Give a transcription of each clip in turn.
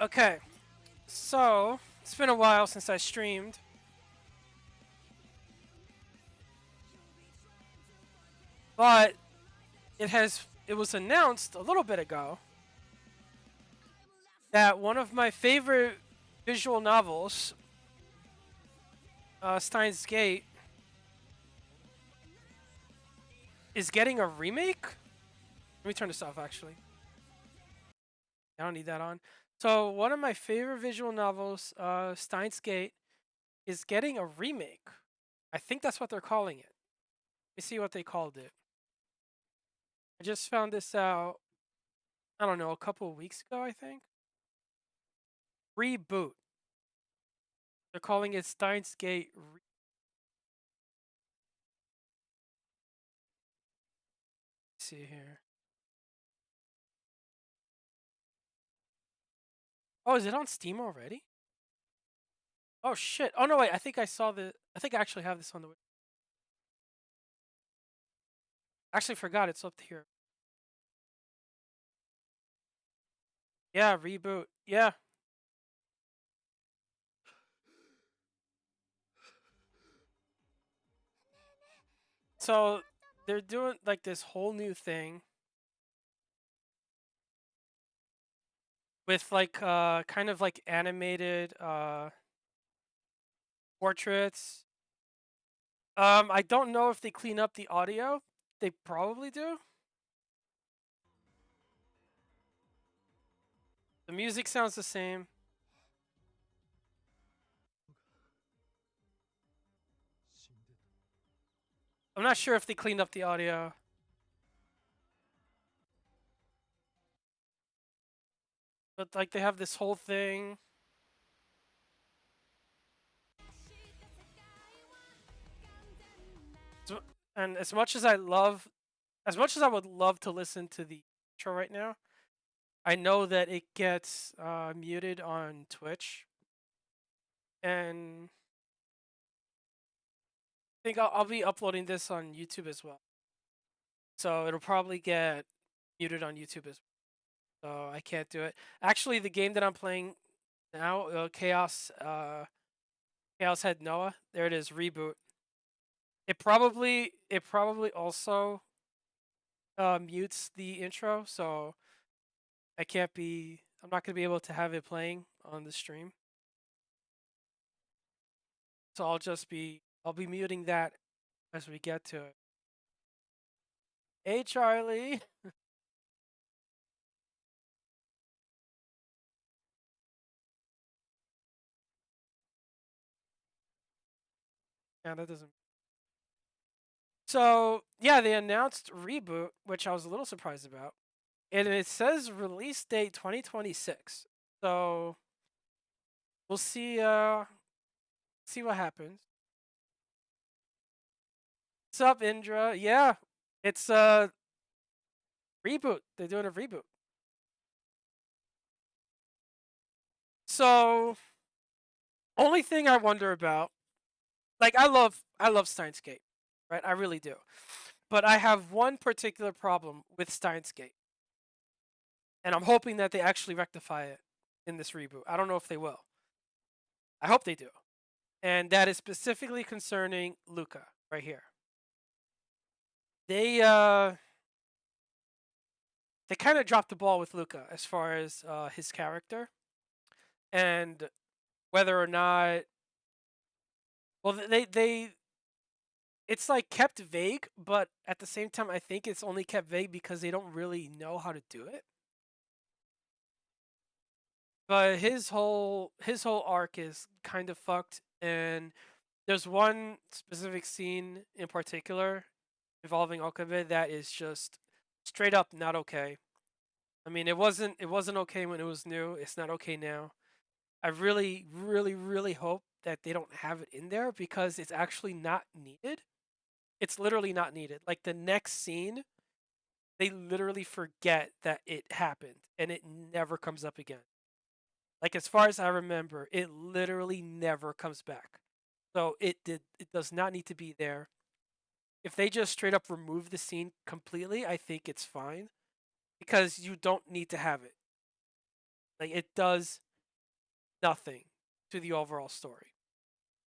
Okay, so it's been a while since I streamed, but it was announced a little bit ago that one of my favorite visual novels, Steins Gate, is getting a remake. Let me turn this off. Actually, I don't need that on. So one of my favorite visual novels, Steins Gate, is getting a remake. I think that's what they're calling it. Let me see what they called it. I just found this out. I don't know, a couple of weeks ago. I think reboot. They're calling it Steins Gate. See here. Oh, is it on Steam already? Oh shit. Oh no, wait. I think I saw the. I think I actually have this on the. Actually, forgot it's up here. Yeah, reboot. Yeah. So they're doing like this whole new thing with like kind of like animated portraits. I don't know if they clean up the audio. They probably do. The music sounds the same. I'm not sure if they cleaned up the audio. But like they have this whole thing. And as much as I would love to listen to the intro right now, I know that it gets muted on Twitch, and I think I'll be uploading this on YouTube as well. So it'll probably get muted on YouTube as well. So I can't do it. Actually, the game that I'm playing now, Chaos Head Noah, there it is, reboot. It probably also mutes the intro, so I'm not gonna be able to have it playing on the stream. So I'll be muting that as we get to it. Hey Charlie. Yeah, that doesn't. So yeah, they announced reboot, which I was a little surprised about, and it says release date 2026. So we'll see what happens. What's up, Indra? Yeah, it's a reboot. They're doing a reboot. So only thing I wonder about, like I love Steins Gate, right? I really do. But I have one particular problem with Steins Gate, and I'm hoping that they actually rectify it in this reboot. I don't know if they will. I hope they do. And that is specifically concerning Luca right here. They they kind of dropped the ball with Luca as far as his character and whether or not, well, they it's like kept vague, but at the same time I think it's only kept vague because they don't really know how to do it. But his whole arc is kind of fucked, and there's one specific scene in particular involving Okabe that is just straight up not okay. I mean, it wasn't okay when it was new. It's not okay now. I really, really, really hope that they don't have it in there because it's actually not needed. It's literally not needed. Like the next scene, they literally forget that it happened and it never comes up again. Like as far as I remember, it literally never comes back. So it does not need to be there. If they just straight up remove the scene completely, I think it's fine because you don't need to have it. Like it does nothing to the overall story.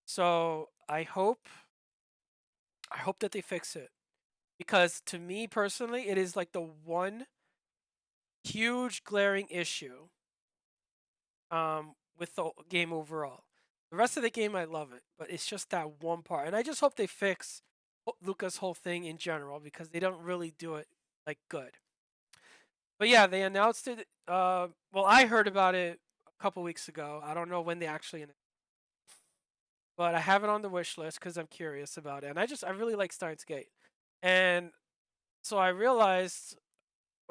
So I hope that they fix it, because to me personally, it is like the one huge glaring issue with the game overall. The rest of the game I love it, but it's just that one part. And I just hope they fix Luca's whole thing in general, because they don't really do it like good. But yeah, they announced it. Well, I heard about it a couple weeks ago. I don't know when they actually announced, but I have it on the wish list because I'm curious about it. And I really like Steins Gate. And so I realized,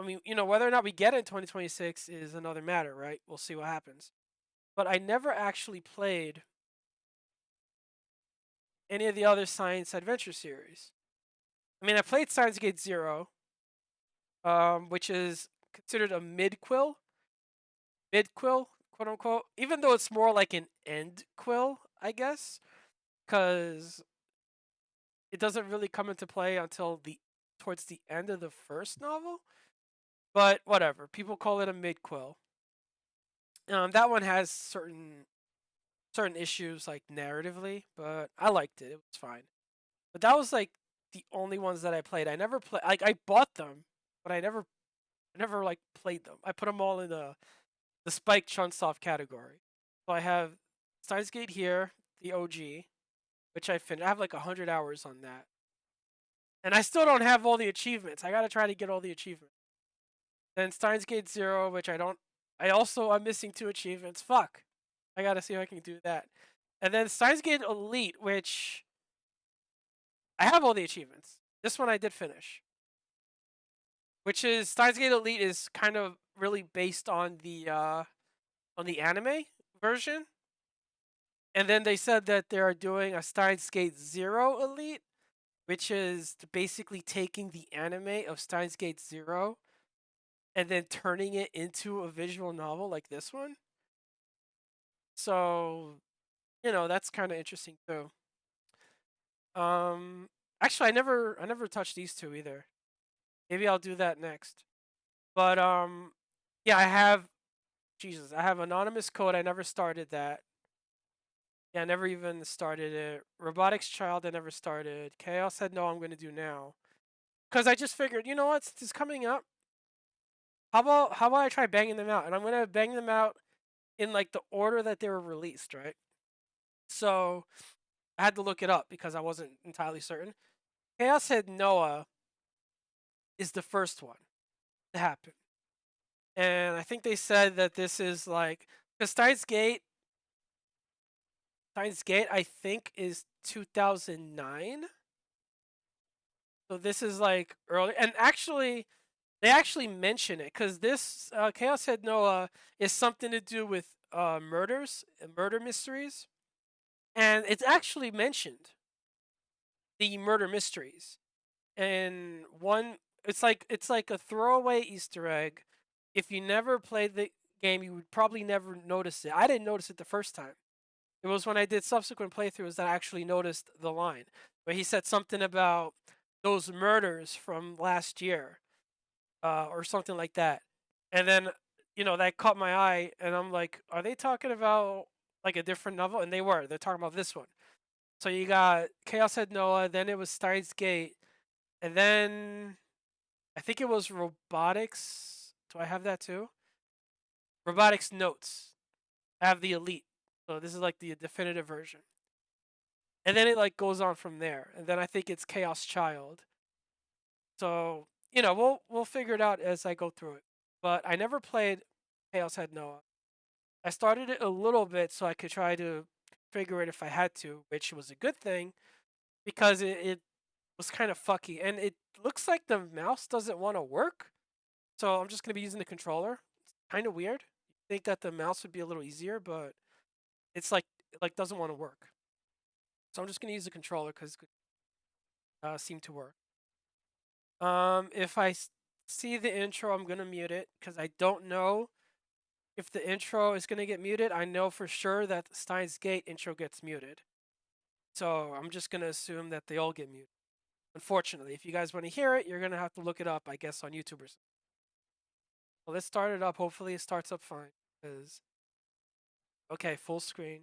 I mean, whether or not we get it in 2026 is another matter, right? We'll see what happens. But I never actually played any of the other science adventure series. I mean, I played Steins Gate Zero, which is considered a mid quill, quote unquote. Even though it's more like an end quill, I guess, because it doesn't really come into play until towards the end of the first novel. But whatever, people call it a mid quill. That one has certain issues like narratively, but I liked it. It was fine. But that was like the only ones that I played. I never played, like, I bought them, but I never like played them. I put them all in the Spike Chunsoft category. So I have Steins Gate here, the OG, which I finished. I have like 100 hours on that, and I still don't have all the achievements. I gotta try to get all the achievements. Then Steins Gate Zero, which I don't. I'm missing 2 achievements. Fuck. I gotta see if I can do that. And then Steins Gate Elite, which I have all the achievements. This one I did finish. Which is Steins Gate Elite is kind of really based on the anime version. And then they said that they are doing a Steins Gate Zero Elite, which is basically taking the anime of Steins Gate Zero and then turning it into a visual novel like this one. So, that's kind of interesting too. Um, Actually, I never touched these two either. Maybe I'll do that next. But yeah, I have Anonymous Code. I never started that. Yeah, I never even started it. Robotics Child, I never started. Chaos Head, no, I'm gonna do now. Cause I just figured, you know what, since it's coming up, how about I try banging them out? And I'm gonna bang them out in like the order that they were released, right? So I had to look it up because I wasn't entirely certain. Chaos Head Noah is the first one to happen. And I think they said that this is like, because Steins Gate, I think, is 2009. So this is like early, and actually, they actually mention it because this Chaos Head Noah is something to do with murders and murder mysteries, and it's actually mentioned the murder mysteries. And one, it's like a throwaway Easter egg. If you never played the game, you would probably never notice it. I didn't notice it the first time. It was when I did subsequent playthroughs that I actually noticed the line where he said something about those murders from last year, or something like that. And then, that caught my eye, and I'm like, are they talking about like a different novel? And they were. They're talking about this one. So you got Chaos Head Noah, then it was Steins Gate, and then I think it was Robotics. Do I have that too? Robotics Notes. I have the Elite. So this is like the definitive version. And then it like goes on from there. And then I think it's Chaos Child. So, we'll figure it out as I go through it. But I never played Chaos Head Noah. I started it a little bit so I could try to figure it if I had to, which was a good thing because it was kind of fucky. And it looks like the mouse doesn't want to work. So I'm just going to be using the controller. It's kind of weird. You think that the mouse would be a little easier, but it's like it like doesn't want to work. So I'm just going to use the controller because it seemed to work. If I see the intro, I'm going to mute it because I don't know if the intro is going to get muted. I know for sure that the Steins Gate intro gets muted. So I'm just going to assume that they all get muted. Unfortunately, if you guys want to hear it, you're going to have to look it up, I guess, on YouTube or something. Well, let's start it up. Hopefully it starts up fine. Because Okay, full screen.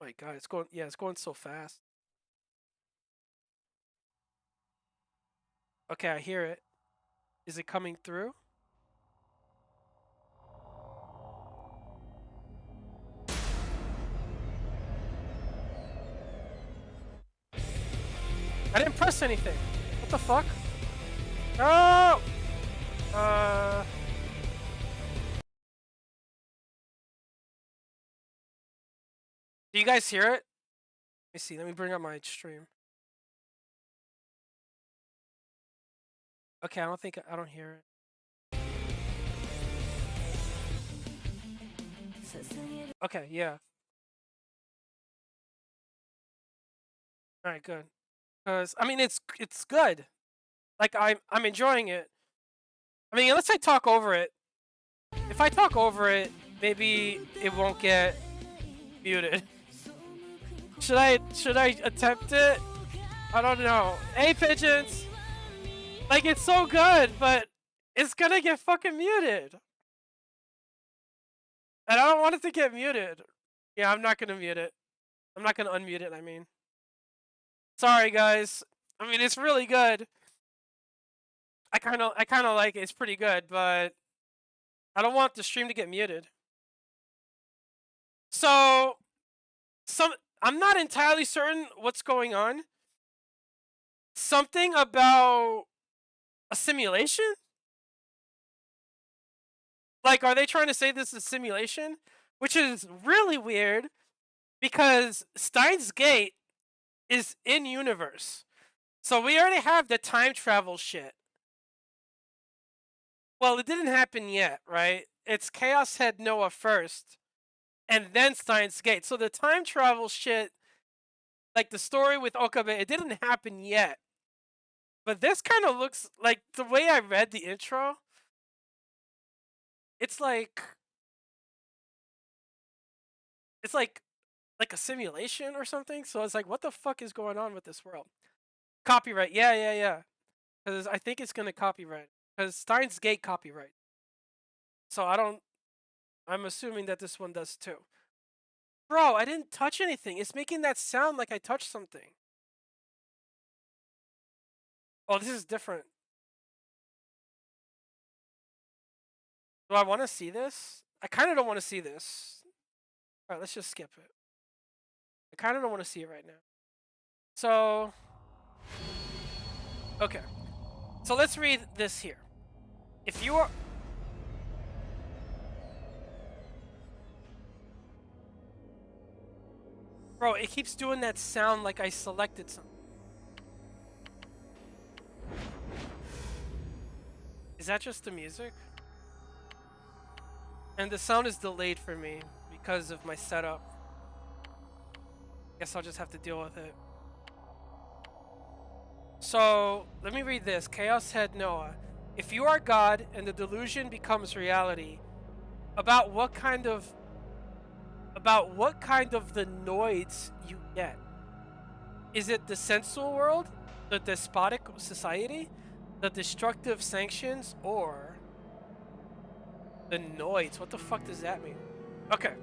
Oh my god, it's going. Yeah, it's going so fast. Okay, I hear it. Is it coming through? I didn't press anything. What the fuck? No! Do you guys hear it? Let me see. Let me bring up my stream. Okay, I don't hear it. Okay, yeah. All right, good. Cause I mean, it's good. Like I'm enjoying it. I mean, unless I talk over it. If I talk over it, maybe it won't get muted. Should I attempt it? I don't know. Hey, pigeons. Like, it's so good, but it's gonna get fucking muted. And I don't want it to get muted. Yeah, I'm not gonna mute it. I'm not gonna unmute it, I mean. Sorry, guys. I mean, it's really good. I kind of like it. It's pretty good, but I don't want the stream to get muted. So, I'm not entirely certain what's going on. Something about a simulation? Like, are they trying to say this is a simulation? Which is really weird because Steins Gate is in universe. So we already have the time travel shit. Well, it didn't happen yet, right? It's Chaos Head Noah first, and then Steins Gate. So the time travel shit, like the story with Okabe, it didn't happen yet. But this kind of looks like the way I read the intro. It's like a simulation or something. So it's like, what the fuck is going on with this world? Copyright, yeah. Because I think it's gonna copyright. Because Steins Gate copyright. So I'm assuming that this one does too. Bro, I didn't touch anything. It's making that sound like I touched something. Oh, this is different. Do I want to see this? I kind of don't want to see this. All right, let's just skip it. I kind of don't want to see it right now. So, okay. So let's read this here. If you are... Bro, it keeps doing that sound like I selected something. Is that just the music? And the sound is delayed for me because of my setup. Guess I'll just have to deal with it. So, let me read this. Chaos Head Noah. If you are God and the delusion becomes reality, about what kind of the noids you get? Is it the sensual world, the despotic society, the destructive sanctions, or the noids? What the fuck does that mean? Okay,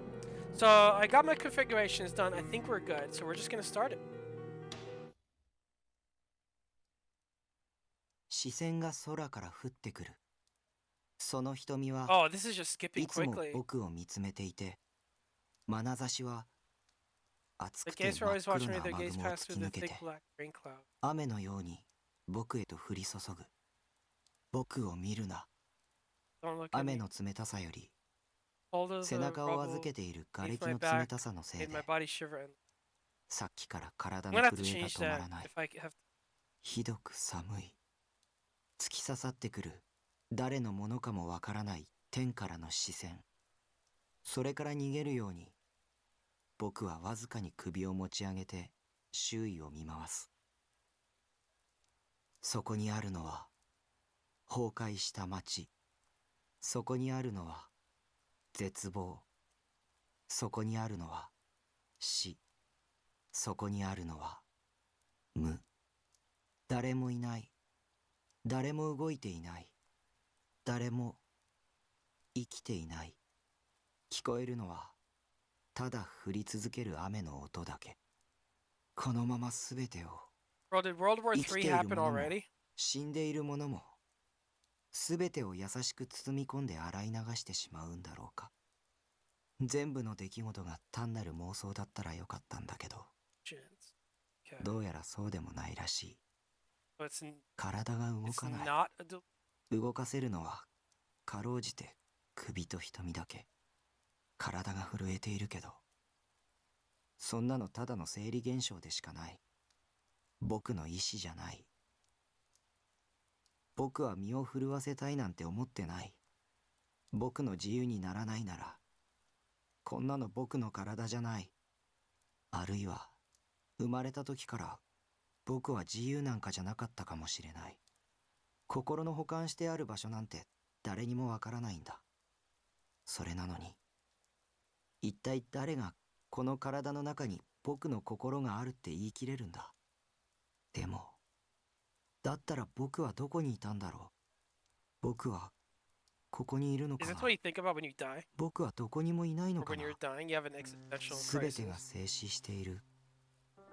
so I got my configurations done. I think we're good, so we're just gonna start it. 視線が空から降ってくる。その瞳は Oh, this is just skipping いつも quickly. 僕を見つめていて、眼差しは熱 The くて gates are 真っ always 黒 watching な me. Their 雨 gaze 雲を pass 突 through き the 抜け thick て、 black rain cloud. 雨のように僕へと降り注ぐ。僕を見るな。 Don't look at 雨 me. の冷たさより、 Hold of 背 the 中を預 rubble けている瓦 beneath 礫 my の back 冷たさのせい made my で、 body shiver. And さっきから体 I'm の gonna have to 震えが change 止ま that らない。 if I have. ひどく寒い。突き刺さってくる誰のものかもわからない天からの視線。それから逃げるように僕はわずかに首を持ち上げて周囲を見回す。そこにあるのは崩壊した街。そこにあるのは絶望。そこにあるのは死。そこにあるのは無。誰もいない。誰も動いていない。誰も生きていない。聞こえるのはただ降り続ける雨の音だけ。このまま全てを、 Bro, did World War 生き III ている happen ものも already? 死んでいるものも全てを優しく包み込んで洗い流してしまうんだろうか。全部の出来事が単なる妄想だったらよかったんだけど、 Okay. どうやらそうでもないらしい。 So it's 体が動 it's かない。 not a del- 動かせるのはかろうじて首と瞳だけ。体が震えているけど、そんなのただの生理現象でしかない。僕の意志じゃない。僕は身を震わせたいなんて思ってない。僕の自由にならないなら、こんなの僕の体じゃない。あるいは生まれた時から僕は自由なんかじゃなかったかもしれない。心の保管してある場所なんて誰にもわからないんだ。それなのに、一体誰がこの体の中に僕の心があるって言い切れるんだ。でも、だったら僕はどこにいたんだろう。僕はここにいるの Is か this な。 what you think about when you die? 僕はどこにもいないの Or か when な。 you're dying, you have an existential すべてが crisis? 静止している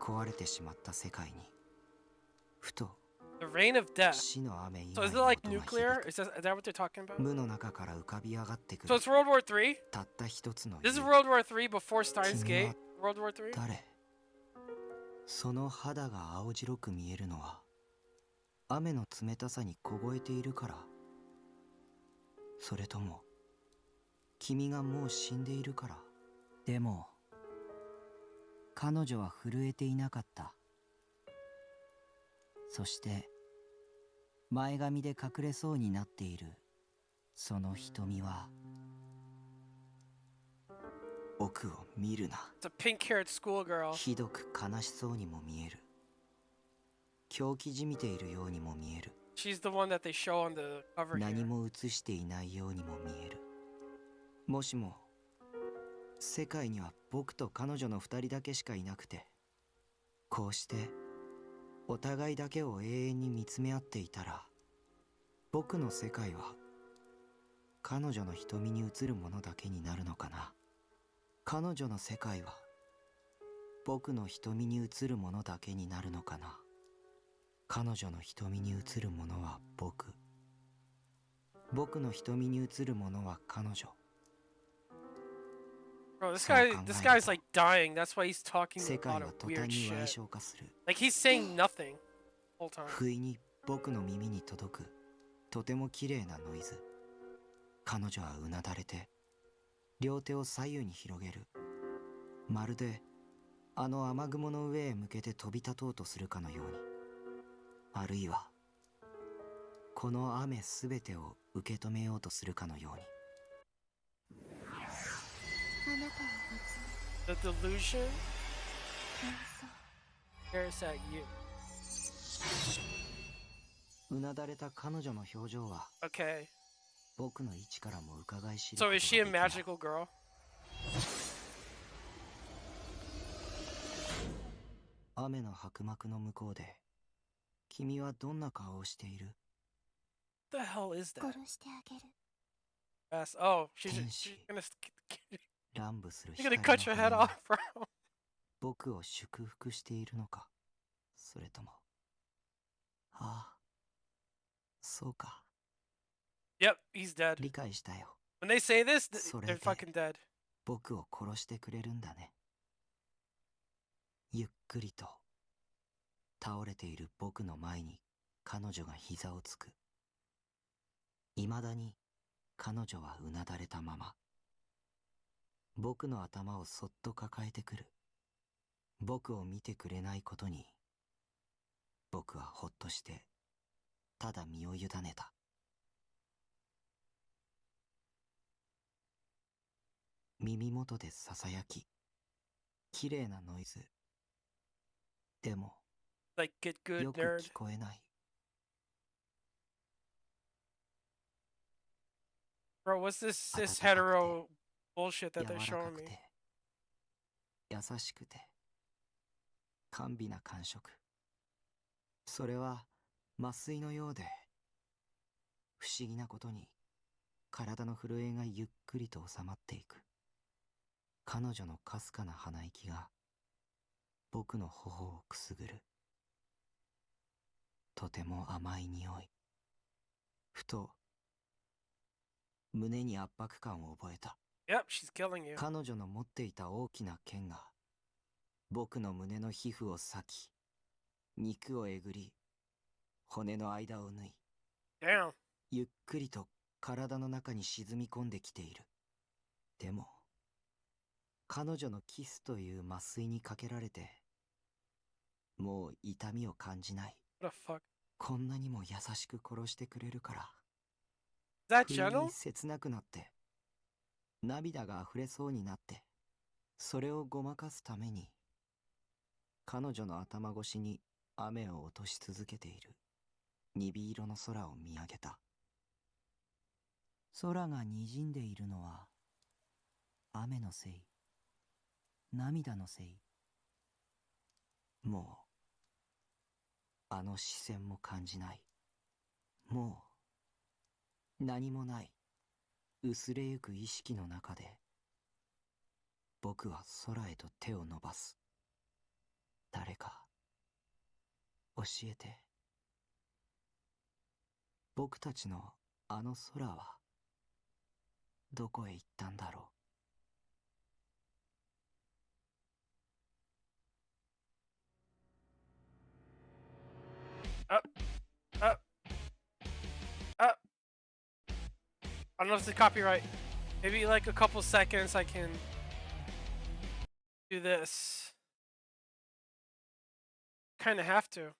壊れてしまった世界に、ふと The reign of death. 死の雨以 So 外 is it の like 音が nuclear? 響 Is that what they're talking く。 about? 無の中から浮かび上がってく So る it's World War III? たった一つの This is 家。 World War III before Steins 君は Gate? World War III? 誰？その肌が青白く見えるのは雨の冷たさに凍えているから？それとも君がもう死んでいるから？でも彼女は震えていなかった。そして前髪で隠れそうになっているその瞳は、奥を見るな。 It's a pink-haired schoolgirl. ひどく悲しそうにも見える。狂気じみているようにも見える。 She's the one that they show on the cover 何 here. も映していないようにも見える。もしも世界には僕と彼女の二人だけしかいなくて、こうしてお互いだけを永遠に見つめ合っていたら、僕の世界は彼女の瞳に映るものだけになるのかな。彼女の世界は僕の瞳に映るものだけになるのかな。彼女の瞳に映るものは僕。僕の瞳に映るものは彼女。 Bro, this そう guy, 考 this える guy's と、 like dying. That's why he's talking 世 a 界 lot は of 途 weird 端に矮 shit. 小化する。 Like he's saying nothing the whole time. 不意に僕の耳に届くとても綺麗なノイズ。彼女はうなだれて両手を左右に広げる。まるであの雨雲の上へ向けて飛び立とうとするかのように、あるいはこの雨すべてを受け止めようとするかのように。 The delusion stares at you. うなだれた彼女の表情は Okay. 僕の位置からも伺い知る So ことが is で she a きない。 magical girl? 雨の薄膜の向こうで君はどんな顔をしている？ What the hell is that? 殺してあげる。 Oh, she's 天 she's 使 gonna 乱舞する she's gonna 光 cut your の head 羽 off, が bro. 僕を祝福しているのか、それとも、ああ、そうか、 Yep, he's dead. 理解したよ。 When they say this, それ they're で fucking dead. 僕を殺してくれるんだね。ゆっくりと倒れている僕の前に彼女が膝をつく。いまだに彼女はうなだれたまま。僕の頭をそっと抱えてくる。僕を見てくれないことに僕はほっとしてただ身を委ねた。耳元でささやき、綺麗なノイズ。でも Like, get good, よく nerd. 聞こえない。 Bro, what's this cis 暖かくて hetero bullshit that 柔 they're らか showing く me? て優しくて甘美な感触。それは麻酔のようで不思議なことに体の震えがゆっくりと収まっていく。彼女のかすかな鼻息が僕の頬をくすぐる。とても甘い匂い。ふと胸に圧迫感を覚えた。Yep, she's killing you. 彼女の持っていた大きな剣が僕の胸の皮膚を裂き、肉をえぐり、骨の間を縫い、Damn. ゆっくりと体の中に沈み込んできている。でも彼女のキスという麻酔にかけられて、もう痛みを感じない。 What the fuck? こんなにも優しく殺してくれるから、 Is that 不意 gentle? に切なくなって、涙が溢れそうになって、それをごまかすために彼女の頭越しに雨を落とし続けている鈍色の空を見上げた。空が滲んでいるのは雨のせい、涙のせい。もうあの視線も感じない。もう何もない。薄れゆく意識の中で僕は空へと手を伸ばす。誰か教えて。僕たちのあの空はどこへ行ったんだろう。Up, up, up. I don't know if it's copyright. Maybe like a couple seconds I can do this. Kind of have to.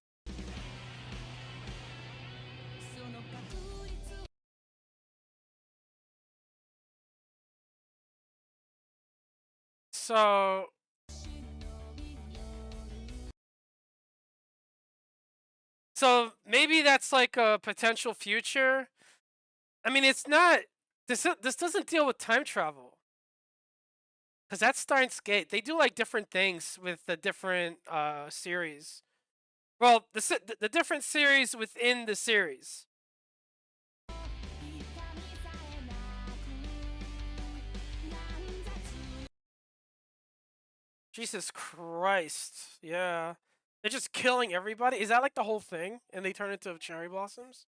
So maybe that's like a potential future. I mean, it's not. This doesn't deal with time travel. Because that's Steins Gate. They do like different things with the different series. Well, the different series within the series. Jesus Christ. Yeah. They're just killing everybody. Is that like the whole thing? And they turn into cherry blossoms?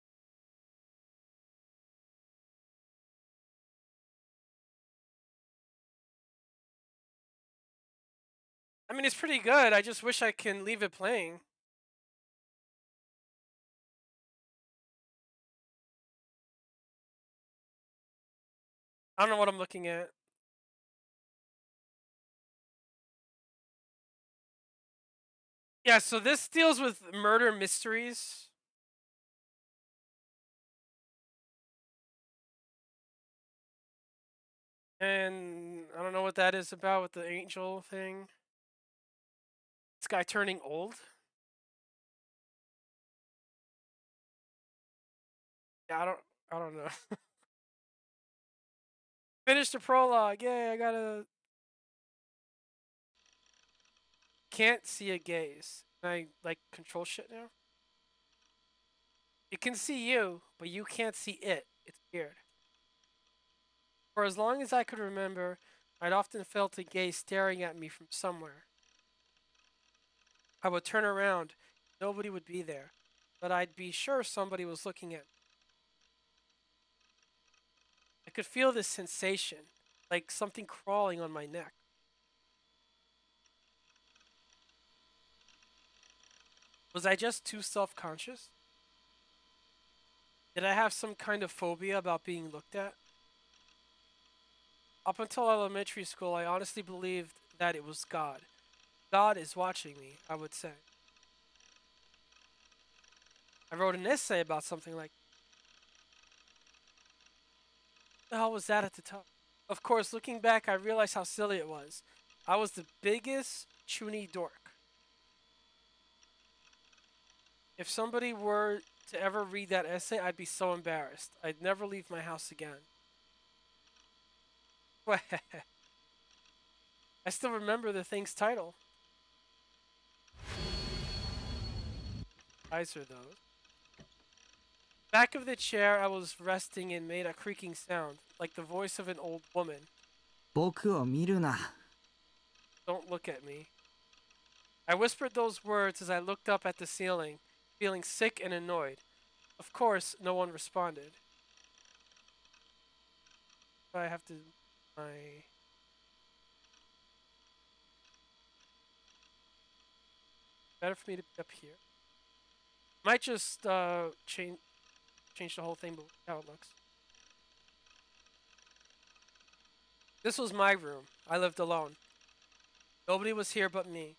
I mean, it's pretty good. I just wish I can leave it playing. I don't know what I'm looking at. Yeah, so this deals with murder mysteries. And I don't know what that is about with the angel thing. This guy turning old. Yeah, I don't know. Finish the prologue. Yay, I gotta. Can't see a gaze. Can I like control shit now? It can see you, but you can't see it. It's weird. For as long as I could remember, I'd often felt a gaze staring at me from somewhere. I would turn around, nobody would be there, but I'd be sure somebody was looking at me. I could feel this sensation, like something crawling on my neck. Was I just too self-conscious? Did I have some kind of phobia about being looked at? Up until elementary school, I honestly believed that it was God. God is watching me, I would say. I wrote an essay about something like, what the hell was that at the time? Of course, looking back, I realized how silly it was. I was the biggest chuny dork. If somebody were to ever read that essay, I'd be so embarrassed. I'd never leave my house again. I still remember the thing's title. Eyes are those. Back of the chair I was resting in made a creaking sound, like the voice of an old woman. 僕を見るな。Don't look at me. I whispered those words as I looked up at the ceiling, feeling sick and annoyed. Of course, no one responded. I have to my better for me to be up here. Might just change the whole thing, but how it looks. This was my room. I lived alone. Nobody was here but me.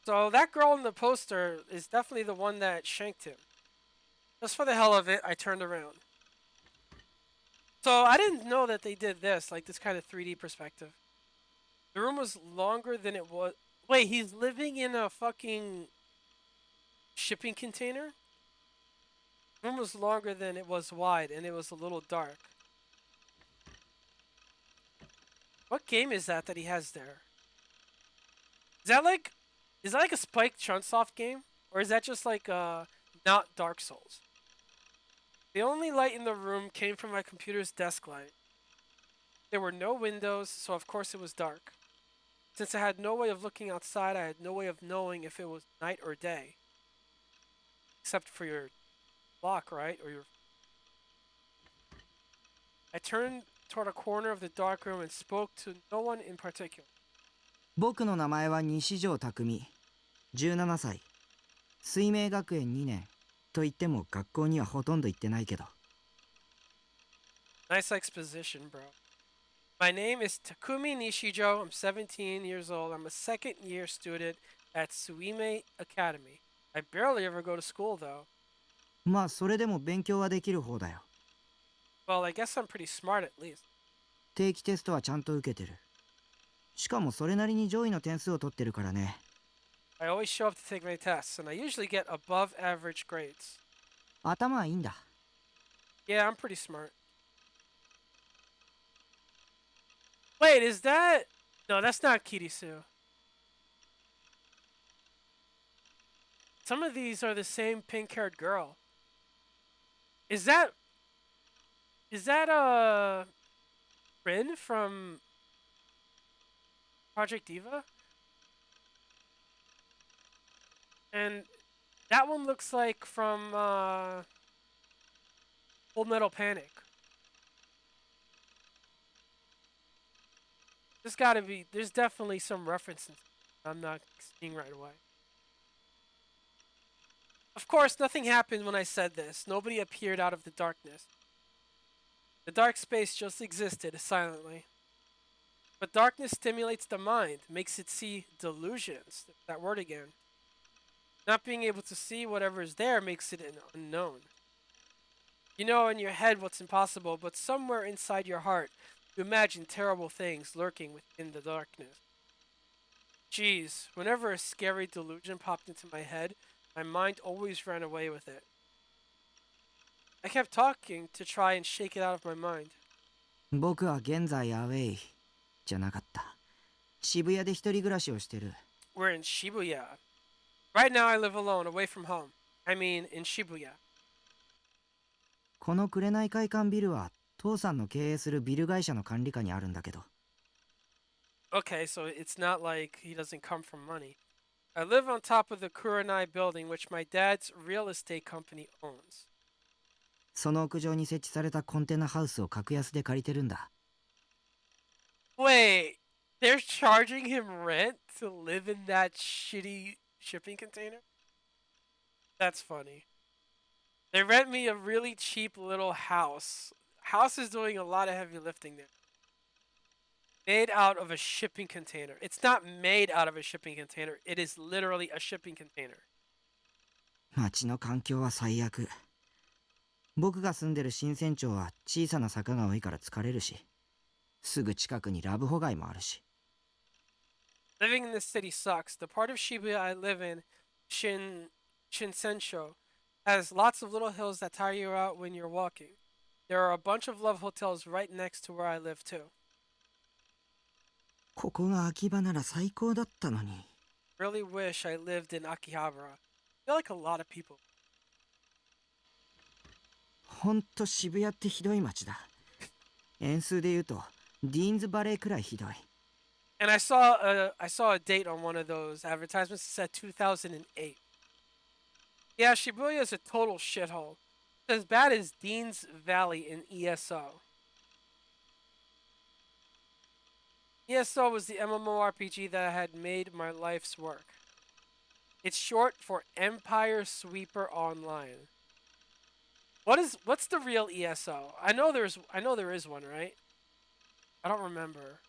So that girl in the poster is definitely the one that shanked him. Just for the hell of it, I turned around. So I didn't know that they did this, like this kind of 3D perspective. The room was longer than it was. Wait, he's living in a fucking shipping container? The room was longer than it was wide, and it was a little dark. What game is that he has there? Is that like a Spike Chunsoft game? Or is that just like not Dark Souls? The only light in the room came from my computer's desk light. There were no windows, so of course it was dark. Since I had no way of looking outside, I had no way of knowing if it was night or day. Except for your clock, right? Or your I turned toward a corner of the dark room and spoke to no one in particular. 僕の名前は西條匠。17歳。水明学園2年。と言っても学校にはほとんど行ってないけど。Nice exposition, bro. My name is Takumi Nishijo. I'm 17 years old. I'm a second year student at Suime Academy. I barely ever go to school, though. まあそれでも勉強はできる方だよ。Well, I guess I'm pretty smart at least. 定期テストはちゃんと受けてる。しかもそれなりに上位の点数を取ってるからね。I always show up to take my tests, and I usually get above average grades. 頭はいいんだ。Yeah, I'm pretty smart. Wait, is that... No, that's not Kirisu. Some of these are the same pink-haired girl. Is that... Is that, Rin from Project Diva? And that one looks like from, Full Metal Panic. There's definitely some references I'm not seeing right away. Of course, nothing happened when I said this. Nobody appeared out of the darkness. The dark space just existed silently. But darkness stimulates the mind, makes it see delusions. That word again. Not being able to see whatever is there makes it an unknown. You know in your head what's impossible, but somewhere inside your heart, you imagine terrible things lurking within the darkness. Geez, whenever a scary delusion popped into my head, my mind always ran away with it. I kept talking to try and shake it out of my mind. 僕は現在アウェイじゃなかった。渋谷で一人暮らしをしてる。We're in Shibuya. Right now I live alone, away from home. I mean, in Shibuya. この紅会館ビルは父さんの経営するビル会社の管理下にあるんだけど。Okay, so it's not like he doesn't come from money. I live on top of the Kurenai building, which my dad's real estate company owns. その屋上に設置されたコンテナハウスを格安で借りてるんだ。Wait, they're charging him rent to live in that shitty shipping container? That's funny. They rent me a really cheap little house. House is doing a lot of heavy lifting there. Made out of a shipping container. It's not made out of a shipping container. It is literally a shipping container. 街の環境は最悪。僕が住んでる新船町は小さな坂が多いから疲れるし、すぐ近くにラブホ街もあるし。Living in this city sucks. The part of Shibuya I live in, Shinsensho, has lots of little hills that tire you out when you're walking. There are a bunch of love hotels right next to where I live too. ここが秋葉なら最高だったのに。Really wish I lived in Akihabara. I feel like a lot of people. ほんと渋谷ってひどい街だ。円数で言うとディーンズバレーくらいひどい。 And I saw a date on one of those advertisements. It said 2008. Yeah, Shibuya is a total shithole. It's as bad as Dean's Valley in ESO. ESO was the MMORPG that had made my life's work. It's short for Empire Sweeper Online. What's the real ESO? I know there is one, right? I don't remember.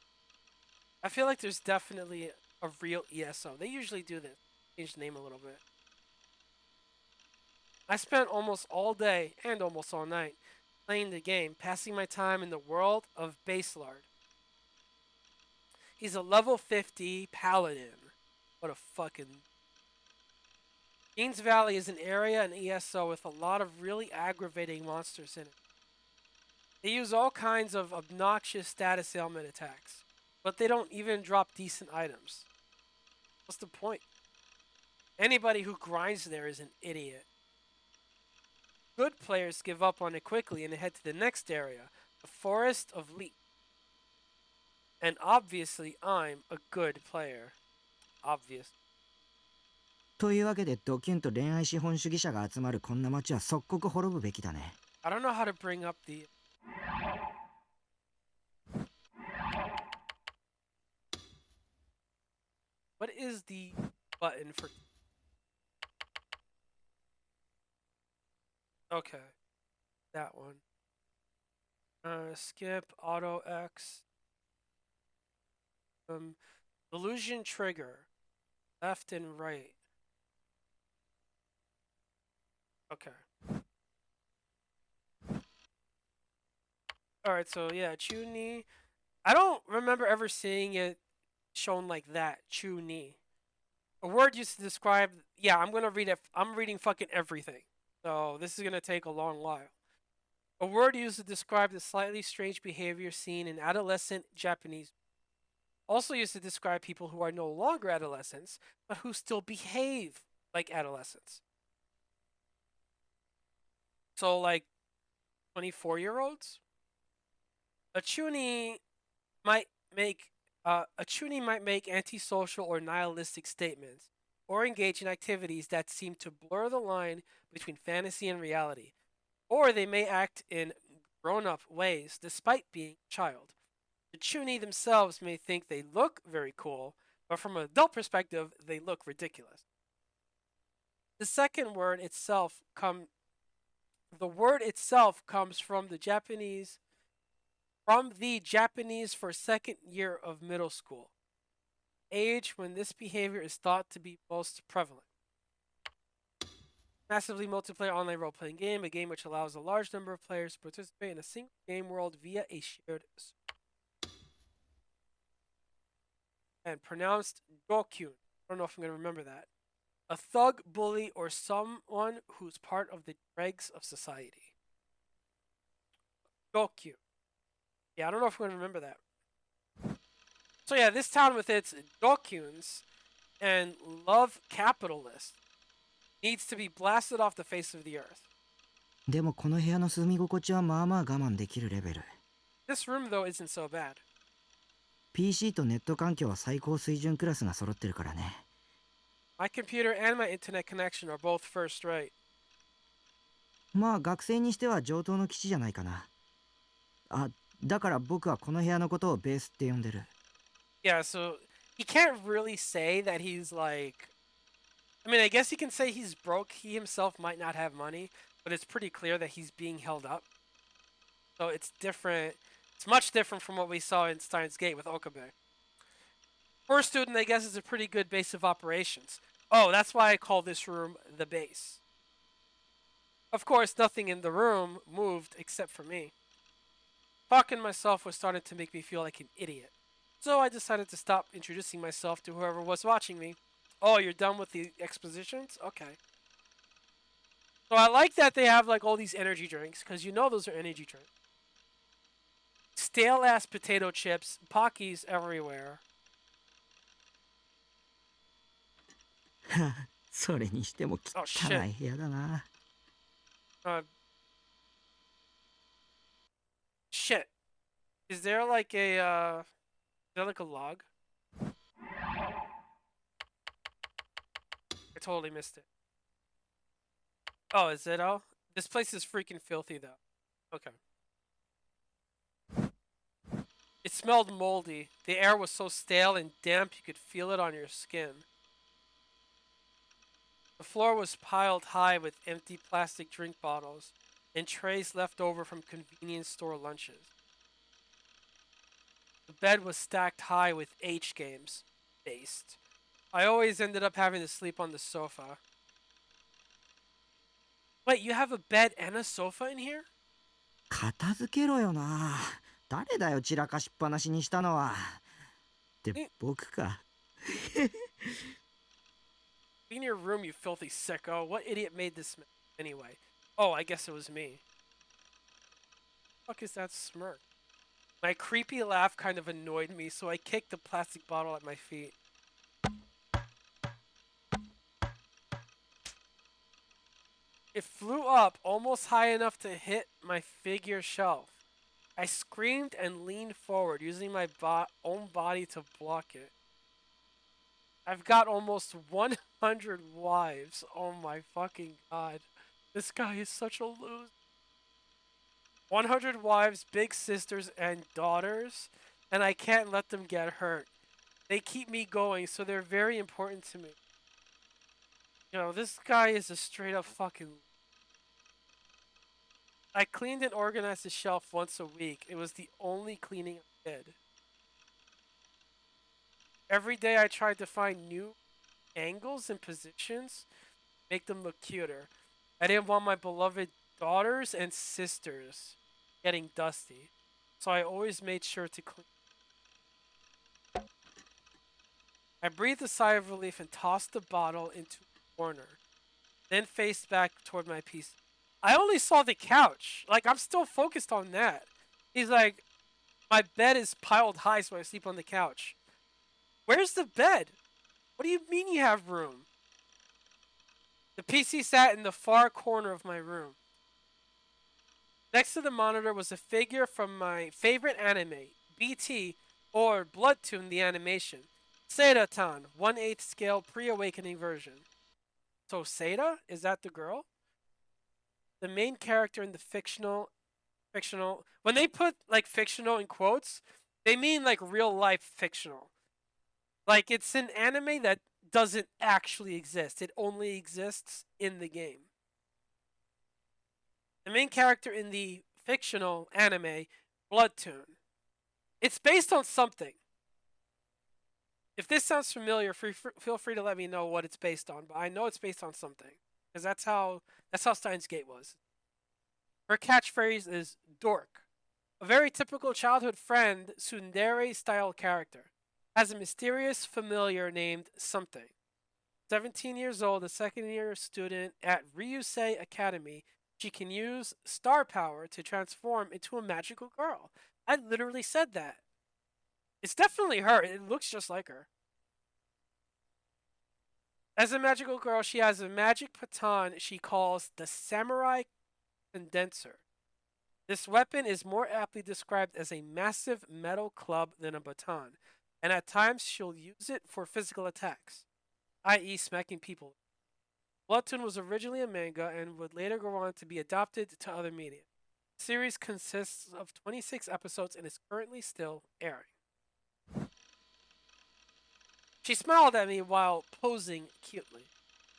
I feel like there's definitely a real ESO. They usually do this. Change the name a little bit. I spent almost all day and almost all night playing the game, passing my time in the world of Baselard. He's a level 50 paladin. What a fucking... Dean's Valley is an area in ESO with a lot of really aggravating monsters in it. They use all kinds of obnoxious status ailment attacks, but they don't even drop decent items. What's the point? Anybody who grinds there is an idiot. Good players give up on it quickly and head to the next area, the Forest of Leap. And obviously, I'm a good player. Obvious. というわけでドキュンと恋愛資本主義者が集まるこんな街は即刻滅ぶべきだね。 I don't know how to bring up the... What is the button for... Okay. That one. Skip, auto X. Illusion trigger. Left and right. Okay. Alright, so yeah, Chu-Ni. I don't remember ever seeing it shown like that. Chu-Ni. A word used to describe... Yeah, I'm gonna read it. I'm reading fucking everything. So this is gonna take a long while. A word used to describe the slightly strange behavior seen in adolescent Japanese. Also used to describe people who are no longer adolescents, but who still behave like adolescents. So, like, 24-year-olds? A chuuni might make antisocial or nihilistic statements, or engage in activities that seem to blur the line between fantasy and reality. Or they may act in grown-up ways despite being a child. The chuuni themselves may think they look very cool, but from an adult perspective, they look ridiculous. The second word itself comes from the Japanese for second year of middle school, age when this behavior is thought to be most prevalent. Massively multiplayer online role-playing game, a game which allows a large number of players to participate in a single game world via a shared and pronounced Gokyun. I don't know if I'm going to remember that. A thug, bully, or someone who's part of the dregs of society. Gokyun. Yeah, I don't know if I'm going to remember that. So yeah, this town with its Gokyuns and love capitalists needs to be blasted off the face of the earth. でもこの部屋の住み心地はまあまあ我慢できるレベル。 This room though isn't so bad. PC とネット環境は最高水準クラスが揃ってるからね。 My computer and my internet connection are both first rate. まあ学生にしては上等の基地じゃないかな。あ、だから僕はこの部屋のことをベースって呼んでる。 Yeah, so he can't really say that he's like... I mean, I guess he can say he's broke. He himself might not have money, but it's pretty clear that he's being held up. So it's different. It's much different from what we saw in Steins Gate with Okabe. For a student, I guess it's a pretty good base of operations. Oh, that's why I call this room the base. Of course, nothing in the room moved except for me. Talking to myself was starting to make me feel like an idiot. So I decided to stop introducing myself to whoever was watching me. Oh, you're done with the expositions? Okay. So I like that they have like all these energy drinks, because you know those are energy drinks. Stale ass potato chips, Pockies everywhere. それにしても汚い部屋だな。Uh, Is there like a log? I totally missed it. Oh, is it all? This place is freaking filthy though. Okay. It smelled moldy. The air was so stale and damp you could feel it on your skin. The floor was piled high with empty plastic drink bottles and trays left over from convenience store lunches. The bed was stacked high with H games. Based. I always ended up having to sleep on the sofa. Wait, you have a bed and a sofa in here? 片付けろよな。誰だよ散らかしっぱなしにしたのは。って僕か。Clean your room, you filthy sicko. What idiot made this anyway? Oh, I guess it was me. What the fuck is that smirk? My creepy laugh kind of annoyed me, so I kicked the plastic bottle at my feet. It flew up almost high enough to hit my figure shelf. I screamed and leaned forward, using my own body to block it. I've got almost 100 wives. Oh my fucking god. This guy is such a loser. 100 wives, big sisters, and daughters, and I can't let them get hurt. They keep me going, so they're very important to me. You know, this guy is a straight up fucking... I cleaned and organized the shelf once a week. It was the only cleaning I did. Every day I tried to find new angles and positions, make them look cuter. I didn't want my beloved daughters and sisters getting dusty, so I always made sure to clean. I breathed a sigh of relief and tossed the bottle into a corner, then faced back toward my PC. I only saw the couch. Like, I'm still focused on that. He's like, my bed is piled high, so I sleep on the couch. Where's the bed? What do you mean you have room? The PC sat in the far corner of my room. Next to the monitor was a figure from my favorite anime, BT, or Bloodtoon the animation. Seda-tan, 1/8 scale pre-awakening version. So Seda? Is that the girl? The main character in the fictional, when they put like fictional in quotes, they mean like real life fictional. Like it's an anime that doesn't actually exist. It only exists in the game. The main character in the fictional anime, Bloodtoon. It's based on something. If this sounds familiar, feel free to let me know what it's based on. But I know it's based on something because that's how Steins Gate was. Her catchphrase is "dork," a very typical childhood friend tsundere-style character. Has a mysterious familiar named something. 17 years old, a second-year student at Ryusei Academy, she can use star power to transform into a magical girl. I literally said that. It's definitely her. It looks just like her. As a magical girl, she has a magic baton she calls the Samurai Condenser. This weapon is more aptly described as a massive metal club than a baton, and at times she'll use it for physical attacks, i.e., smacking people. Bloodtoon was originally a manga and would later go on to be adapted to other media. The series consists of 26 episodes and is currently still airing. She smiled at me while posing cutely.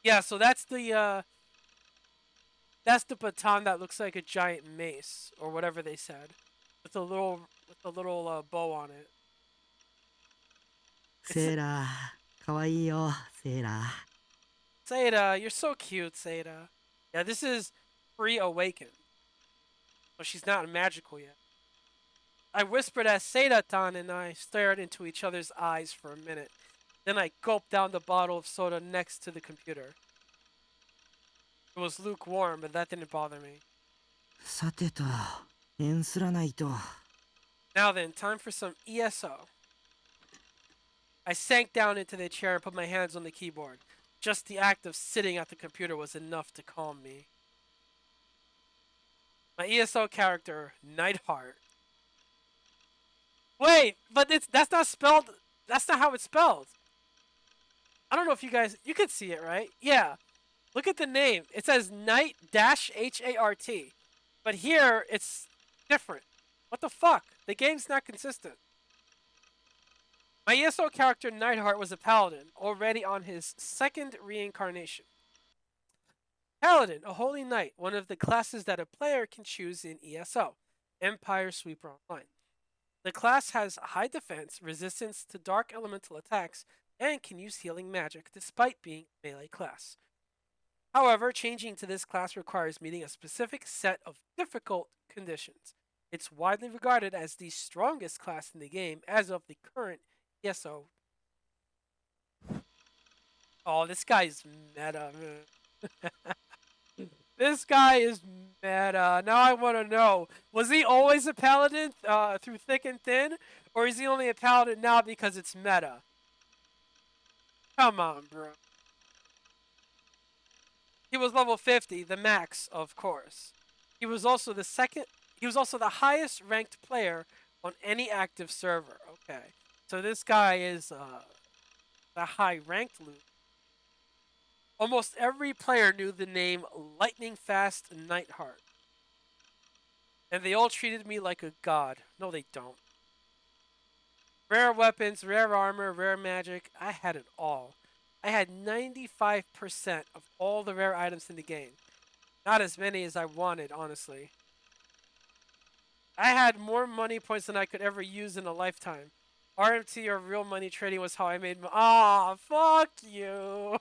Yeah, so that's the baton that looks like a giant mace or whatever they said, with a little bow on it. セーラー、かわいいよ、セーラー。Seda, you're so cute, Seda. Yeah, this is pre-awakened. But she's not magical yet. I whispered as Seda-tan and I stared into each other's eyes for a minute. Then I gulped down the bottle of soda next to the computer. It was lukewarm, but that didn't bother me. さてと、円すらないと。Now then, time for some ESO. I sank down into the chair and put my hands on the keyboard. Just the act of sitting at the computer was enough to calm me. My ESO character, Nightheart. Wait, but that's not spelled. That's not how it's spelled. I don't know if you could see it, right? Yeah. Look at the name. It says Knight dash Hart, but here it's different. What the fuck? The game's not consistent. My ESO character Nightheart was a paladin, already on his second reincarnation. Paladin, a holy knight, one of the classes that a player can choose in ESO, Empire Sweeper Online. The class has high defense, resistance to dark elemental attacks, and can use healing magic despite being a melee class. However, changing to this class requires meeting a specific set of difficult conditions. It's widely regarded as the strongest class in the game as of the current ESO. Oh, this guy's meta, man. This guy is meta. Now I want to know, was he always a paladin through thick and thin? Or is he only a paladin now because it's meta? Come on, bro. He was level 50, the max, of course. He was also the highest ranked player on any active server. Okay. So this guy is the high ranked loot. Almost every player knew the name Lightning Fast Nightheart. And they all treated me like a god. No, they don't. Rare weapons, rare armor, rare magic. I had it all. I had 95% of all the rare items in the game. Not as many as I wanted, honestly. I had more money points than I could ever use in a lifetime. RMT or real money trading was how I made my. Ah, fuck you.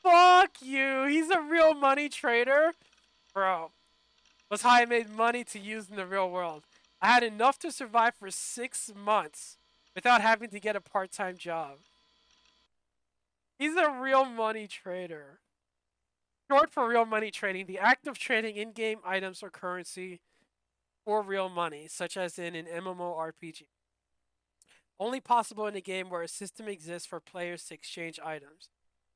Fuck you. He's a real money trader. Bro. Was how I made money to use in the real world. I had enough to survive for 6 months without having to get a part-time job. He's a real money trader. Short for real money trading, the act of trading in-game items or currency for real money, such as in an MMORPG. Only possible in a game where a system exists for players to exchange items.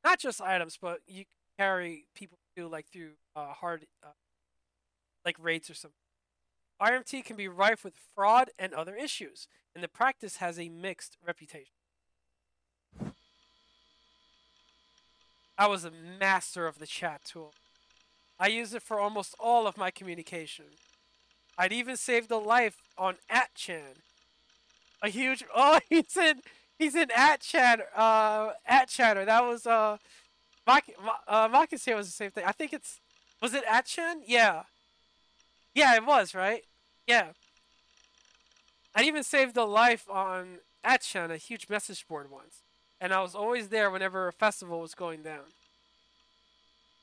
Not just items, but you carry people through through hard like raids or something. RMT can be rife with fraud and other issues, and the practice has a mixed reputation. I was a master of the chat tool. I use it for almost all of my communication. I'd even saved a life on @chan. A huge he's in @chan @chatter. That was Maki say it was the same thing. I think was it @chan? Yeah. Yeah, it was, right? Yeah. I even saved a life on @chan, a huge message board once. And I was always there whenever a festival was going down.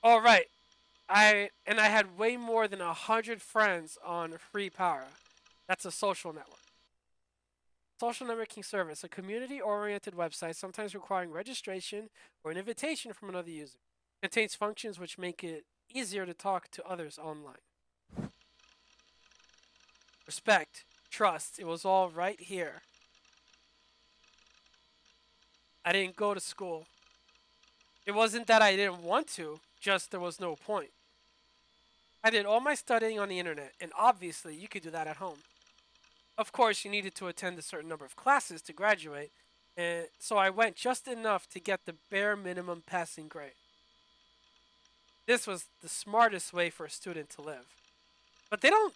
All right. I had way more than 100 friends on Free Power. That's a social network. Social networking service, a community-oriented website sometimes requiring registration or an invitation from another user. Contains functions which make it easier to talk to others online. Respect, trust, it was all right here. I didn't go to school. It wasn't that I didn't want to, just there was no point. I did all my studying on the internet, and obviously you could do that at home. Of course, you needed to attend a certain number of classes to graduate, and so I went just enough to get the bare minimum passing grade. This was the smartest way for a student to live. But they don't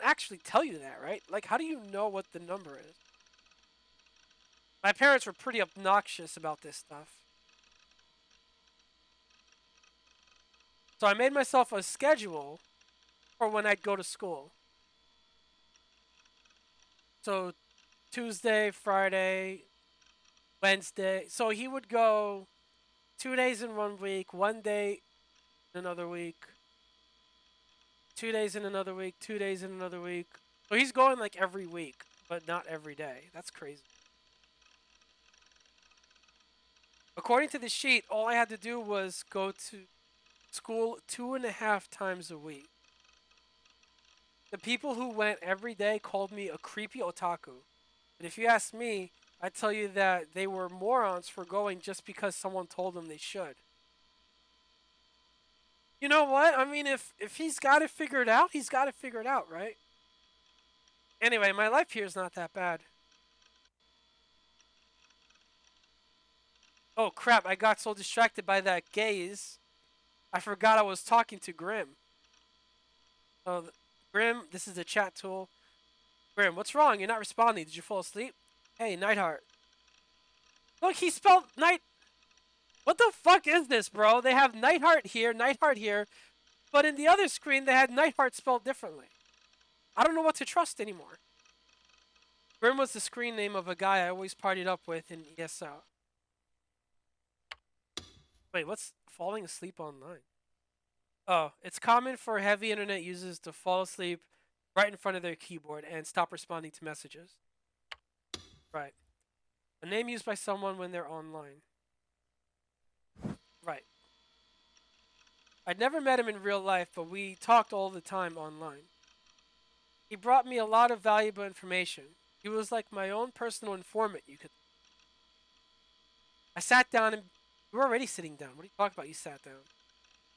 actually tell you that, right? Like, how do you know what the number is? My parents were pretty obnoxious about this stuff. So I made myself a schedule for when I'd go to school. So Tuesday, Friday, Wednesday. So he would go 2 days in 1 week, 1 day in another week, 2 days in another week, 2 days in another week. So he's going like every week, but not every day. That's crazy. According to the sheet, all I had to do was go to school 2.5 times a week. The people who went every day called me a creepy otaku. But if you ask me, I'd tell you that they were morons for going just because someone told them they should. You know what? I mean, if he's got it figured out, he's got it figured out, right? Anyway, my life here is not that bad. Oh crap, I got so distracted by that gaze, I forgot I was talking to Grim. Oh, Grim, this is the chat tool. Grim, what's wrong? You're not responding. Did you fall asleep? Hey, Nightheart. Look, he spelled night. What the fuck is this, bro? They have Nightheart here, but in the other screen they had Nightheart spelled differently. I don't know what to trust anymore. Grim was the screen name of a guy I always partied up with in ESL. Wait, what's falling asleep online? Oh, it's common for heavy internet users to fall asleep right in front of their keyboard and stop responding to messages. Right. A name used by someone when they're online. Right. I'd never met him in real life, but we talked all the time online. He brought me a lot of valuable information. He was like my own personal informant, you could. I sat down and. You were already sitting down. What are you talking about? You sat down.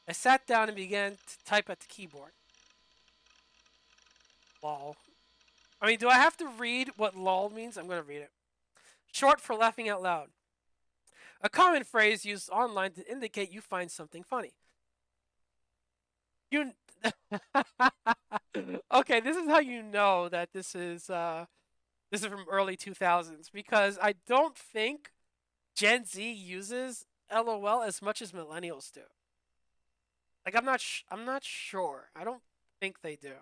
I sat down and began to type at the keyboard. Lol. I mean, do I have to read what lol means? I'm going to read it. Short for laughing out loud. A common phrase used online to indicate you find something funny. You. Okay, this is how you know that this is from early 2000s because I don't think Gen Z uses LOL as much as millennials do. Like I'm not sure. I don't think they do.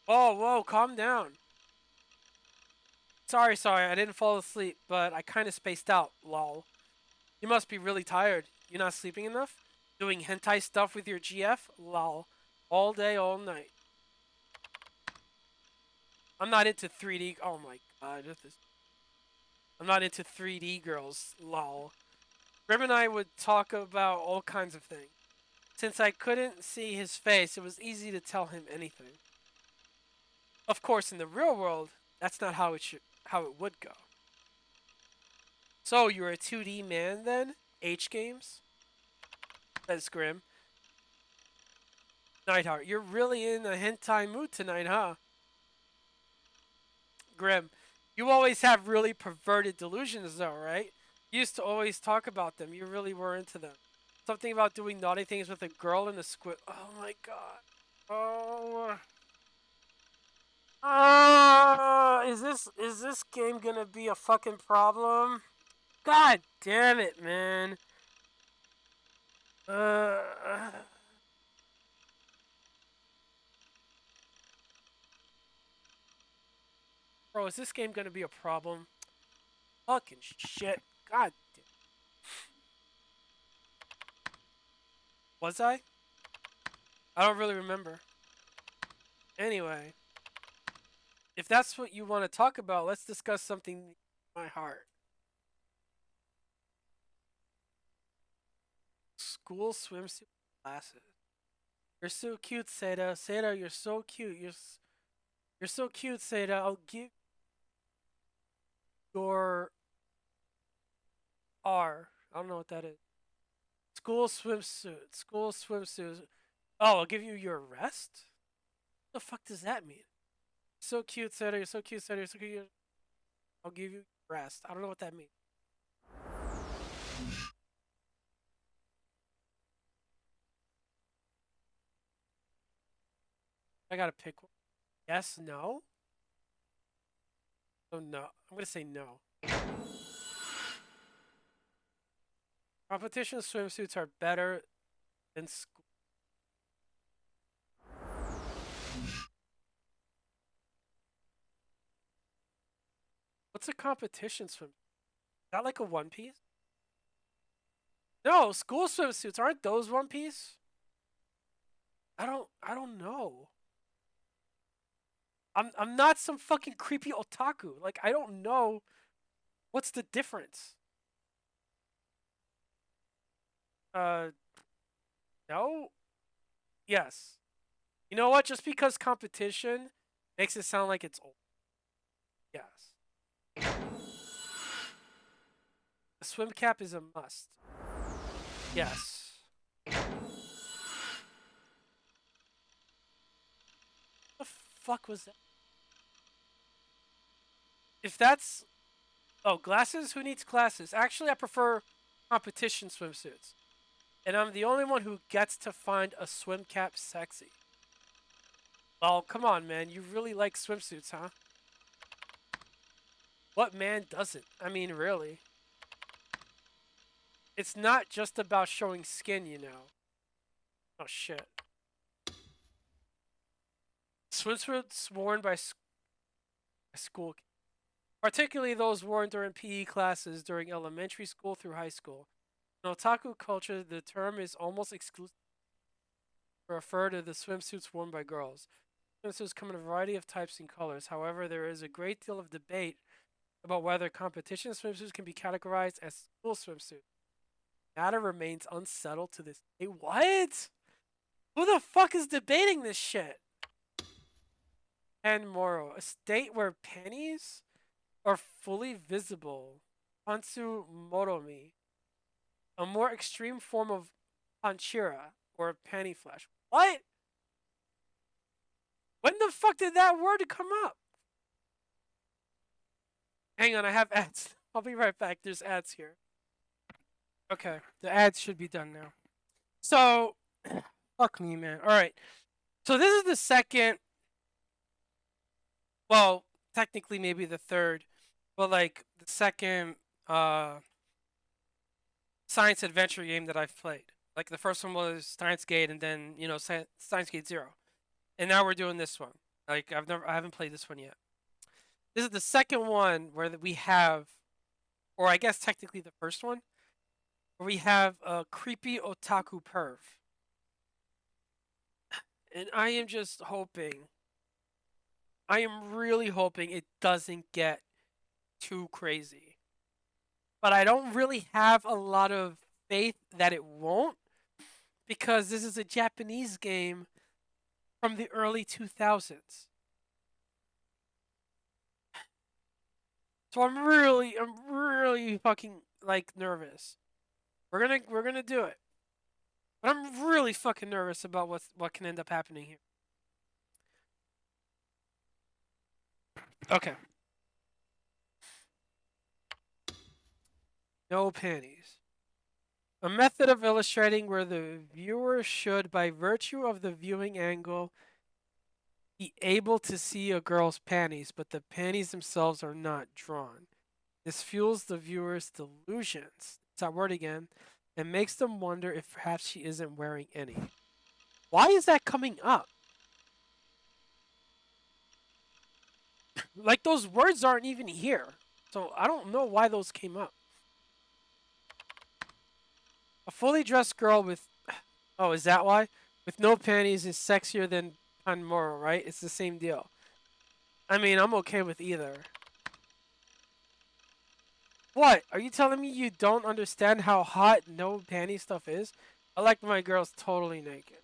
Whoa, calm down. Sorry, I didn't fall asleep, but I kind of spaced out, lol. You must be really tired. You're not sleeping enough? Doing hentai stuff with your GF? Lol. All day, all night. I'm not into 3D. Oh my god. I'm not into 3D girls. Lol. Grim and I would talk about all kinds of things. Since I couldn't see his face, it was easy to tell him anything. Of course, in the real world, that's not how it would go. So you're a 2D man then? H games? Says Grim. Nightheart, you're really in a hentai mood tonight, huh? Grim, you always have really perverted delusions though, right? You used to always talk about them. You really were into them. Something about doing naughty things with a girl and a squid. Oh my god. Oh. Is this game gonna be a fucking problem? God damn it, man. Uh. Bro, is this game gonna be a problem? Fucking shit. God damn. Was I? I don't really remember. Anyway. If that's what you want to talk about, let's discuss something in my heart. School swimsuit classes. You're so cute, Seda. Seda, you're so cute. You're so cute, Seda. I'll give your R. I don't know what that is. School swimsuit. School swimsuit. Oh, I'll give you your rest? What the fuck does that mean? So cute, Seda. You're so cute, Seda. You're so cute. I'll give you rest. I don't know what that means. I gotta pick one. Yes, no? Oh, no. I'm gonna say no. Competition swimsuits are better than school. What's a competition swim? Is that like a One Piece? No, school swimsuits aren't those One Piece? I don't know. I'm not some fucking creepy otaku. Like I don't know what's the difference. Uh no? Yes. You know what? Just because competition makes it sound like it's old. Yes. A swim cap is a must. Yes. fuck was that? If that's glasses, who needs glasses? Actually, I prefer competition swimsuits. And I'm the only one who gets to find a swim cap sexy. Well, come on, man. You really like swimsuits, huh? What man doesn't? I mean, really. It's not just about showing skin, you know. Oh, shit. Swimsuits worn by school, particularly those worn during PE classes during elementary school through high school. In otaku culture, the term is almost exclusive to refer to the swimsuits worn by girls. Swimsuits come in a variety of types and colors. However, there is a great deal of debate about whether competition swimsuits can be categorized as school swimsuits. The matter remains unsettled to this day. What? Who the fuck is debating this shit? And Moro, a state where panties are fully visible. Pantsu Moromi, a more extreme form of panchira, or panty flash. What? When the fuck did that word come up? Hang on, I have ads. I'll be right back. There's ads here. Okay, the ads should be done now. So, fuck me, man. All right. So this is the second. Well, technically, maybe the third, but like the second science adventure game that I've played. Like the first one was Steins Gate, and then Steins Gate 0, and now we're doing this one. Like I haven't played this one yet. This is the second one where we have, or I guess technically the first one, where we have a creepy otaku perv, and I am just hoping. I am really hoping it doesn't get too crazy. But I don't really have a lot of faith that it won't, because this is a Japanese game from the early 2000s. So I'm really fucking like nervous. We're gonna do it. But I'm really fucking nervous about what can end up happening here. Okay. No panties. A method of illustrating where the viewer should, by virtue of the viewing angle, be able to see a girl's panties, but the panties themselves are not drawn. This fuels the viewer's delusions. It's that word again, and makes them wonder if perhaps she isn't wearing any. Why is that coming up? Like, those words aren't even here. So I don't know why those came up. A fully dressed girl with... Oh, is that why? With no panties is sexier than Panmoro, right? It's the same deal. I mean, I'm okay with either. What? Are you telling me you don't understand how hot no panty stuff is? I like my girls totally naked.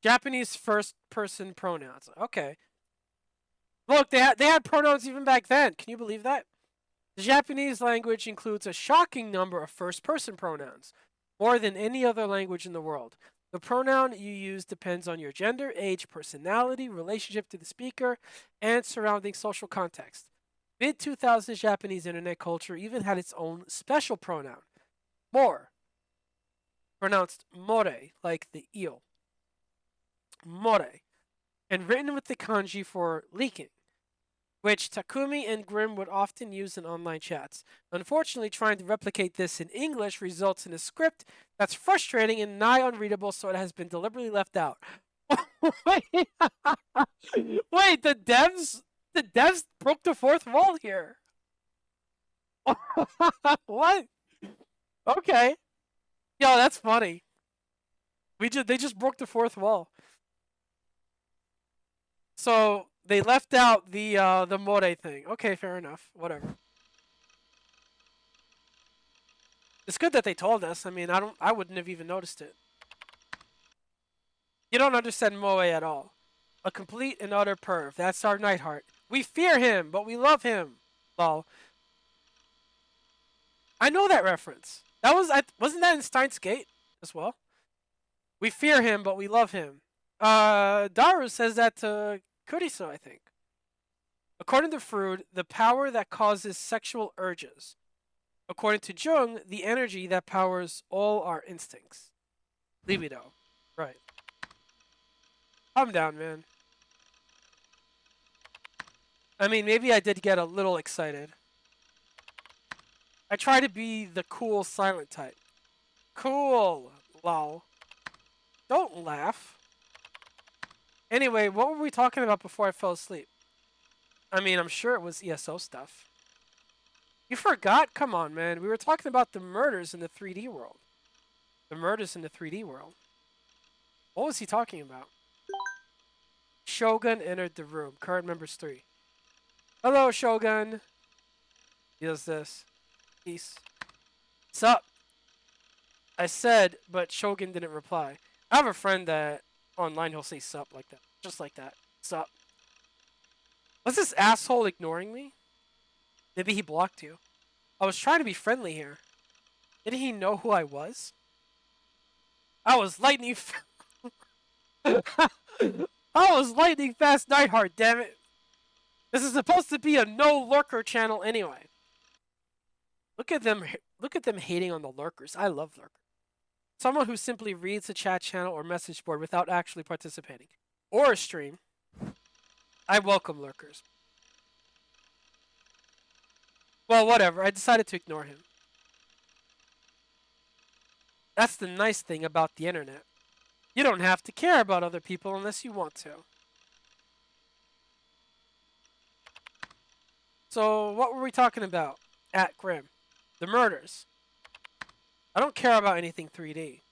Japanese first-person pronouns. Okay. Look, they had pronouns even back then. Can you believe that? The Japanese language includes a shocking number of first-person pronouns, more than any other language in the world. The pronoun you use depends on your gender, age, personality, relationship to the speaker, and surrounding social context. Mid-2000s Japanese internet culture even had its own special pronoun, more, pronounced more, like the eel. More, and written with the kanji for leaking, which Takumi and Grimm would often use in online chats. Unfortunately, trying to replicate this in English results in a script that's frustrating and nigh unreadable, so it has been deliberately left out. Wait, wait, the devs broke the fourth wall here. What? Okay. Yo, that's funny. They just broke the fourth wall. So they left out the more thing. Okay, fair enough. Whatever. It's good that they told us. I mean, I wouldn't have even noticed it. You don't understand Moe at all. A complete and utter perv. That's our Nightheart. We fear him, but we love him. Lol. I know that reference. Wasn't that in Steins Gate as well? We fear him, but we love him. Daru says that to Kuriso, I think. According to Freud, the power that causes sexual urges. According to Jung, the energy that powers all our instincts. Libido. Right. Calm down, man. I mean, maybe I did get a little excited. I try to be the cool silent type. Cool, lol. Don't laugh. Anyway, what were we talking about before I fell asleep? I mean, I'm sure it was ESO stuff. You forgot? Come on, man. We were talking about the murders in the 3D world. The murders in the 3D world. What was he talking about? Shogun entered the room. Current members 3. Hello, Shogun. He does this. Peace. Sup? I said, but Shogun didn't reply. I have a friend that online he'll say sup like that. Just like that. Sup. Was this asshole ignoring me? Maybe he blocked you. I was trying to be friendly here. Didn't he know who I was? I was lightning I was lightning fast Nightheart, damn it. This is supposed to be a no lurker channel anyway. Look at them hating on the lurkers. I love lurkers. Someone who simply reads the chat channel or message board without actually participating. Or a stream. I welcome lurkers. Well, whatever. I decided to ignore him. That's the nice thing about the internet. You don't have to care about other people unless you want to. So, what were we talking about at Grim? The murders. I don't care about anything 3D.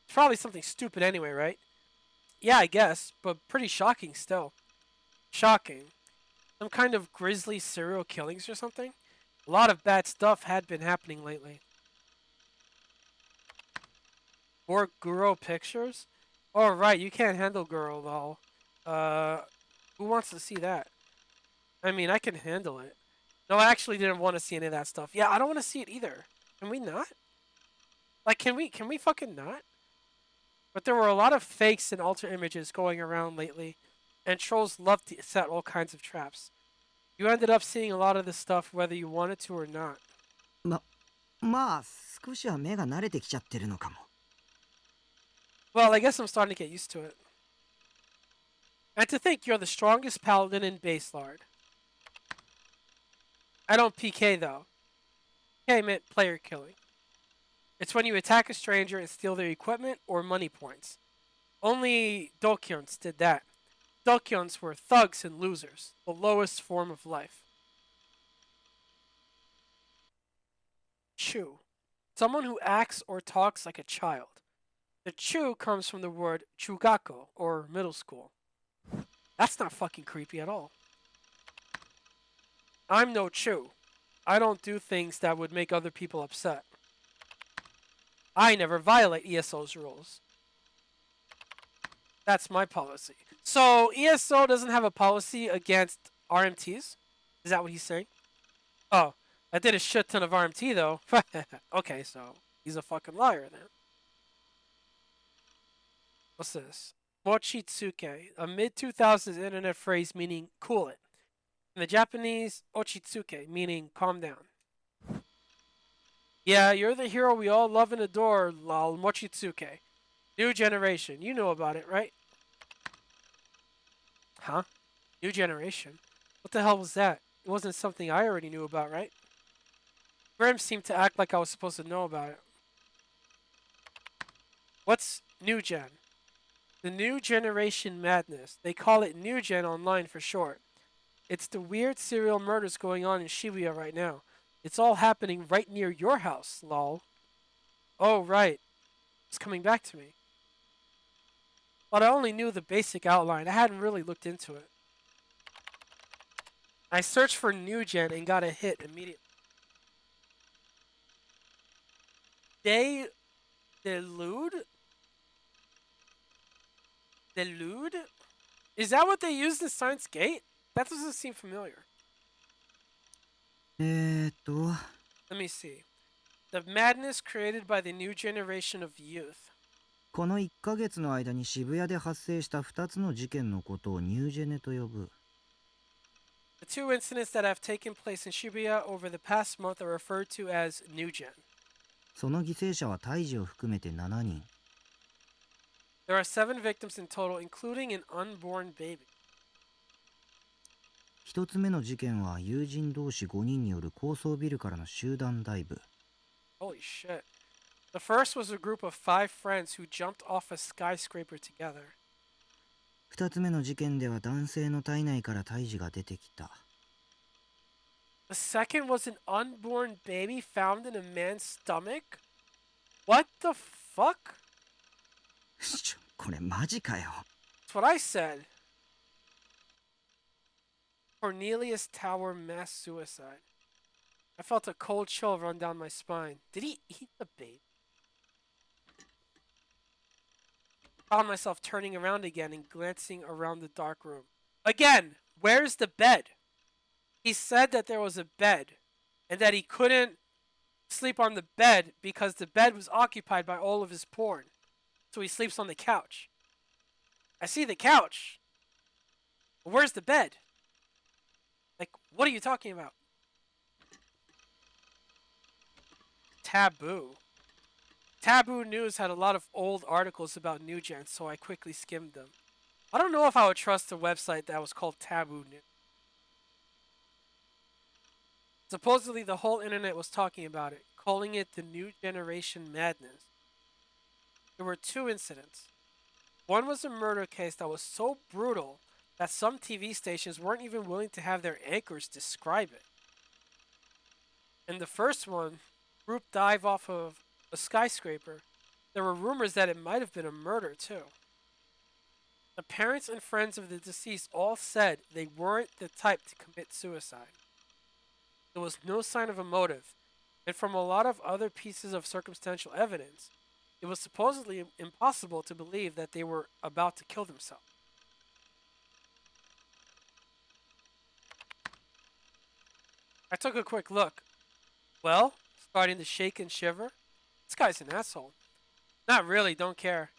It's probably something stupid anyway, right? Yeah, I guess, but pretty shocking still. Shocking. Some kind of grisly serial killings or something? A lot of bad stuff had been happening lately. More Guro pictures? Oh, right, you can't handle Guro, though. Who wants to see that? I mean, I can handle it. No, I actually didn't want to see any of that stuff. Yeah, I don't want to see it either. Can we not? Like, can we fucking not? But there were a lot of fakes and alter images going around lately, and trolls love to set all kinds of traps. You ended up seeing a lot of this stuff whether you wanted to or not. まあ少しは目が慣れてきちゃってるのかも。 Well, I guess I'm starting to get used to it. And to think you're the strongest paladin in Baselard. I don't PK though. PK meant player killing. It's when you attack a stranger and steal their equipment or money points. Only Dokyons did that. Dokyons were thugs and losers, the lowest form of life. Chu. Someone who acts or talks like a child. The chu comes from the word chugako, or middle school. That's not fucking creepy at all. I'm no chu. I don't do things that would make other people upset. I never violate ESO's rules. That's my policy. So ESO doesn't have a policy against RMTs? Is that what he's saying? Oh, I did a shit ton of RMT though. Okay, so he's a fucking liar then. What's this? Mochitsuke, a mid-2000s internet phrase meaning cool it. In the Japanese, ochitsuke, meaning calm down. Yeah, you're the hero we all love and adore, lol, Mochitsuke. New generation, you know about it, right? Huh? New generation? What the hell was that? It wasn't something I already knew about, right? Grim seemed to act like I was supposed to know about it. What's new gen? The new generation madness. They call it new gen online for short. It's the weird serial murders going on in Shibuya right now. It's all happening right near your house, lol. Oh, right. It's coming back to me. But I only knew the basic outline. I hadn't really looked into it. I searched for new gen and got a hit immediately. They delude? Delude? Is that what they used in Steins Gate? That doesn't seem familiar. Let me see. The madness created by the new generation of youth. この1ヶ月の間に渋谷で発生した2つの事件のことをニュージェネと呼ぶ。The two incidents that have taken place in Shibuya over the past month are referred to as New Gen. その犠牲者は胎児を含めて7人。There are 7 victims in total, including an unborn baby. 1つ目の事件は友人同士5人による高層ビルからの集団ダイブ。Holy shit. The first was a group of 5 friends who jumped off a skyscraper together. 2つ目の事件では男性の体内から胎児が出てきた。The second was an unborn baby found in a man's stomach? What the fuck? これマジかよ。That's what I said. Cornelius Tower mass suicide. I felt a cold chill run down my spine. Did he eat the baby? I found myself turning around again and glancing around the dark room. Again, where's the bed? He said that there was a bed and that he couldn't sleep on the bed because the bed was occupied by all of his porn. So he sleeps on the couch. I see the couch. But where's the bed? Like, what are you talking about? Taboo. Taboo News had a lot of old articles about New Gen, so I quickly skimmed them. I don't know if I would trust a website that was called Taboo News. Supposedly the whole internet was talking about it, calling it the new generation madness. There were 2 incidents. One was a murder case that was so brutal that some TV stations weren't even willing to have their anchors describe it. In the first one, group dive off of a skyscraper. There were rumors that it might have been a murder too. The parents and friends of the deceased all said they weren't the type to commit suicide. There was no sign of a motive, and from a lot of other pieces of circumstantial evidence, it was supposedly impossible to believe that they were about to kill themselves. I took a quick look. Well, starting to shake and shiver. This guy's an asshole. Not really, don't care.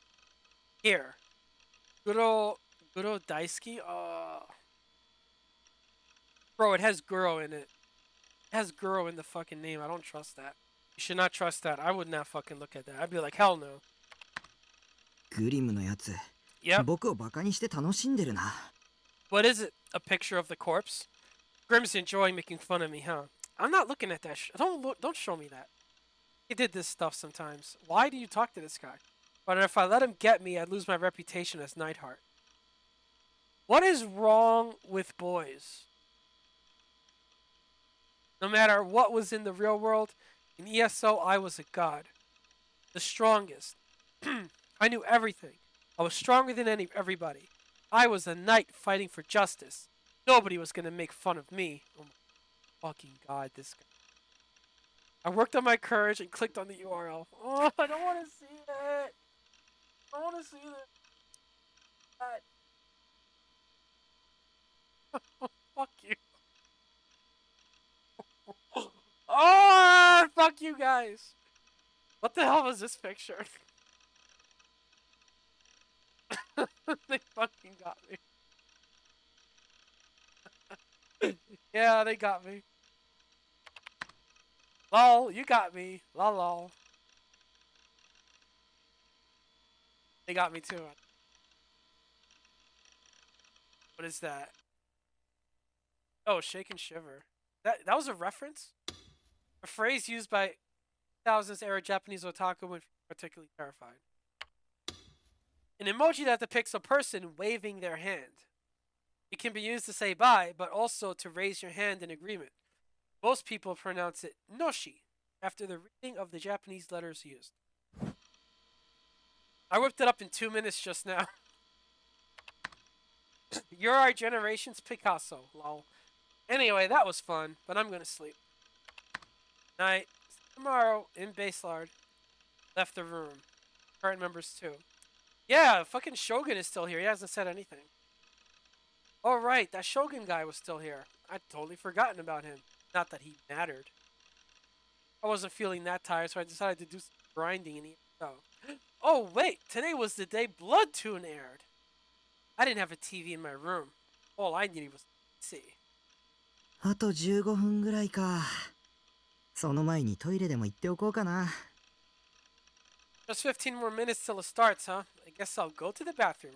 Here. Guro Daisuke? Bro, it has Guro in it. It has Guro in the fucking name. I don't trust that. You should not trust that. I would not fucking look at that. I'd be like, hell no. グリムのやつ。Yep. 僕をバカにして楽しんでるな。What is it? A picture of the corpse? Grim's enjoying making fun of me, huh? I'm not looking at that. Don't show me that. He did this stuff sometimes. Why do you talk to this guy? But if I let him get me, I'd lose my reputation as Nightheart. What is wrong with boys? No matter what was in the real world, in ESO I was a god. The strongest. I knew everything. I was stronger than everybody. I was a knight fighting for justice. Nobody was gonna make fun of me. Oh my fucking god, this guy. I worked on my courage and clicked on the URL. Oh, I don't want to see it. I don't want to see it. God. Fuck you. Oh, fuck you guys. What the hell was this picture? They fucking got me. Yeah, they got me. Lol, you got me. Lol, lol. They got me too. What is that? Oh, shake and shiver. That was a reference? A phrase used by 2000s era Japanese otaku when particularly terrified. An emoji that depicts a person waving their hand. It can be used to say bye, but also to raise your hand in agreement. Most people pronounce it noshi after the reading of the Japanese letters used. I whipped it up in 2 minutes just now. You're our generation's Picasso, lol. Anyway, that was fun, but I'm gonna sleep. Night. Tomorrow, in Baselard. Left the room. Current members too. Yeah, fucking Shogun is still here. He hasn't said anything. Oh right, that Shogun guy was still here. I'd totally forgotten about him. Not that he mattered. I wasn't feeling that tired, so I decided to do some grinding in the Oh, wait, today was the day Blood Tune aired. I didn't have a TV in my room. All I needed was to see. あと15分ぐらいか。その前にトイレでも行っておこうかな。Just 15 more minutes till it starts, huh? I guess I'll go to the bathroom.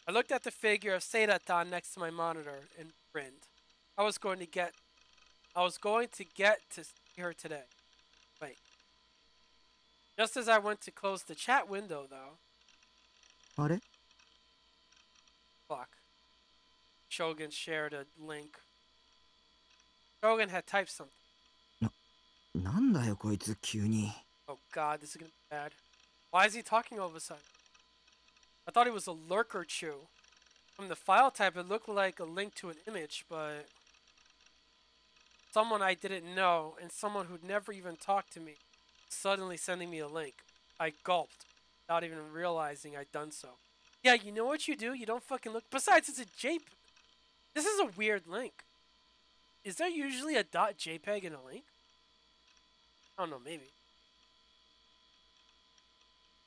I looked at the figure of Seiratan next to my monitor and grinned. I was going to get to see her today. Wait. Just as I went to close the chat window, though. あれ Fuck. Shogun shared a link. Shogun had typed something. なんだよこいつ急に。Oh god, this is gonna be bad. Why is he talking all of a sudden? I thought it was a lurker chew. From the file type, it looked like a link to an image, but someone I didn't know and someone who'd never even talked to me suddenly sending me a link. I gulped without even realizing I'd done so. Yeah, you know what you do? You don't fucking look. Besides, it's a JPEG. This is a weird link. Is there usually a .jpeg in a link? I don't know, maybe.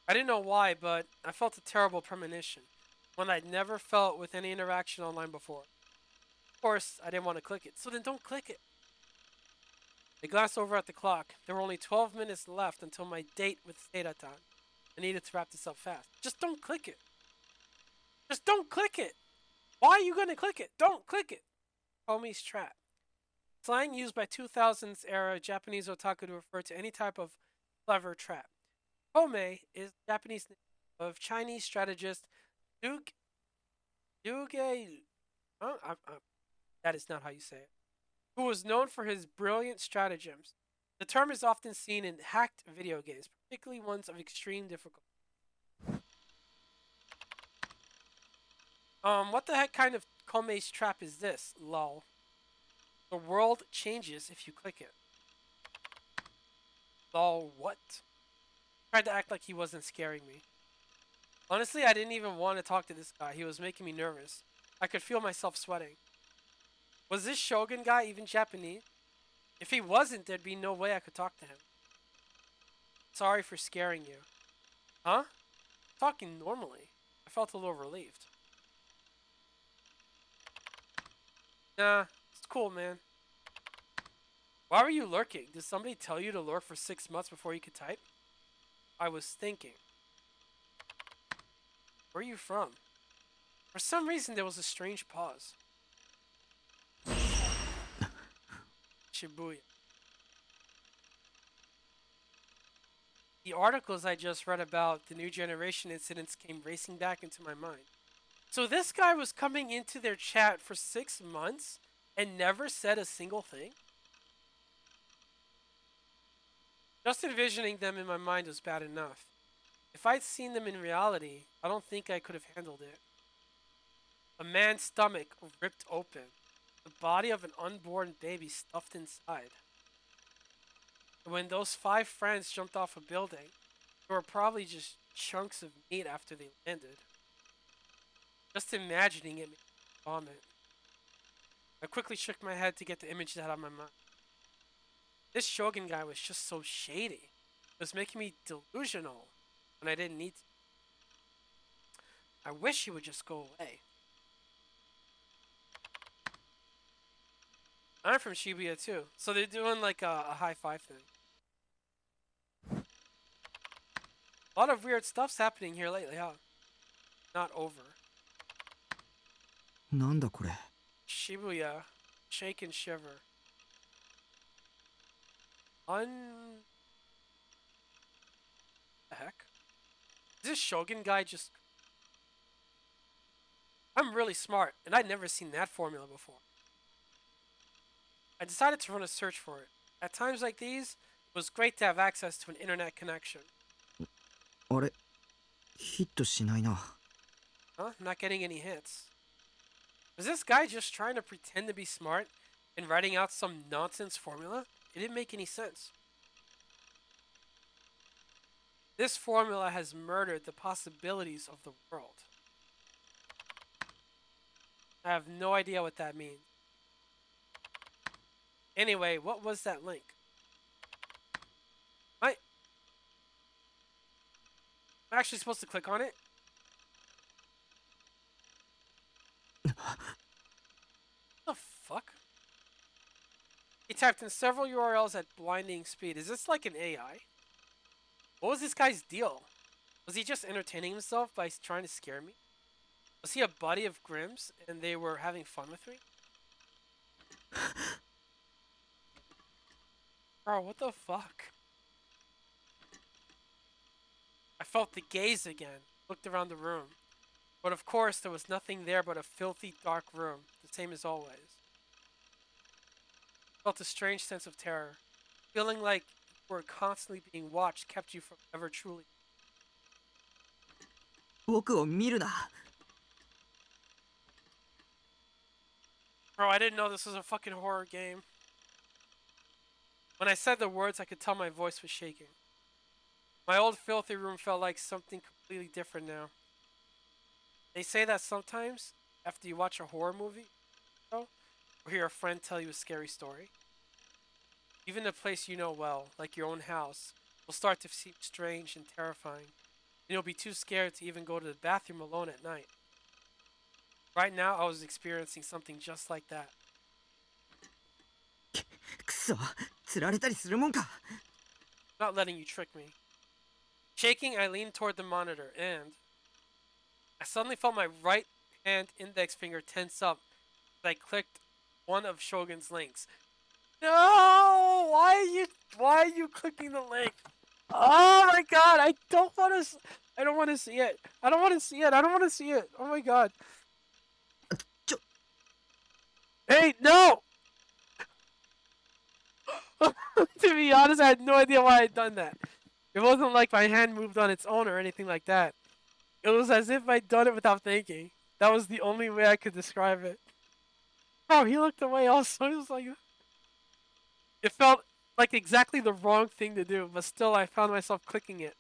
I didn't know why, but I felt a terrible premonition. One I'd never felt with any interaction online before. Of course, I didn't want to click it, so then don't click it. I glanced over at the clock. There were only 12 minutes left until my date with Seiratan. I needed to wrap this up fast. Just don't click it. Just don't click it. Why are you going to click it? Don't click it. Homie's trap. Slang used by 2000s era Japanese otaku to refer to any type of clever trap. Home is the Japanese name of Chinese strategist Duge. That is not how you say it. Who was known for his brilliant stratagems. The term is often seen in hacked video games, particularly ones of extreme difficulty. What the heck kind of Kome's trap is this? Lol. The world changes if you click it. Lol, what? Tried to act like he wasn't scaring me. Honestly, I didn't even want to talk to this guy. He was making me nervous. I could feel myself sweating. Was this Shogun guy even Japanese? If he wasn't, there'd be no way I could talk to him. Sorry for scaring you. Huh? Talking normally. I felt a little relieved. Nah, it's cool, man. Why were you lurking? Did somebody tell you to lurk for 6 months before you could type? I was thinking. Where are you from? For some reason, there was a strange pause. Shibuya. The articles I just read about the new generation incidents came racing back into my mind. So this guy was coming into their chat for 6 months and never said a single thing? Just envisioning them in my mind was bad enough. If I'd seen them in reality, I don't think I could have handled it. A man's stomach ripped open, the body of an unborn baby stuffed inside. And when those 5 friends jumped off a building, they were probably just chunks of meat after they landed. Just imagining it made me vomit. I quickly shook my head to get the images out of my mind. This Shogun guy was just so shady. It was making me delusional when I didn't need to. I wish he would just go away. I'm from Shibuya too, so they're doing like a high five thing. A lot of weird stuff's happening here lately, huh? Not over. なんだこれ Shibuya, shake and shiver. The heck? Is this Shogun guy just... I'm really smart, and I'd never seen that formula before. I decided to run a search for it. At times like these, it was great to have access to an internet connection. あれヒットしないな Huh? I'm not getting any hits. Was this guy just trying to pretend to be smart and writing out some nonsense formula? It didn't make any sense. This formula has murdered the possibilities of the world. I have no idea what that means. Anyway, what was that link? I'm actually supposed to click on it? What the fuck? He typed in several URLs at blinding speed. Is this like an AI? What was this guy's deal? Was he just entertaining himself by trying to scare me? Was he a buddy of Grimm's and they were having fun with me? Bro, what the fuck? I felt the gaze again, looked around the room. But of course, there was nothing there but a filthy, dark room, the same as always. I felt a strange sense of terror. Feeling like you were constantly being watched kept you from ever truly. 僕を見るな。 Bro, I didn't know this was a fucking horror game. When I said the words, I could tell my voice was shaking. My old filthy room felt like something completely different now. They say that sometimes, after you watch a horror movie, or hear a friend tell you a scary story, even a place you know well, like your own house, will start to seem strange and terrifying. And you'll be too scared to even go to the bathroom alone at night. Right now, I was experiencing something just like that. くそ、釣られたりするもんか。 Not letting you trick me. Shaking, I leaned toward the monitor, and I suddenly felt my right hand index finger tense up as I clicked one of Shogun's links. No! Why are you clicking the link? Oh my god, I don't want to see it. I don't want to see it. Oh my god. Hey, no! To be honest, I had no idea why I'd done that. It wasn't like my hand moved on its own or anything like that. It was as if I'd done it without thinking. That was the only way I could describe it. Oh, he looked away also. He was like... It felt like exactly the wrong thing to do, but still I found myself clicking it.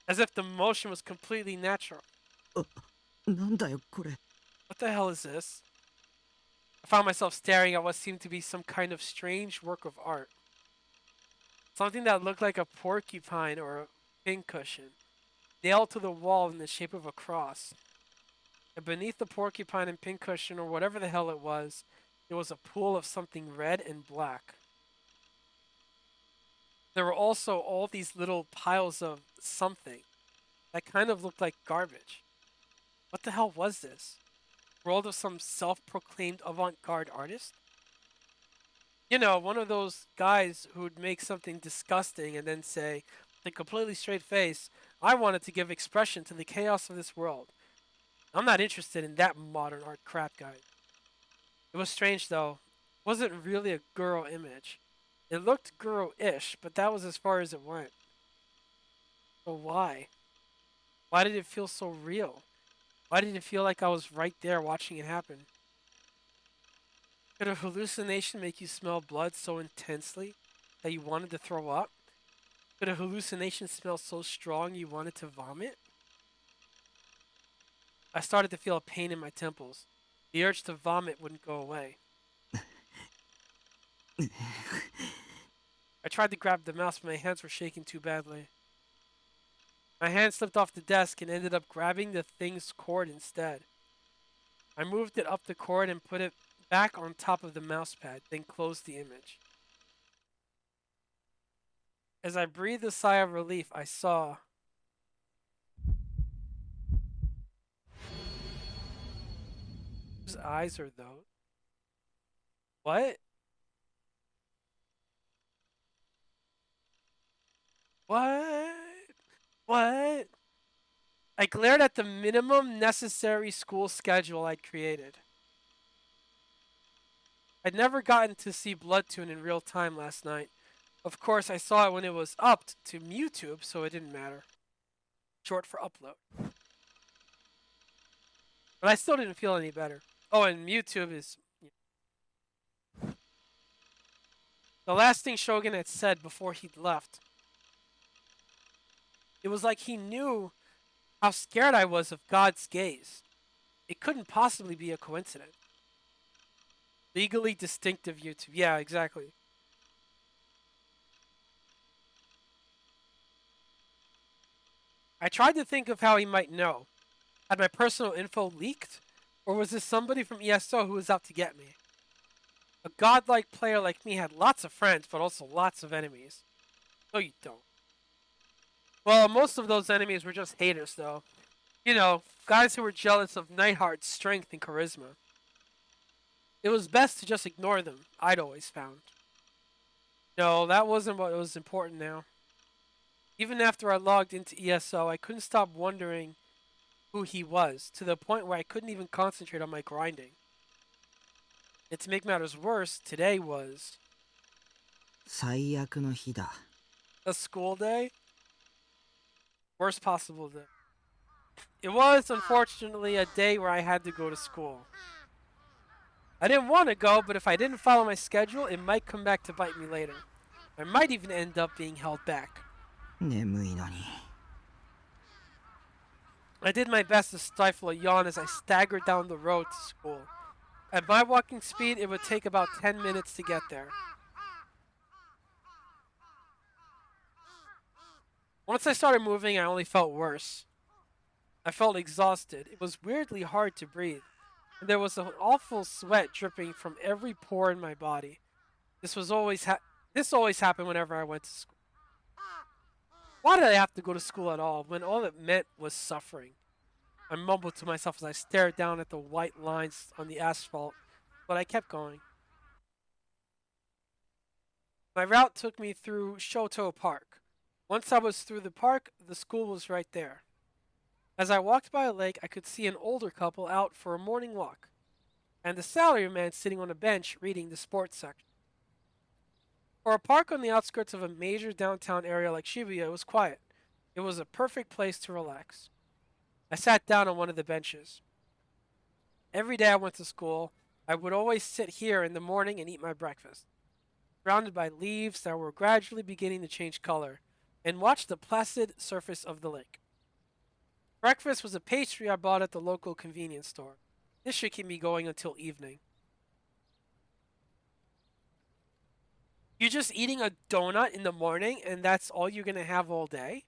As if the motion was completely natural. なんだよこれ。 What the hell is this? I found myself staring at what seemed to be some kind of strange work of art. Something that looked like a porcupine or a pincushion, nailed to the wall in the shape of a cross. And beneath the porcupine and pincushion, or whatever the hell it was, there was a pool of something red and black. There were also all these little piles of something that kind of looked like garbage. What the hell was this? World of some self-proclaimed avant-garde artist? You know, one of those guys who'd make something disgusting and then say, with a completely straight face, I wanted to give expression to the chaos of this world. I'm not interested in that modern art crap, guy. It was strange, though. It wasn't really a girl image. It looked girl-ish, but that was as far as it went. But why? Why did it feel so real? Why did it feel like I was right there watching it happen? Could a hallucination make you smell blood so intensely that you wanted to throw up? Could a hallucination smell so strong you wanted to vomit? I started to feel a pain in my temples. The urge to vomit wouldn't go away. I tried to grab the mouse, but my hands were shaking too badly. My hand slipped off the desk and ended up grabbing the thing's cord instead. I moved it up the cord and put it back on top of the mouse pad, then closed the image. As I breathed a sigh of relief, I saw... Whose eyes are those? What? What? What? I glared at the minimum necessary school schedule I'd created. I'd never gotten to see Bloodtoon in real time last night. Of course, I saw it when it was upped to MewTube, so it didn't matter. Short for upload. But I still didn't feel any better. Oh, and MewTube is... The last thing Shogun had said before he'd left. It was like he knew how scared I was of God's gaze. It couldn't possibly be a coincidence. Legally distinctive YouTube. Yeah, exactly. I tried to think of how he might know. Had my personal info leaked? Or was this somebody from ESO who was out to get me? A godlike player like me had lots of friends, but also lots of enemies. No, you don't. Well, most of those enemies were just haters, though. You know, guys who were jealous of Nightheart's strength and charisma. It was best to just ignore them, I'd always found. No, that wasn't what was important now. Even after I logged into ESO, I couldn't stop wondering who he was, to the point where I couldn't even concentrate on my grinding. And to make matters worse, today was 最悪の日だ。 a school day. Worst possible day. It was, unfortunately, a day where I had to go to school. I didn't want to go, but if I didn't follow my schedule, it might come back to bite me later. I might even end up being held back. 眠いのに。 I did my best to stifle a yawn as I staggered down the road to school. At my walking speed, it would take about 10 minutes to get there. Once I started moving, I only felt worse. I felt exhausted. It was weirdly hard to breathe. And there was an awful sweat dripping from every pore in my body. This always happened whenever I went to school. Why did I have to go to school at all when all it meant was suffering? I mumbled to myself as I stared down at the white lines on the asphalt, but I kept going. My route took me through Shoto Park. Once I was through the park, the school was right there. As I walked by a lake, I could see an older couple out for a morning walk, and the salaryman sitting on a bench reading the sports section. For a park on the outskirts of a major downtown area like Shibuya, it was quiet. It was a perfect place to relax. I sat down on one of the benches. Every day I went to school, I would always sit here in the morning and eat my breakfast, surrounded by leaves that were gradually beginning to change color, and watch the placid surface of the lake. Breakfast was a pastry I bought at the local convenience store. This should keep me going until evening. You're just eating a donut in the morning and that's all you're gonna have all day?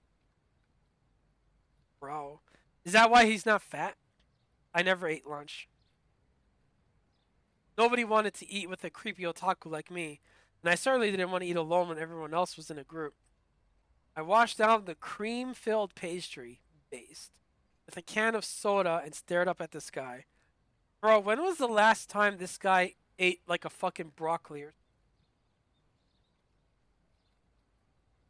Bro, is that why he's not fat? I never ate lunch. Nobody wanted to eat with a creepy otaku like me, and I certainly didn't want to eat alone when everyone else was in a group. I washed down the cream-filled pastry, based, with a can of soda and stared up at the sky. Bro, when was the last time this guy ate like a fucking broccoli?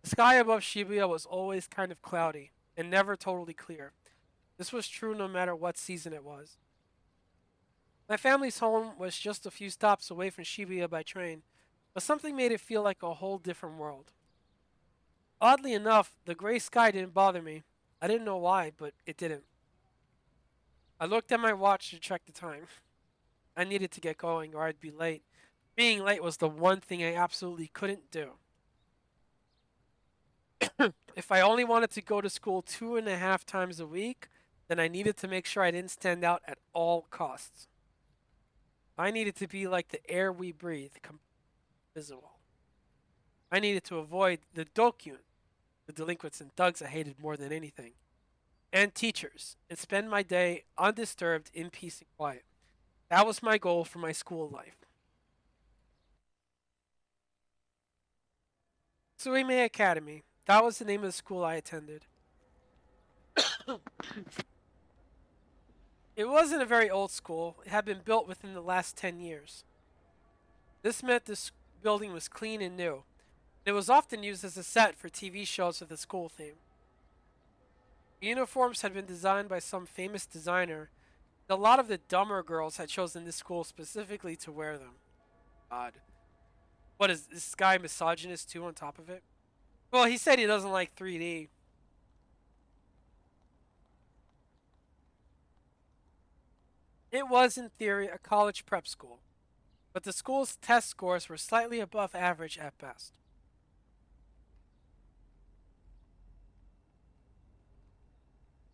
The sky above Shibuya was always kind of cloudy and never totally clear. This was true no matter what season it was. My family's home was just a few stops away from Shibuya by train, but something made it feel like a whole different world. Oddly enough, the gray sky didn't bother me. I didn't know why, but it didn't. I looked at my watch to check the time. I needed to get going or I'd be late. Being late was the one thing I absolutely couldn't do. If I only wanted to go to school 2.5 times a week, then I needed to make sure I didn't stand out at all costs. I needed to be like the air we breathe, visible. I needed to avoid the dokyun, the delinquents and thugs I hated more than anything, and teachers, and spend my day undisturbed in peace and quiet. That was my goal for my school life. Suime Academy. That was the name of the school I attended. It wasn't a very old school. It had been built within the last 10 years. This meant this building was clean and new. It was often used as a set for TV shows with a school theme. The uniforms had been designed by some famous designer. A lot of the dumber girls had chosen this school specifically to wear them. God. What is this guy misogynist too on top of it? Well, he said he doesn't like 3D. It was, in theory, a college prep school, but the school's test scores were slightly above average at best.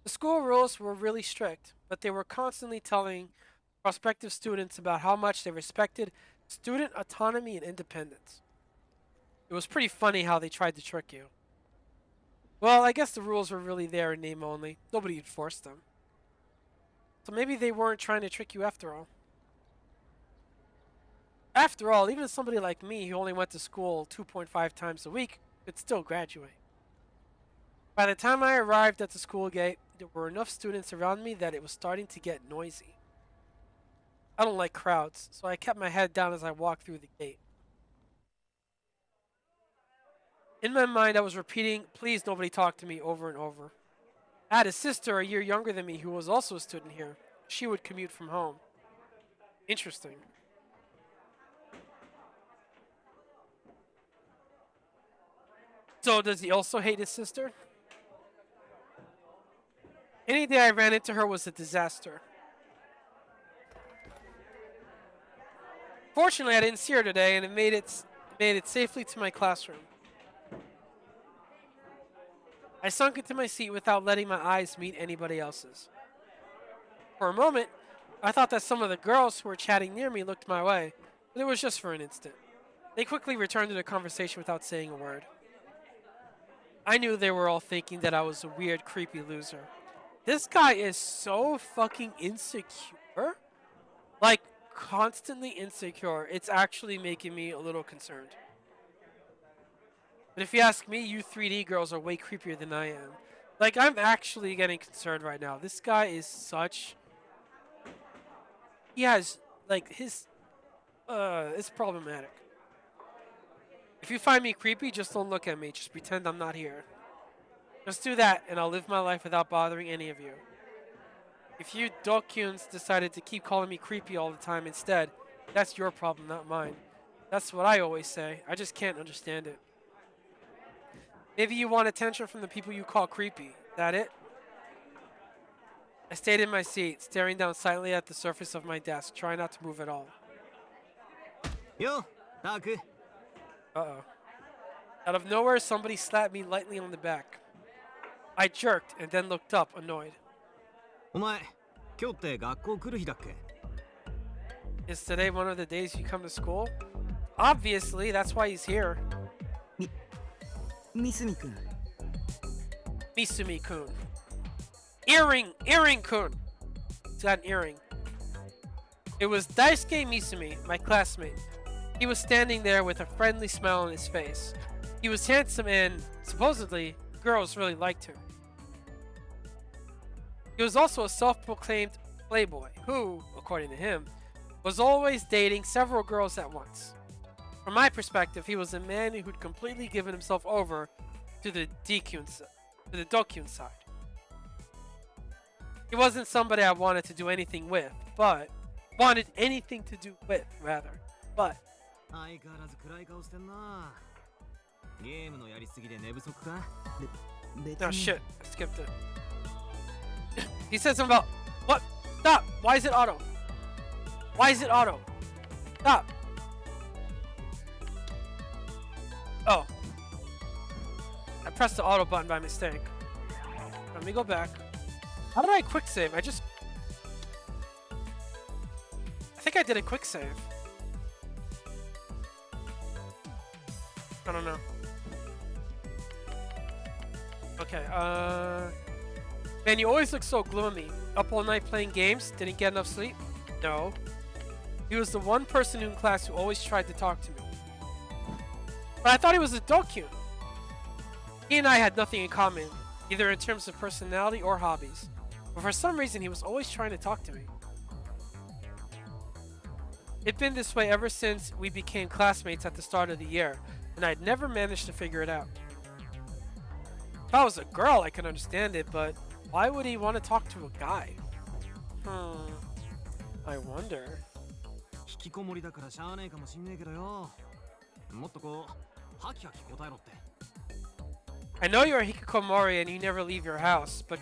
The school rules were really strict, but they were constantly telling prospective students about how much they respected student autonomy and independence. It was pretty funny how they tried to trick you. Well, I guess the rules were really there in name only. Nobody enforced them. So maybe they weren't trying to trick you after all. After all, even somebody like me who only went to school 2.5 times a week could still graduate. By the time I arrived at the school gate, there were enough students around me that it was starting to get noisy. I don't like crowds, so I kept my head down as I walked through the gate. In my mind, I was repeating, "Please nobody talk to me," over and over. I had a sister a year younger than me who was also a student here. She would commute from home. Interesting. So does he also hate his sister? Any day I ran into her was a disaster. Fortunately, I didn't see her today, and it made it safely to my classroom. I sunk into my seat without letting my eyes meet anybody else's. For a moment, I thought that some of the girls who were chatting near me looked my way, but it was just for an instant. They quickly returned to the conversation without saying a word. I knew they were all thinking that I was a weird, creepy loser. This guy is so fucking insecure. Like, constantly insecure. It's actually making me a little concerned. But if you ask me, you 3D girls are way creepier than I am. Like, I'm actually getting concerned right now. This guy is such... He has, like, his... it's problematic. If you find me creepy, just don't look at me. Just pretend I'm not here. Just do that, and I'll live my life without bothering any of you. If you Dokyuns decided to keep calling me creepy all the time instead, that's your problem, not mine. That's what I always say. I just can't understand it. Maybe you want attention from the people you call creepy. That it? I stayed in my seat, staring down silently at the surface of my desk, trying not to move at all. Yo, Taku. Uh-oh. Out of nowhere, somebody slapped me lightly on the back. I jerked and then looked up, annoyed. お前、今日って学校来る日だっけ? Is today one of the days you come to school? Obviously, that's why he's here. Misumi-kun. Misumi-kun. Earring-kun. He's got an earring. It was Daisuke Misumi, my classmate. He was standing there with a friendly smile on his face. He was handsome and, supposedly, girls really liked him. He was also a self-proclaimed playboy who, according to him, was always dating several girls at once. From my perspective, he was a man who'd completely given himself over to the Dokyun side. He wasn't somebody I wanted to do anything with, but... wanted anything to do with, rather. But... Oh shit, I skipped it. He said something about... What? Stop! Why is it auto? Why is it auto? Stop! Oh. I pressed the auto button by mistake. Let me go back. How did I quick save? I think I did a quick save. I don't know. Okay, man, you always look so gloomy. Up all night playing games? Didn't get enough sleep? No. He was the one person in class who always tried to talk to me. But I thought he was a Dokyun. He and I had nothing in common, either in terms of personality or hobbies. But for some reason, he was always trying to talk to me. It'd been this way ever since we became classmates at the start of the year, and I'd never managed to figure it out. If I was a girl, I could understand it, but why would he want to talk to a guy? I wonder. I know you're a hikikomori and you never leave your house, but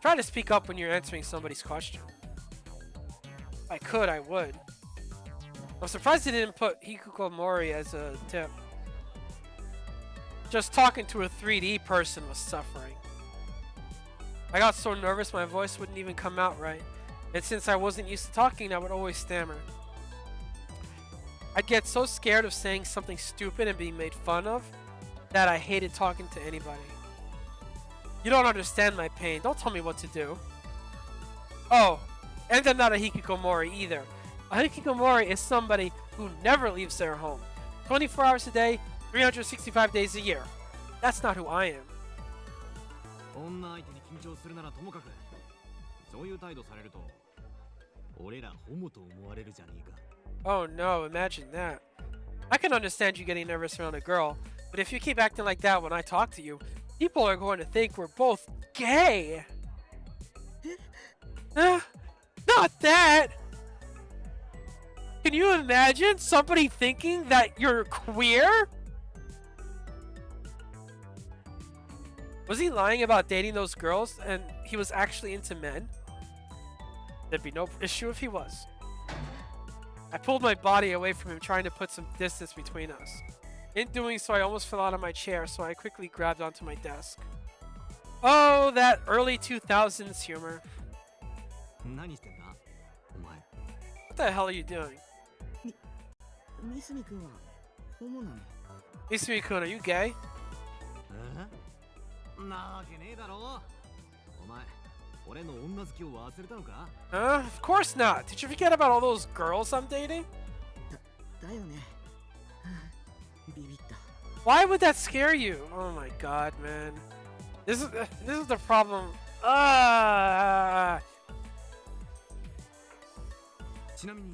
try to speak up when you're answering somebody's question. If I could, I would. I'm surprised he didn't put hikikomori as a tip. Just talking to a 3D person was suffering. I got so nervous my voice wouldn't even come out right. And since I wasn't used to talking, I would always stammer. I'd get so scared of saying something stupid and being made fun of that I hated talking to anybody. You don't understand my pain. Don't tell me what to do. Oh, and I'm not a hikikomori either. A hikikomori is somebody who never leaves their home. 24 hours a day, 365 days a year. That's not who I am. 女相手に緊張するならともかく、そういう態度されると、俺らホモと思われるじゃねえか。Oh no, imagine that. I can understand you getting nervous around a girl, but if you keep acting like that when I talk to you, people are going to think we're both gay. Not that! Can you imagine somebody thinking that you're queer? Was he lying about dating those girls and he was actually into men? There'd be no issue if he was. I pulled my body away from him, trying to put some distance between us. In doing so, I almost fell out of my chair, so I quickly grabbed onto my desk. Oh, that early 2000s humor. 何してんだお前。 What the hell are you doing? 三角君はホモなの？ Isumi-kun, are you gay? なわけねえだろ。お前、俺の女好きを忘れたのか？ Of course not. Did you forget about all those girls I'm dating? だよね。ビビった。 Why would that scare you? Oh my god, man. This is the problem. ちなみに。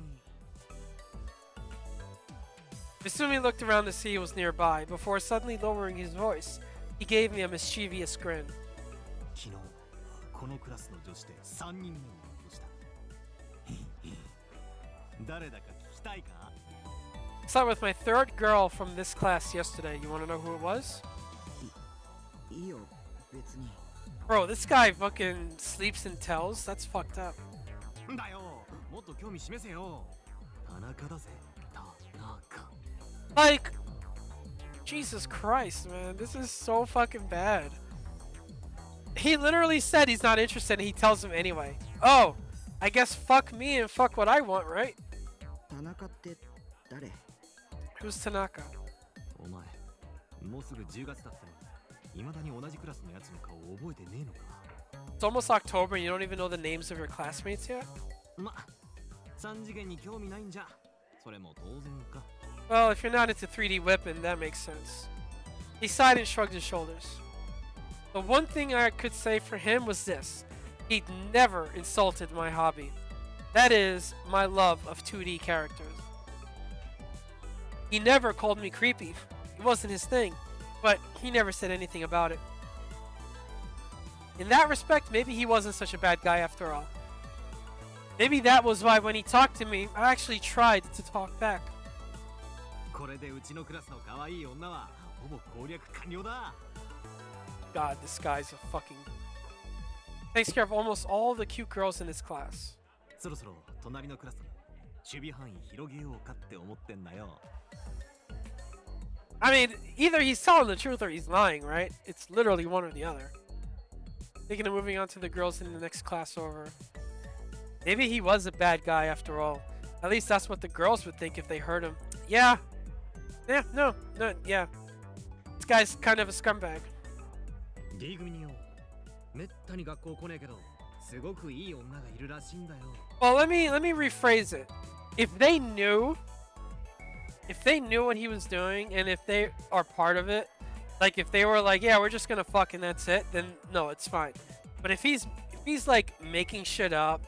Isumi looked around to see who was nearby before suddenly lowering his voice. He gave me a mischievous grin. 昨日このクラスの女子で3人目を落とした。誰だか聞きたいか？ Saw with my third girl from this class yesterday. You want to know who it was? いいよ、別に。 Bro, this guy fucking sleeps and tells. That's fucked up. だよ、もっと興味示せよ。田中だぜ、田中。 Like, Jesus Christ, man. This is so fucking bad. He literally said he's not interested and he tells him anyway. Oh, I guess fuck me and fuck what I want, right? 田中って誰？ Who's Tanaka? お前、もうすぐ10月だったのに、未だに同じクラスのやつの顔を覚えてねえのか？ It's almost October and you don't even know the names of your classmates yet? ま、3次元に興味ないんじゃ、それも当然か。 Well, if you're not into 3D whipping, that makes sense. He sighed and shrugged his shoulders. The one thing I could say for him was this. He'd never insulted my hobby. That is, my love of 2D characters. He never called me creepy. It wasn't his thing, but he never said anything about it. In that respect, maybe he wasn't such a bad guy after all. Maybe that was why when he talked to me, I actually tried to talk back. これでうちのクラスの可愛い女はほぼ攻略完了だ。 God, this guy's a fucking... Takes care of almost all the cute girls in his class. そろそろ隣のクラスに守備範囲広げようかって思ってんだよ。 I mean, either he's telling the truth or he's lying, right? It's literally one or the other. Thinking of moving on to the girls in the next class over. Maybe he was a bad guy after all. At least that's what the girls would think if they heard him. Yeah. Yeah, no, yeah. This guy's kind of a scumbag. D組によ、めったに学校来ねえけど、すごくいい女がいるらしいんだよ。 Well, let me rephrase it. If they knew what he was doing and if they are part of it, like if they were like, yeah, we're just gonna fuck and that's it, then no, it's fine. But if he's like making shit up,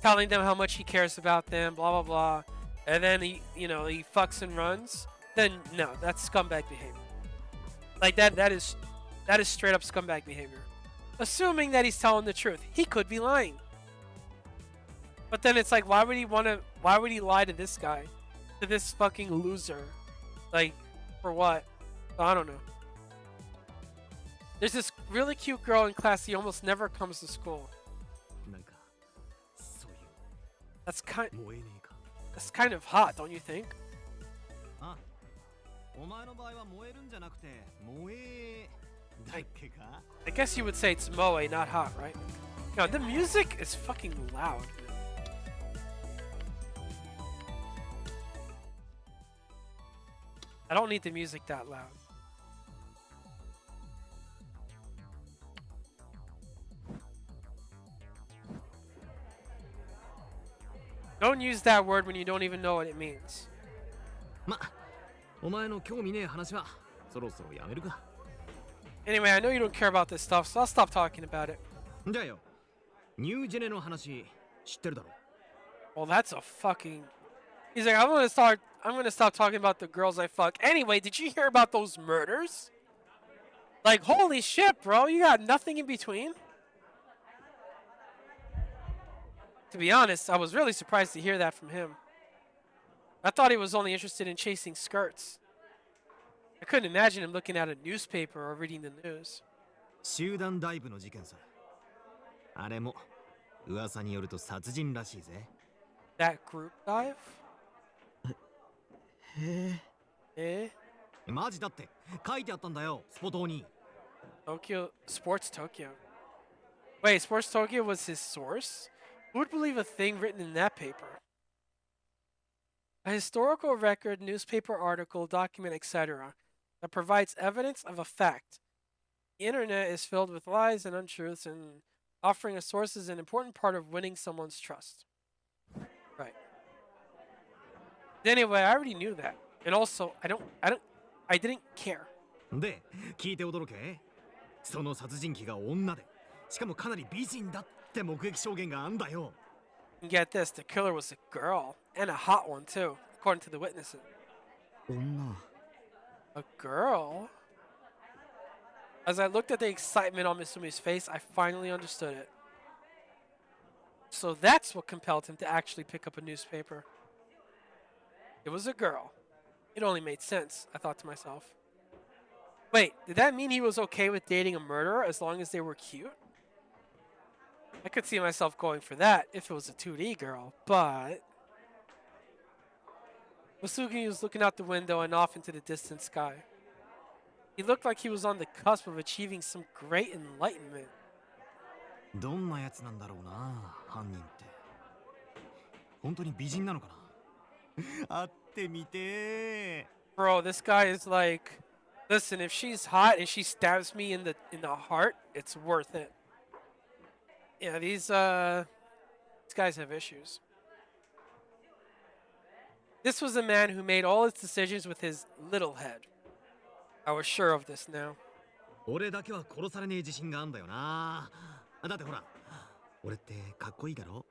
telling them how much he cares about them, blah blah blah, and then he fucks and runs, then no, that's scumbag behavior. Like that is straight up scumbag behavior. Assuming that he's telling the truth. He could be lying. But then it's like, why would he lie to this guy? To this fucking loser? Like, for what? I don't know. There's this really cute girl in class. He almost never comes to school. なんか、そういう That's 燃えねえか。 kind of hot, don't you think? あ、お前の場合は燃えるんじゃなくて燃えだっけか。 I guess you would say it's moe, not hot, right? No, the music is fucking loud. I don't need the music that loud. Don't use that word when you don't even know what it means. ま、お前の興味ねえ話はそろそろやめるか。 Anyway, I know you don't care about this stuff, so I'll stop talking about it. じゃあよ、ニュージェネの話知ってるだろ。 Well, that's a fucking... He's like, I'm gonna stop talking about the girls I fuck. Anyway, did you hear about those murders? Like, holy shit, bro, you got nothing in between? To be honest, I was really surprised to hear that from him. I thought he was only interested in chasing skirts. I couldn't imagine him looking at a newspaper or reading the news. 集団ダイブの事件さ。あれも噂によると殺人らしいぜ。 That group dive? へえ。Eh? マジだって書いてあったんだよ、スポ島に。 Sports Tokyo. Wait, Sports Tokyo was his source? Who would believe a thing written in that paper? A historical record, newspaper article, document, etc. that provides evidence of a fact. The internet is filled with lies and untruths, and offering a source is an important part of winning someone's trust. Right. Anyway, I already knew that. And also, I didn't care. で、聞いて驚け。その殺人鬼が女で、しかもかなり美人だって目撃証言があんだよ。 And get this, the killer was a girl, and a hot one too, according to the witnesses. 女。 A girl? As I looked at the excitement on Misumi's face, I finally understood it. So that's what compelled him to actually pick up a newspaper. It was a girl. It only made sense, I thought to myself. Wait, did that mean he was okay with dating a murderer as long as they were cute? I could see myself going for that if it was a 2D girl, but... Masugi was looking out the window and off into the distant sky. He looked like he was on the cusp of achieving some great enlightenment. どんなやつなんだろうな、犯人って。本当に美人なのかな。会ってみて。 Bro, this guy is like, listen, if she's hot and she stabs me in the heart, it's worth it. Yeah, these guys have issues. This was a man who made all his decisions with his little head. I was sure of this now. 俺だけは殺されねえ自信があんだよな。だってほら、俺ってかっこいいだろ。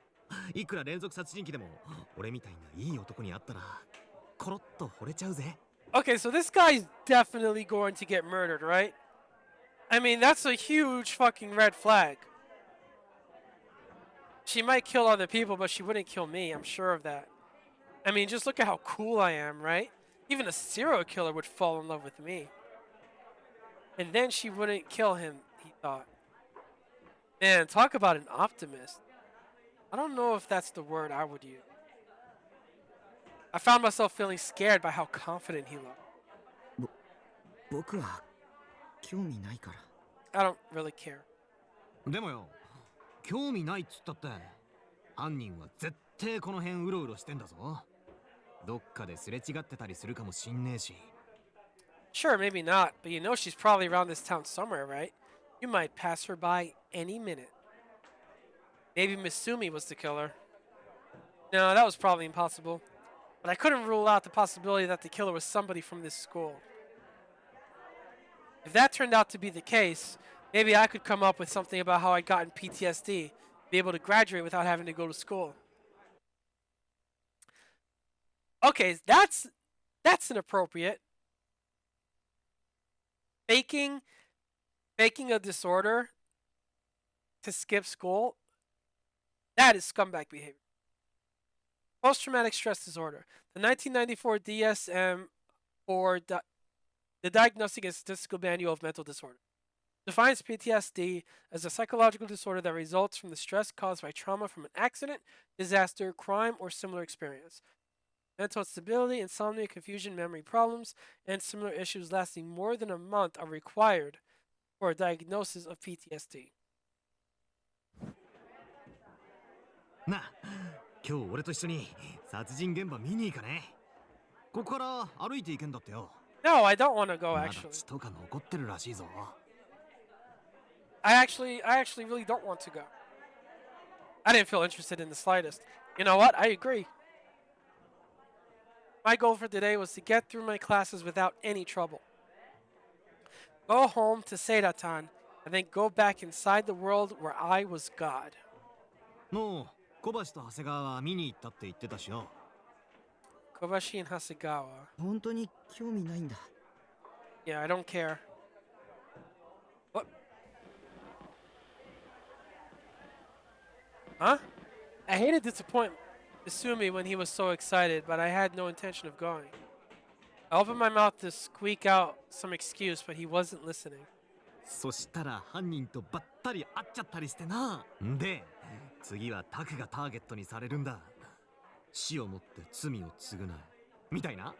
いくら連続殺人鬼でも、俺みたいないい男に会ったら、コロッと惚れちゃうぜ。 Okay, so this guy's definitely going to get murdered, right? I mean, that's a huge fucking red flag. She might kill other people, but she wouldn't kill me, I'm sure of that. I mean, just look at how cool I am, right? Even a serial killer would fall in love with me. And then she wouldn't kill him, he thought. Man, talk about an optimist. I don't know if that's the word I would use. I found myself feeling scared by how confident he looked. 僕は興味ないから。 I don't really care. でもよ、興味ないっつったって、犯人は絶対この辺うろうろしてんだぞ。どっかですれ違ってたりするかもしんねえし。 Sure, maybe not, but you know she's probably around this town somewhere, right? You might pass her by any minute. Maybe Misumi was the killer. No, that was probably impossible. But I couldn't rule out the possibility that the killer was somebody from this school. If that turned out to be the case, maybe I could come up with something about how I'd gotten PTSD, be able to graduate without having to go to school. Okay, that's inappropriate. Faking a disorder to skip school, that is scumbag behavior. Post-traumatic stress disorder. The 1994 DSM-4, the Diagnostic and Statistical Manual of Mental Disorder, defines PTSD as a psychological disorder that results from the stress caused by trauma from an accident, disaster, crime, or similar experience. Mental instability, insomnia, confusion, memory problems, and similar issues lasting more than a month are required for a diagnosis of PTSD. なあ、今日俺と一緒に殺人現場見に行かね。ここから歩いて行けんだってよ。No, I don't want to go まだ actually. 血とか残ってるらしいぞ。I actually really don't want to go. I didn't feel interested in the slightest. You know what? I agree. My goal for today was to get through my classes without any trouble. Go home to Seiratan, and then go back inside the world where I was God. もう小橋と長谷川は見に行ったって言ってたしよ。 Kobashi and Hasegawa. 本当に興味ないんだ。 Yeah, I don't care. What? Huh? I hated disappoint Isumi when he was so excited, but I had no intention of going. I opened my mouth to squeak out some excuse, but he wasn't listening. そしたら犯人とばったり会っちゃったりしてな。で、次はタクがターゲットにされるんだ。死をもって罪を償う。みたいな。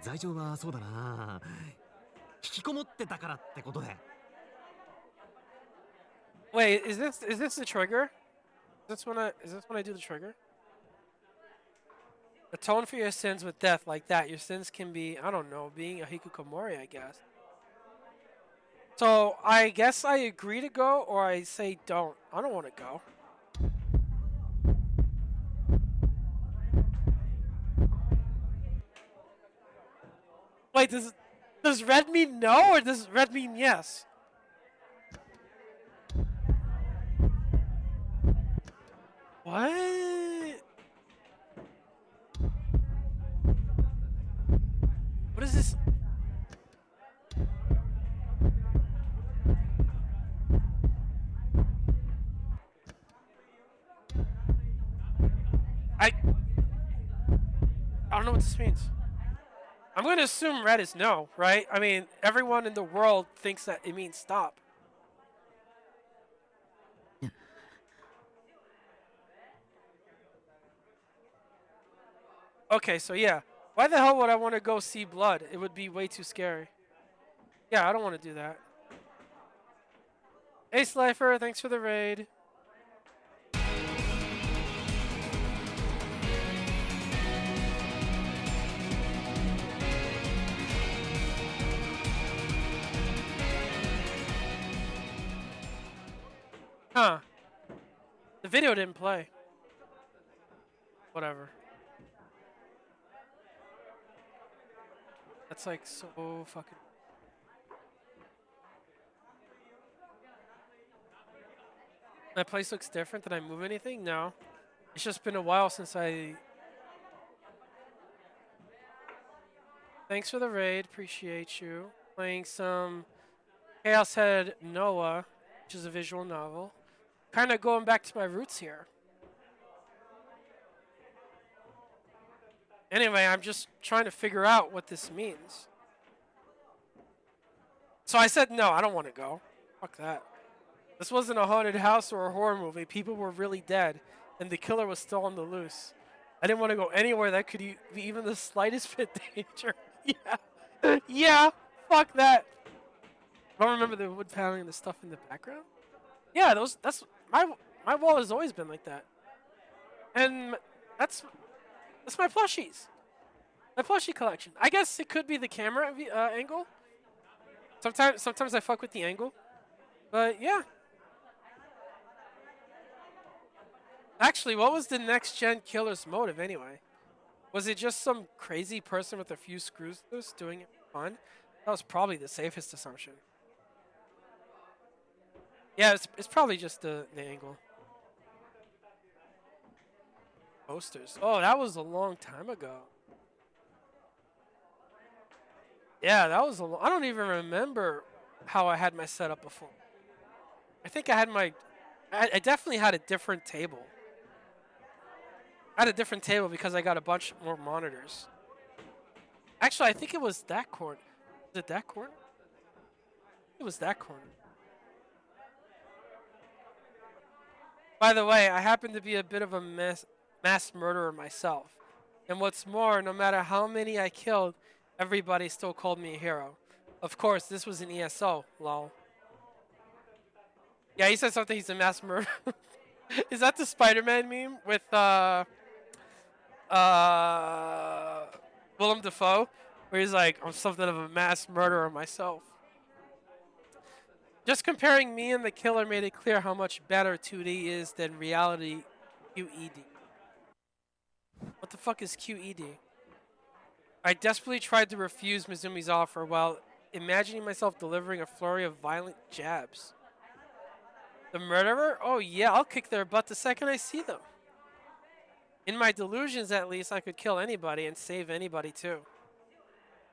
罪状はそうだな。引きこもってたからってことで。Wait, is this the trigger? Is this when I do the trigger? Atone for your sins with death like that. Your sins can be, I don't know, being a hikikomori, I guess. So I guess I agree to go, or I say don't. I don't want to go. Wait, does red mean no, or does red mean yes? What? What is this? I don't know what this means. I'm going to assume red is no, right? I mean, everyone in the world thinks that it means stop. Okay, so yeah. Why the hell would I want to go see blood? It would be way too scary. Yeah, I don't want to do that. Hey, Slifer, thanks for the raid. Huh. The video didn't play. Whatever. That's like so fucking... My place looks different. Did I move anything? No. It's just been a while since I... Thanks for the raid. Appreciate you. Playing some Chaos Head Noah, which is a visual novel. Kind of going back to my roots here. Anyway, I'm just trying to figure out what this means. So I said no, I don't want to go. Fuck that. This wasn't a haunted house or a horror movie. People were really dead, and the killer was still on the loose. I didn't want to go anywhere that could be even the slightest bit danger. Yeah. Yeah, fuck that. I don't remember the wood paneling and the stuff in the background. Yeah, that's my wall has always been like that. And that's my plushies. My plushie collection. I guess it could be the camera angle. Sometimes I fuck with the angle. But yeah. Actually, what was the next gen killer's motive anyway? Was it just some crazy person with a few screws loose doing it for fun? That was probably the safest assumption. Yeah, it's probably just the angle. Posters. Oh, that was a long time ago. Yeah, that was I don't even remember how I had my setup before. I think I had I definitely had a different table. I had a different table because I got a bunch more monitors. Actually, I think it was that corner. Was it that corner? It was that corner. By the way, I happen to be a bit of a mass murderer myself. And what's more, no matter how many I killed, everybody still called me a hero. Of course, this was an ESO, lol. Yeah, he said something, he's a mass murderer. Is that the Spider-Man meme with Willem Dafoe? Where he's like, I'm something of a mass murderer myself. Just comparing me and the killer made it clear how much better 2D is than reality QED. What the fuck is QED? I desperately tried to refuse Mizumi's offer while imagining myself delivering a flurry of violent jabs. The murderer? Oh yeah, I'll kick their butt the second I see them. In my delusions, at least, I could kill anybody and save anybody too.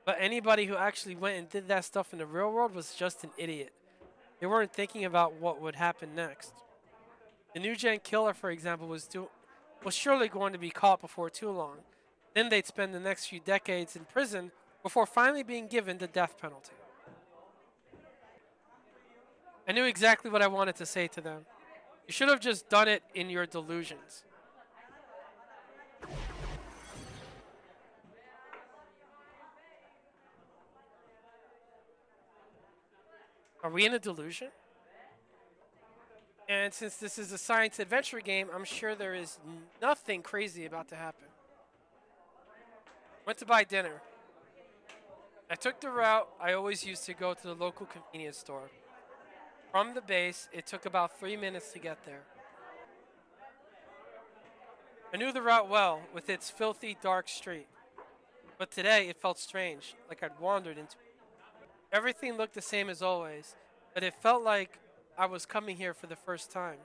But anybody who actually went and did that stuff in the real world was just an idiot. They weren't thinking about what would happen next. The new gen killer, for example, was surely going to be caught before too long. Then they'd spend the next few decades in prison before finally being given the death penalty. I knew exactly what I wanted to say to them. You should have just done it in your delusions. Are we in a delusion? And since this is a science adventure game, I'm sure there is nothing crazy about to happen. Went to buy dinner. I took the route I always used to go to the local convenience store. From the base, it took about 3 minutes to get there. I knew the route well, with its filthy, dark street. But today, it felt strange, like I'd wandered into it. Everything looked the same as always, but it felt like I was coming here for the first time.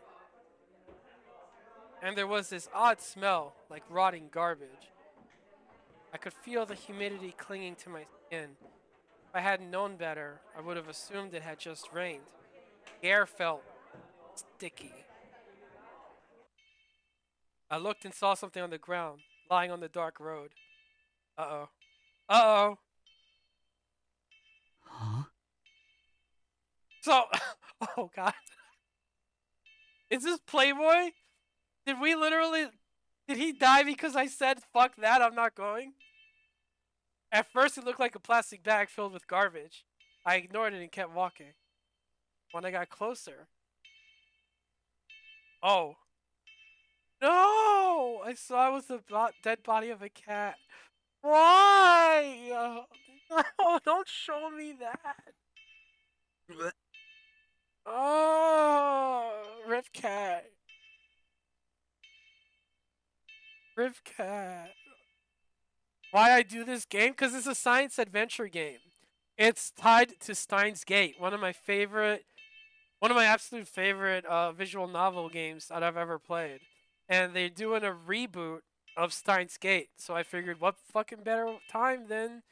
And there was this odd smell, like rotting garbage. I could feel the humidity clinging to my skin. If I hadn't known better, I would have assumed it had just rained. The air felt sticky. I looked and saw something on the ground, lying on the dark road. Uh-oh. Uh-oh. Huh? So, oh god. Is this Playboy? Did he die because I said, fuck that, I'm not going? At first it looked like a plastic bag filled with garbage. I ignored it and kept walking. When I got closer... Oh. No! I saw it was the dead body of a cat. Why? No, don't show me that. Oh, Rip Cat. Rip Cat. Why I do this game? Because it's a science adventure game. It's tied to Steins Gate, one of my absolute favorite visual novel games that I've ever played. And they're doing a reboot of Steins Gate, so I figured what fucking better time than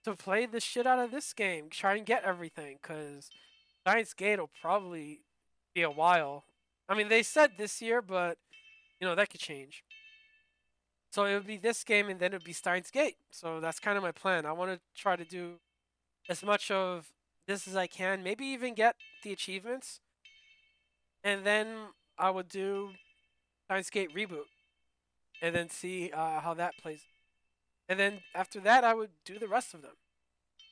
to play the shit out of this game, try and get everything, because Steins Gate will probably be a while. I mean, they said this year, but, you know, that could change. So it would be this game, and then it would be Steins Gate. So that's kind of my plan. I want to try to do as much of this as I can, maybe even get the achievements. And then I would do Steins Gate reboot, and then see how that plays. And then after that, I would do the rest of them,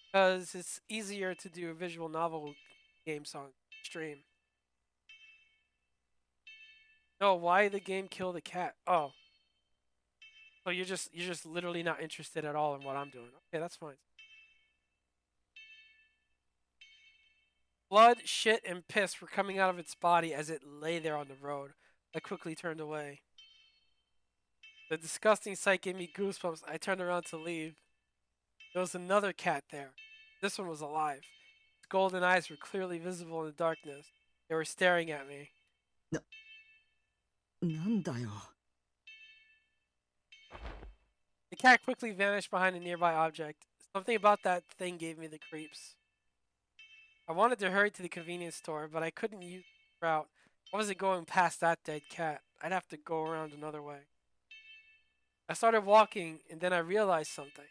because it's easier to do a visual novel games on stream. No, why the game kill the cat? Oh, so you're just literally not interested at all in what I'm doing. Okay, that's fine. Blood, shit, and piss were coming out of its body as it lay there on the road. I quickly turned away. The disgusting sight gave me goosebumps. I turned around to leave. There was another cat there. This one was alive. Its golden eyes were clearly visible in the darkness. They were staring at me. なんだよ。 The cat quickly vanished behind a nearby object. Something about that thing gave me the creeps. I wanted to hurry to the convenience store, but I couldn't use the route. I wasn't going past that dead cat. I'd have to go around another way. I started walking, and then I realized something.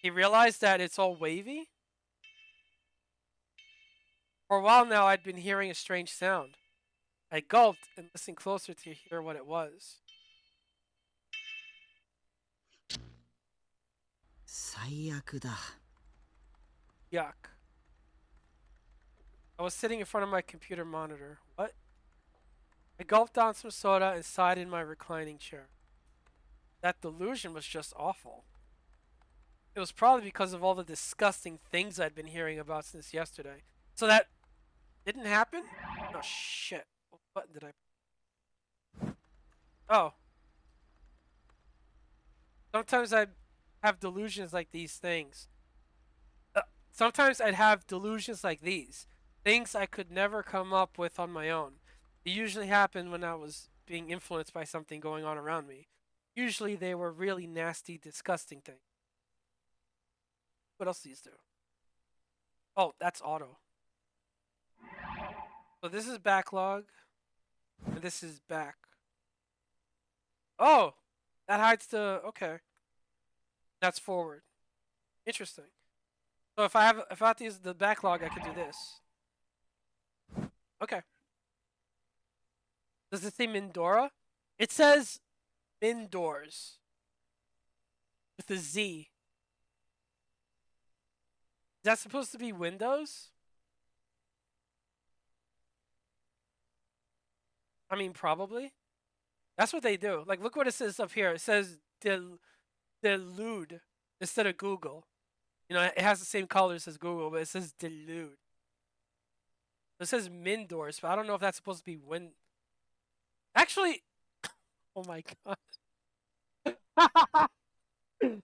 He realized that it's all wavy? For a while now, I'd been hearing a strange sound. I gulped and listened closer to hear what it was. 最悪だ。 Yuck. I was sitting in front of my computer monitor. What? I gulped down some soda and sighed in my reclining chair. That delusion was just awful. It was probably because of all the disgusting things I'd been hearing about since yesterday. So that didn't happen? Oh shit. What button did I... Oh. Sometimes I have delusions like these things. Sometimes I'd have delusions like these. Things I could never come up with on my own. It usually happened when I was being influenced by something going on around me. Usually they were really nasty, disgusting things. What else do these do? Oh, that's auto. So this is backlog, and this is back. Oh, that hides the. Okay, that's forward. Interesting. So if I have to use the backlog, I could do this. Okay. Does it say Mindora? It says Mindors with a Z. Is that supposed to be Windows? I mean, probably. That's what they do. Like, look what it says up here. It says Delude instead of Google. You know, it has the same colors as Google, but it says Delude. It says Mindors, but I don't know if that's supposed to be Win. Actually, oh my god.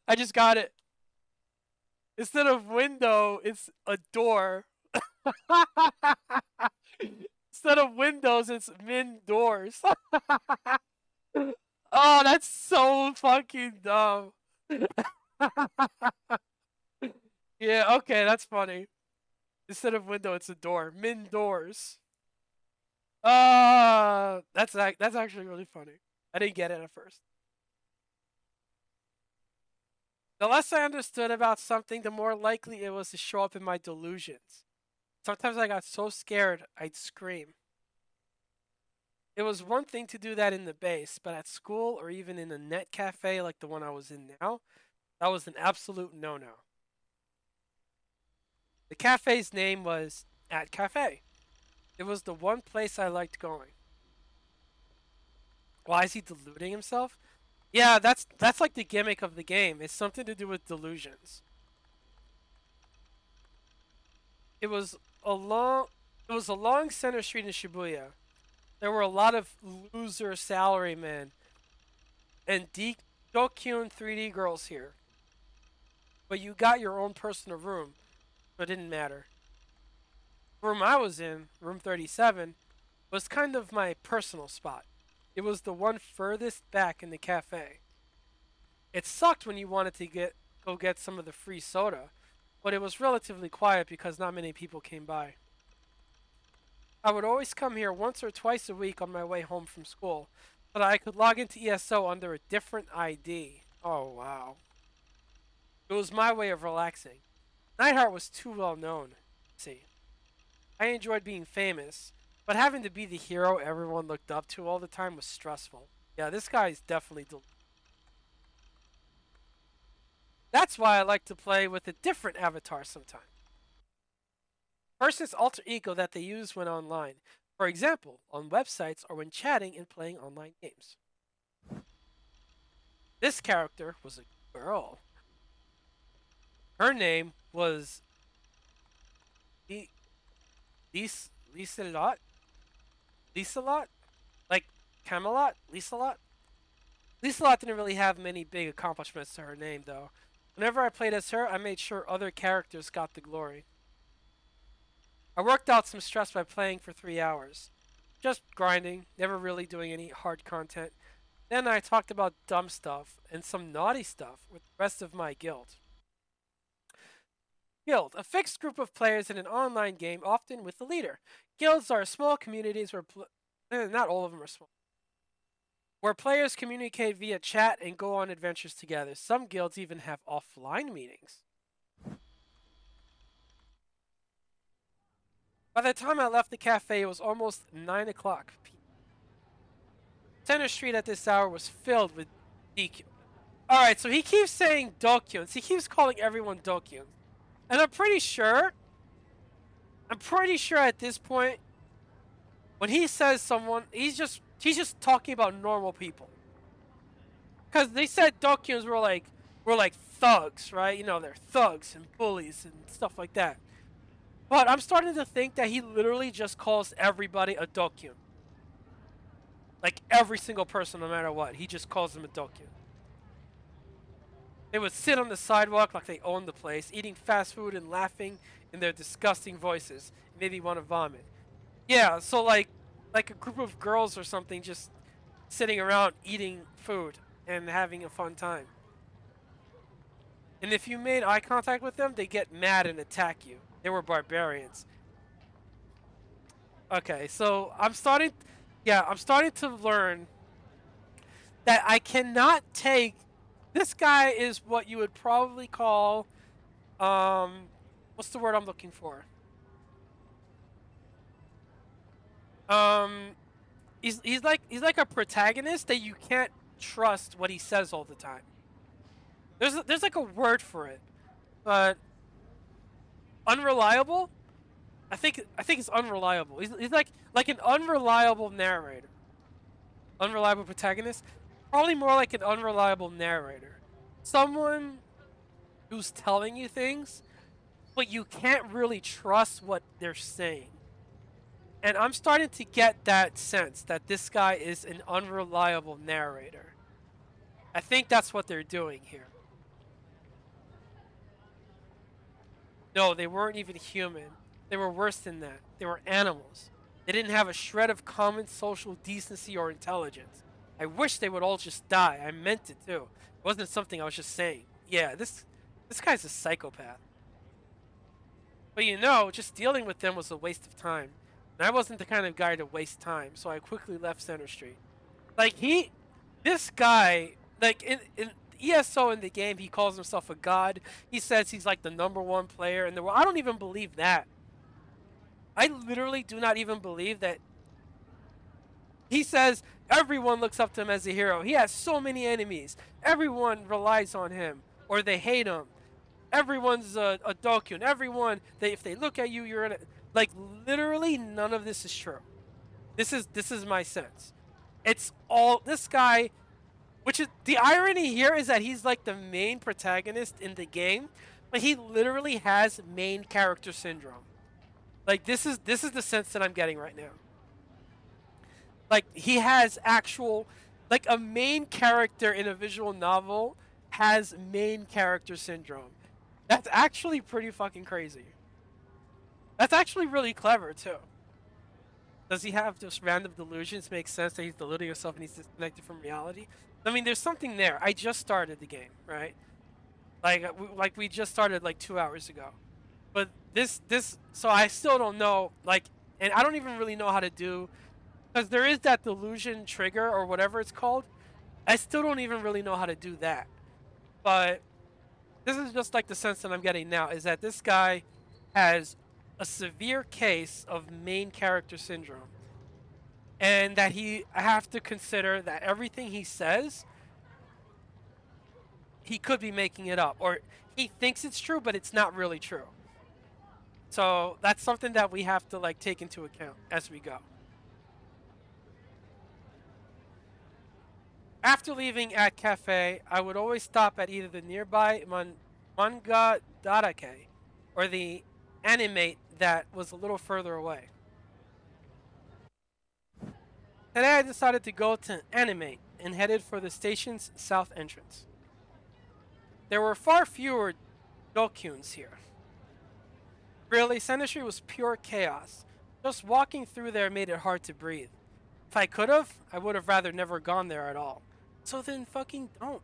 I just got it. Instead of window, it's a door. Instead of windows, it's min doors. Oh, that's so fucking dumb. Yeah, okay, that's funny. Instead of window, it's a door. Min doors. That's actually really funny. I didn't get it at first. The less I understood about something, the more likely it was to show up in my delusions. Sometimes I got so scared, I'd scream. It was one thing to do that in the base, but at school or even in a net cafe like the one I was in now, that was an absolute no-no. The cafe's name was At Cafe. It was the one place I liked going. Why is he deluding himself? Yeah, that's like the gimmick of the game. It's something to do with delusions. It was a long center street in Shibuya. There were a lot of loser salarymen and Dokyun 3D girls here. But you got your own personal room, so it didn't matter. The room I was in, room 37, was kind of my personal spot. It was the one furthest back in the cafe. It sucked when you wanted to go get some of the free soda, but it was relatively quiet because not many people came by. I would always come here once or twice a week on my way home from school, so that I could log into ESO under a different ID. Oh wow. It was my way of relaxing. Nightheart was too well known. See, I enjoyed being famous, but having to be the hero everyone looked up to all the time was stressful. Yeah, this guy is definitely That's why I like to play with a different avatar sometimes. Person's alter ego that they use when online. For example, on websites or when chatting and playing online games. This character was a girl. Her name was Liselot? Liselot? Like Camelot? Liselot? Liselot didn't really have many big accomplishments to her name, though. Whenever I played as her, I made sure other characters got the glory. I worked out some stress by playing for 3 hours. Just grinding, never really doing any hard content. Then I talked about dumb stuff and some naughty stuff with the rest of my guild. Guild, a fixed group of players in an online game, often with a leader. Guilds are small communities where not all of them are small. Where players communicate via chat and go on adventures together. Some guilds even have offline meetings. By the time I left the cafe, it was almost 9 o'clock. Center Street at this hour was filled with DQ. Alright, so he keeps saying Dokyuns. He keeps calling everyone Dokyuns. And I'm pretty sure at this point, when he says someone, he's just talking about normal people. Because they said Dokyuns were like thugs, right? You know, they're thugs and bullies and stuff like that. But I'm starting to think that he literally just calls everybody a Dokyun. Like every single person, no matter what, he just calls them a Dokyun. They would sit on the sidewalk like they owned the place, eating fast food and laughing in their disgusting voices. It made me want to vomit. Yeah, so like a group of girls or something just sitting around eating food and having a fun time. And if you made eye contact with them, they get mad and attack you. They were barbarians. Okay, so I'm starting to learn that I cannot take this guy is what you would probably call what's the word I'm looking for? Um he's like a protagonist that you can't trust what he says all the time. There's like a word for it, but unreliable. I think it's unreliable. He's like an unreliable narrator, unreliable protagonist. Probably more like an unreliable narrator. Someone who's telling you things, but you can't really trust what they're saying. And I'm starting to get that sense that this guy is an unreliable narrator. I think that's what they're doing here. No, they weren't even human. They were worse than that. They were animals. They didn't have a shred of common social decency or intelligence. I wish they would all just die. I meant it too. It wasn't something I was just saying. Yeah, this guy's a psychopath. But you know, just dealing with them was a waste of time. And I wasn't the kind of guy to waste time, so I quickly left Center Street. Like this guy, like in ESO in the game, he calls himself a god. He says he's like the #1 player in the world. I don't even believe that. I literally do not even believe that. He says everyone looks up to him as a hero. He has so many enemies. Everyone relies on him, or they hate him. Everyone's a Dokyun. Everyone, if they look at you, you're in a, like literally none of this is true. This is my sense. It's all this guy, which is the irony here is that he's like the main protagonist in the game, but he literally has main character syndrome. Like this is the sense that I'm getting right now. Like he has actual, like a main character in a visual novel has main character syndrome. That's actually pretty fucking crazy. That's actually really clever too. Does he have just random delusions? Makes sense that he's deluding himself and he's disconnected from reality. I mean, there's something there. I just started the game, right? Like we just started like 2 hours ago. But this, so I still don't know, like, and I don't even really know how to do, because there is that delusion trigger or whatever it's called. I still don't even really know how to do that. But this is just like the sense that I'm getting now, is that this guy has a severe case of main character syndrome. And that I have to consider that everything he says, he could be making it up. Or he thinks it's true, but it's not really true. So that's something that we have to like take into account as we go. After leaving at cafe, I would always stop at either the nearby manga darake or the animate that was a little further away. Today I decided to go to animate and headed for the station's south entrance. There were far fewer Dokyuns here. Really, Center Street was pure chaos. Just walking through there made it hard to breathe. If I could have, I would have rather never gone there at all. So then fucking don't.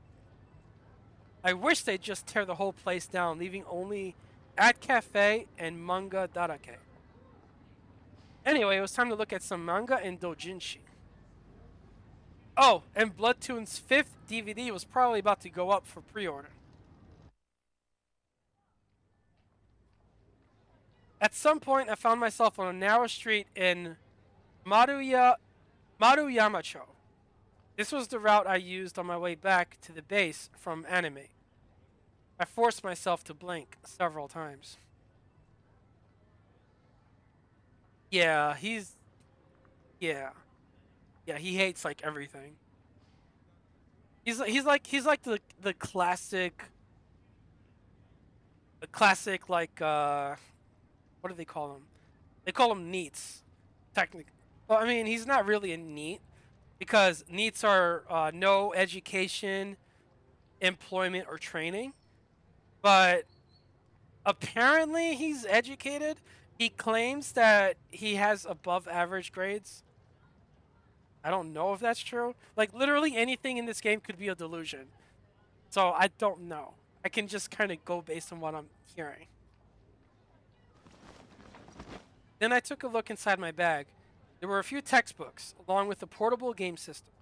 I wish they'd just tear the whole place down, leaving only at cafe and manga darake. Anyway, it was time to look at some manga and doujinshi. Oh, and Bloodtoon's 5th DVD was probably about to go up for pre-order. At some point, I found myself on a narrow street in Maruyamacho. This was the route I used on my way back to the base from anime. I forced myself to blink several times. Yeah, he hates like everything. He's like the classic like what do they call him? They call him neats. Technically, well, I mean, he's not really a neat because neats are no education, employment or training, but apparently he's educated. He claims that he has above average grades. I don't know if that's true. Like, literally anything in this game could be a delusion. So I don't know. I can just kind of go based on what I'm hearing. Then I took a look inside my bag. There were a few textbooks, along with a portable game system.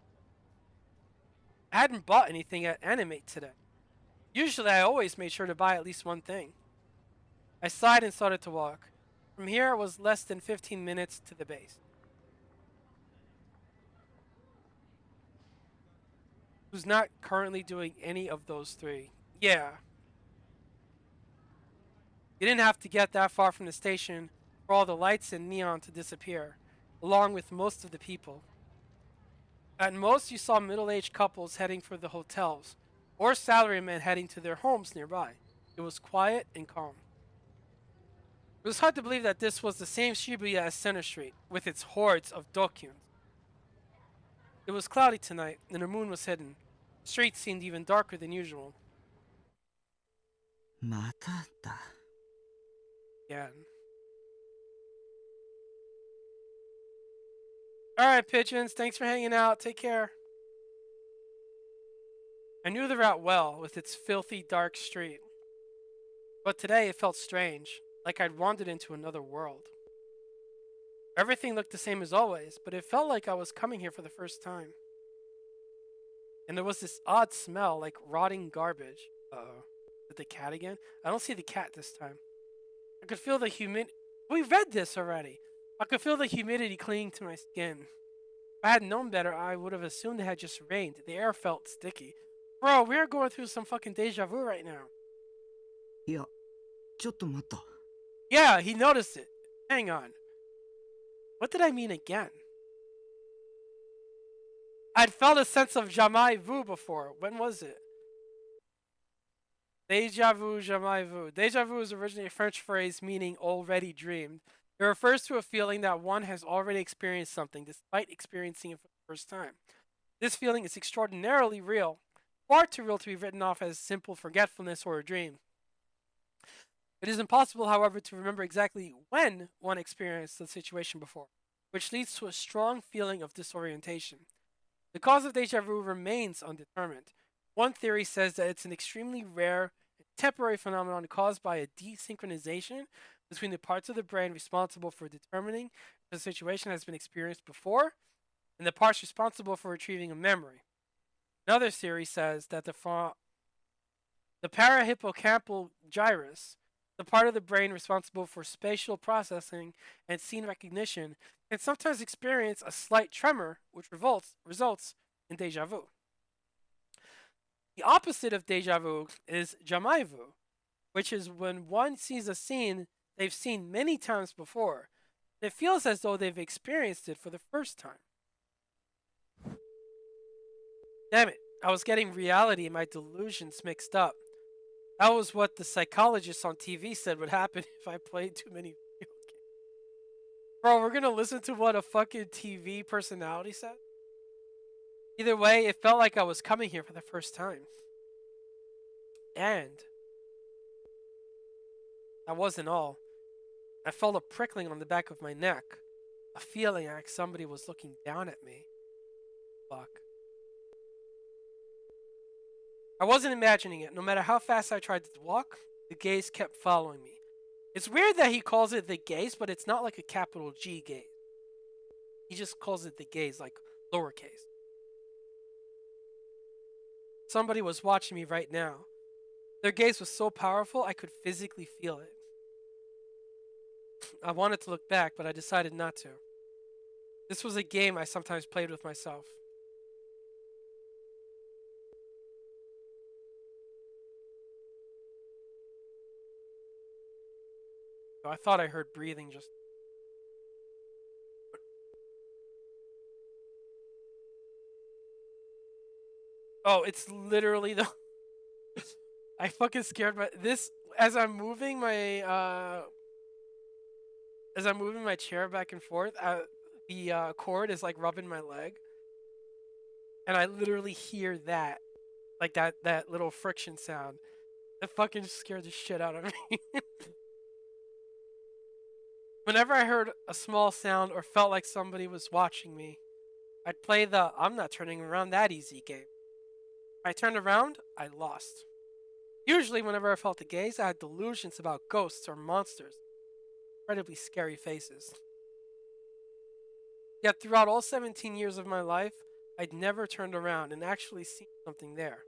I hadn't bought anything at Animate today. Usually I always made sure to buy at least one thing. I sighed and started to walk. From here it was less than 15 minutes to the base. Who's not currently doing any of those three. Yeah. You didn't have to get that far from the station for all the lights and neon to disappear, along with most of the people. At most, you saw middle-aged couples heading for the hotels, or salarymen heading to their homes nearby. It was quiet and calm. It was hard to believe that this was the same Shibuya as Center Street, with its hordes of dokyuns. It was cloudy tonight, and the moon was hidden. The streets seemed even darker than usual. まただ。 Yeah. Alright, pigeons. Thanks for hanging out. Take care. I knew the route well, with its filthy, dark street. But today it felt strange, like I'd wandered into another world. Everything looked the same as always, but it felt like I was coming here for the first time. And there was this odd smell, like rotting garbage. Uh-oh. Is it the cat again? I don't see the cat this time. I could feel the We read this already! I could feel the humidity clinging to my skin. If I had known better, I would have assumed it had just rained. The air felt sticky. Bro, we're going through some fucking deja vu right now. いや、ちょっと待った。 Yeah, he noticed it. Hang on. What did I mean again? I'd felt a sense of jamais vu before. When was it? Deja vu, jamais vu. Deja vu is originally a French phrase meaning already dreamed. It refers to a feeling that one has already experienced something despite experiencing it for the first time. This feeling is extraordinarily real, far too real to be written off as simple forgetfulness or a dream. It is impossible, however, to remember exactly when one experienced the situation before, which leads to a strong feeling of disorientation. The cause of deja vu remains undetermined. One theory says that it's an extremely rare and temporary phenomenon caused by a desynchronization between the parts of the brain responsible for determining if the situation has been experienced before and the parts responsible for retrieving a memory. Another theory says that the parahippocampal gyrus, the part of the brain responsible for spatial processing and scene recognition, can sometimes experience a slight tremor, which results in deja vu. The opposite of deja vu is jamais vu, which is when one sees a scene they've seen many times before. It feels as though they've experienced it for the first time. Damn it, I was getting reality and my delusions mixed up. That was what the psychologists on TV said would happen if I played too many video games. Bro, we're gonna listen to what a fucking TV personality said? Either way, it felt like I was coming here for the first time. And that wasn't all. I felt a prickling on the back of my neck. A feeling like somebody was looking down at me. Fuck. I wasn't imagining it. No matter how fast I tried to walk, the gaze kept following me. It's weird that he calls it the gaze, but it's not like a capital G gaze. He just calls it the gaze, like lowercase. Somebody was watching me right now. Their gaze was so powerful, I could physically feel it. I wanted to look back, but I decided not to. This was a game I sometimes played with myself. So I thought I heard breathing just... Oh, it's literally the... I fucking scared my... This... As I'm moving my chair back and forth, the cord is like rubbing my leg. And I literally hear that Like that little friction sound. That fucking scared the shit out of me. Whenever I heard a small sound or felt like somebody was watching me, I'd play the I'm not turning around that easy game. If I turned around, I lost. Usually, whenever I felt a gaze, I had delusions about ghosts or monsters. Incredibly scary faces. Yet throughout all 17 years of my life, I'd never turned around and actually seen something there.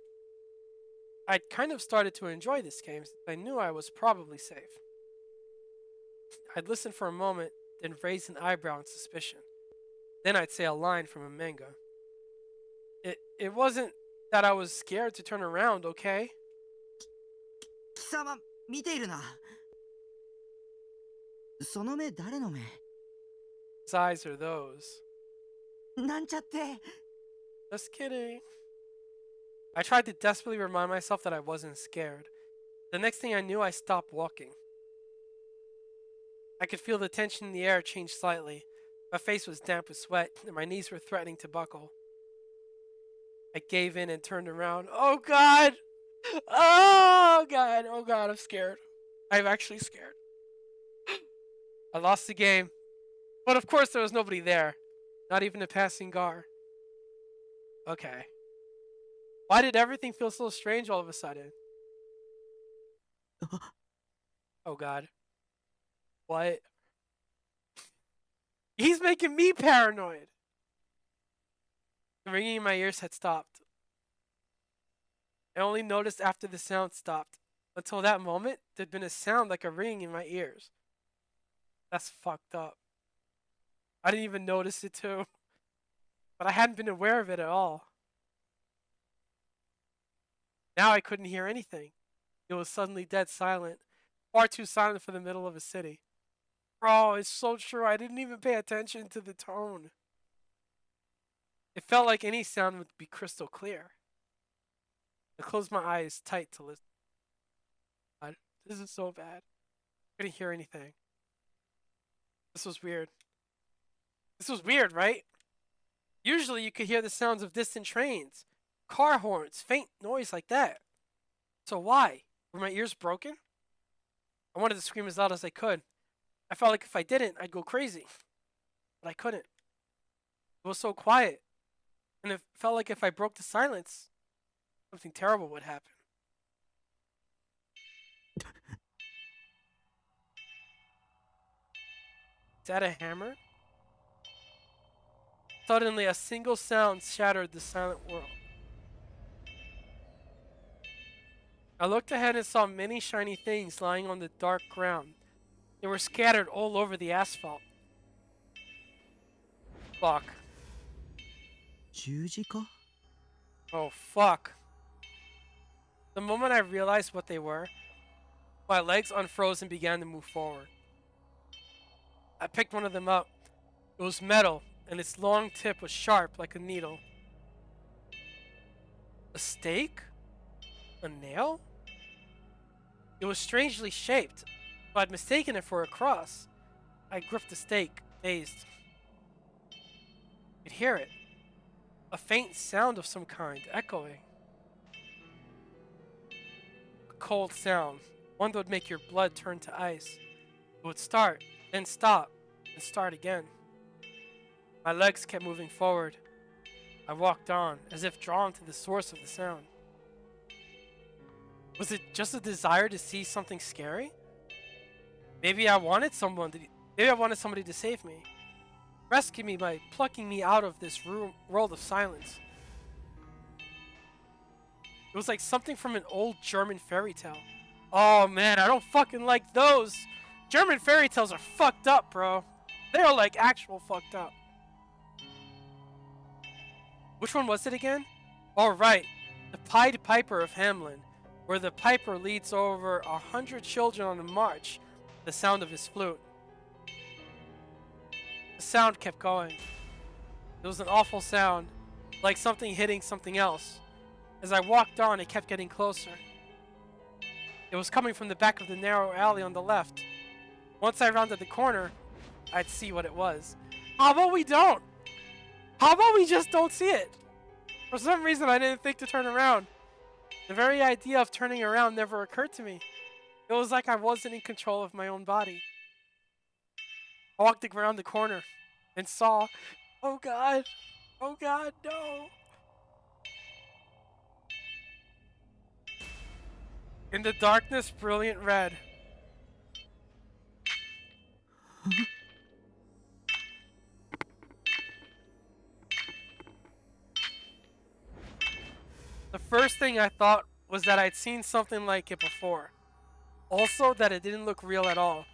I'd kind of started to enjoy this game since I knew I was probably safe. I'd listen for a moment, then raise an eyebrow in suspicion. Then I'd say a line from a manga. It wasn't that I was scared to turn around, okay? 貴様見ているな。その目誰の目？ Whose eyes are those? なんちゃって。 Just kidding. I tried to desperately remind myself that I wasn't scared. The next thing I knew, I stopped walking. I could feel the tension in the air change slightly. My face was damp with sweat, and my knees were threatening to buckle. I gave in and turned around. Oh god! Oh god! Oh god, I'm scared. I'm actually scared. I lost the game. But of course there was nobody there. Not even a passing car. Okay. Why did everything feel so strange all of a sudden? Oh god. What? He's making me paranoid! The ringing in my ears had stopped. I only noticed after the sound stopped. Until that moment, there'd been a sound like a ringing in my ears. That's fucked up. I didn't even notice it too. But I hadn't been aware of it at all. Now I couldn't hear anything. It was suddenly dead silent. Far too silent for the middle of a city. Bro, it's so true. I didn't even pay attention to the tone. It felt like any sound would be crystal clear. I closed my eyes tight to listen. God, this is so bad. I couldn't hear anything. This was weird. This was weird, right? Usually you could hear the sounds of distant trains, car horns, faint noise like that. So why? Were my ears broken? I wanted to scream as loud as I could. I felt like if I didn't, I'd go crazy. But I couldn't. It was so quiet. And it felt like if I broke the silence, something terrible would happen. Is that a hammer? Suddenly, a single sound shattered the silent world. I looked ahead and saw many shiny things lying on the dark ground. They were scattered all over the asphalt. Fuck. 十字架？ Oh, fuck. The moment I realized what they were, my legs unfroze and began to move forward. I picked one of them up. It was metal, and its long tip was sharp like a needle. A stake? A nail? It was strangely shaped, but I'd mistaken it for a cross. I gripped the stake, dazed. I could hear it. A faint sound of some kind, echoing. A cold sound, one that would make your blood turn to ice. It would start, then stop, and start again. My legs kept moving forward. I walked on, as if drawn to the source of the sound. Was it just a desire to see something scary? Maybe I wanted somebody to save me. Rescue me by plucking me out of this world of silence. It was like something from an old German fairy tale. Oh man, I don't fucking like those. German fairy tales are fucked up, bro. They're like actual fucked up. Which one was it again? Oh right, the Pied Piper of Hamelin, where the piper leads over 100 children on a march, the sound of his flute. The sound kept going. It was an awful sound, like something hitting something else. As I walked on, it kept getting closer. It was coming from the back of the narrow alley on the left. Once I rounded the corner, I'd see what it was. How about we don't? How about we just don't see it? For some reason, I didn't think to turn around. The very idea of turning around never occurred to me. It was like I wasn't in control of my own body. I walked around the corner and saw, oh god, no. In the darkness, brilliant red. The first thing I thought was that I'd seen something like it before. Also, that it didn't look real at all.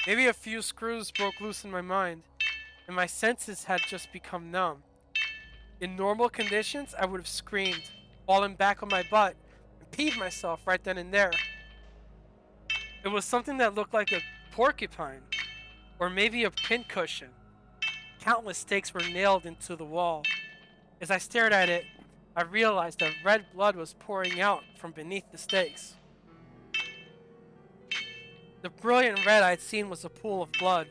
Maybe a few screws broke loose in my mind, and my senses had just become numb. In normal conditions, I would have screamed, fallen back on my butt, and peed myself right then and there. It was something that looked like a porcupine, or maybe a pincushion. Countless stakes were nailed into the wall. As I stared at it, I realized that red blood was pouring out from beneath the stakes. The brilliant red I'd seen was a pool of blood.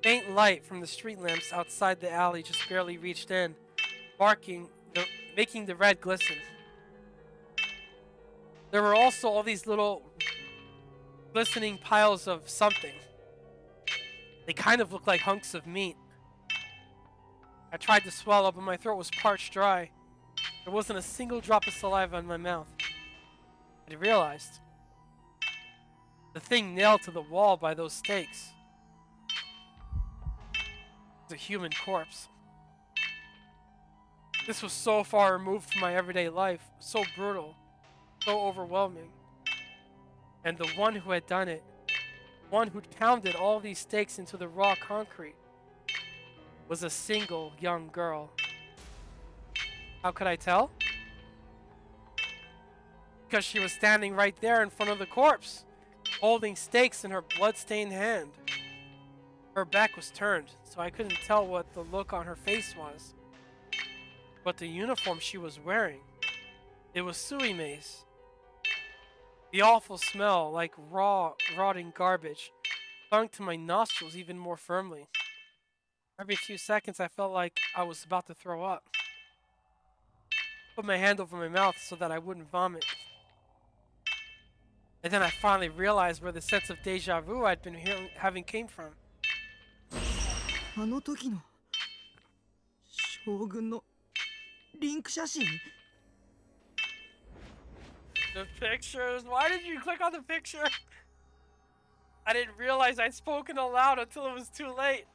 Faint light from the street lamps outside the alley just barely reached in, making the red glisten. There were also all these little glistening piles of something. They kind of looked like hunks of meat. I tried to swallow, but my throat was parched dry. There wasn't a single drop of saliva in my mouth. I realized the thing nailed to the wall by those stakes was a human corpse. This was so far removed from my everyday life, so brutal, so overwhelming. And the one who had done it, the one who'd pounded all these stakes into the raw concrete, was a single young girl. How could I tell? Because she was standing right there in front of the corpse, holding stakes in her blood-stained hand. Her back was turned, so I couldn't tell what the look on her face was. But the uniform she was wearing, it was Suime's. The awful smell, like raw, rotting garbage, clung to my nostrils even more firmly. Every few seconds I felt like I was about to throw up. Put my hand over my mouth so that I wouldn't vomit. And then I finally realized where the sense of deja vu I'd been having came from. あの時の将軍のリンク写真。 The pictures. Why did you click on the picture? I didn't realize I'd spoken aloud until it was too late.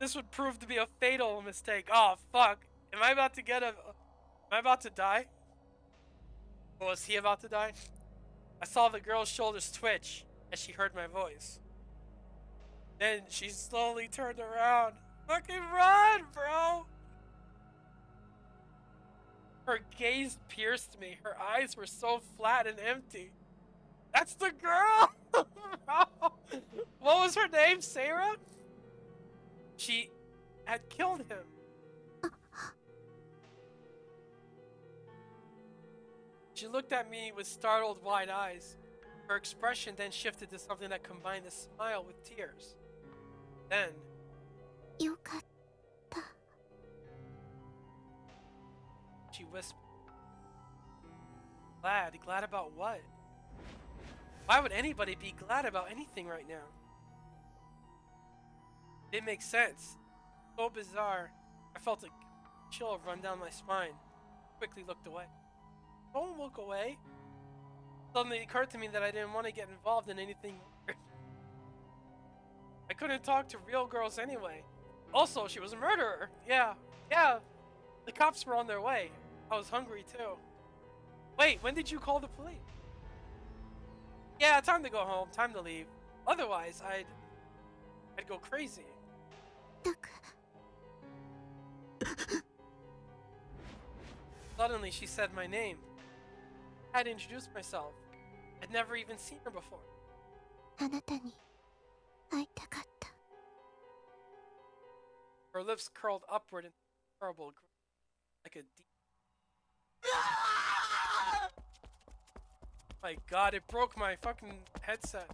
This would prove to be a fatal mistake. Oh fuck! Am I about to die? Or was he about to die? I saw the girl's shoulders twitch as she heard my voice. Then she slowly turned around. Fucking run, bro! Her gaze pierced me. Her eyes were so flat and empty. That's the girl! What was her name? Sarah? She had killed him. She looked at me with startled, wide eyes. Her expression then shifted to something that combined a smile with tears. Then, よかった she whispered, Glad? Glad about what? Why would anybody be glad about anything right now? It makes sense. So bizarre. I felt a chill run down my spine. Quickly looked away. Don't look away. Suddenly it occurred to me that I didn't want to get involved in anything weird. I couldn't talk to real girls anyway. Also, she was a murderer. Yeah. The cops were on their way. I was hungry too. Wait, when did you call the police? Yeah, time to go home. Time to leave. Otherwise, I'd go crazy. たく Suddenly, she said my name. I had introduced myself. I'd never even seen her before. あなたに会いたかった Her lips curled upward in a horrible grin, like a deep. My god, it broke my fucking headset.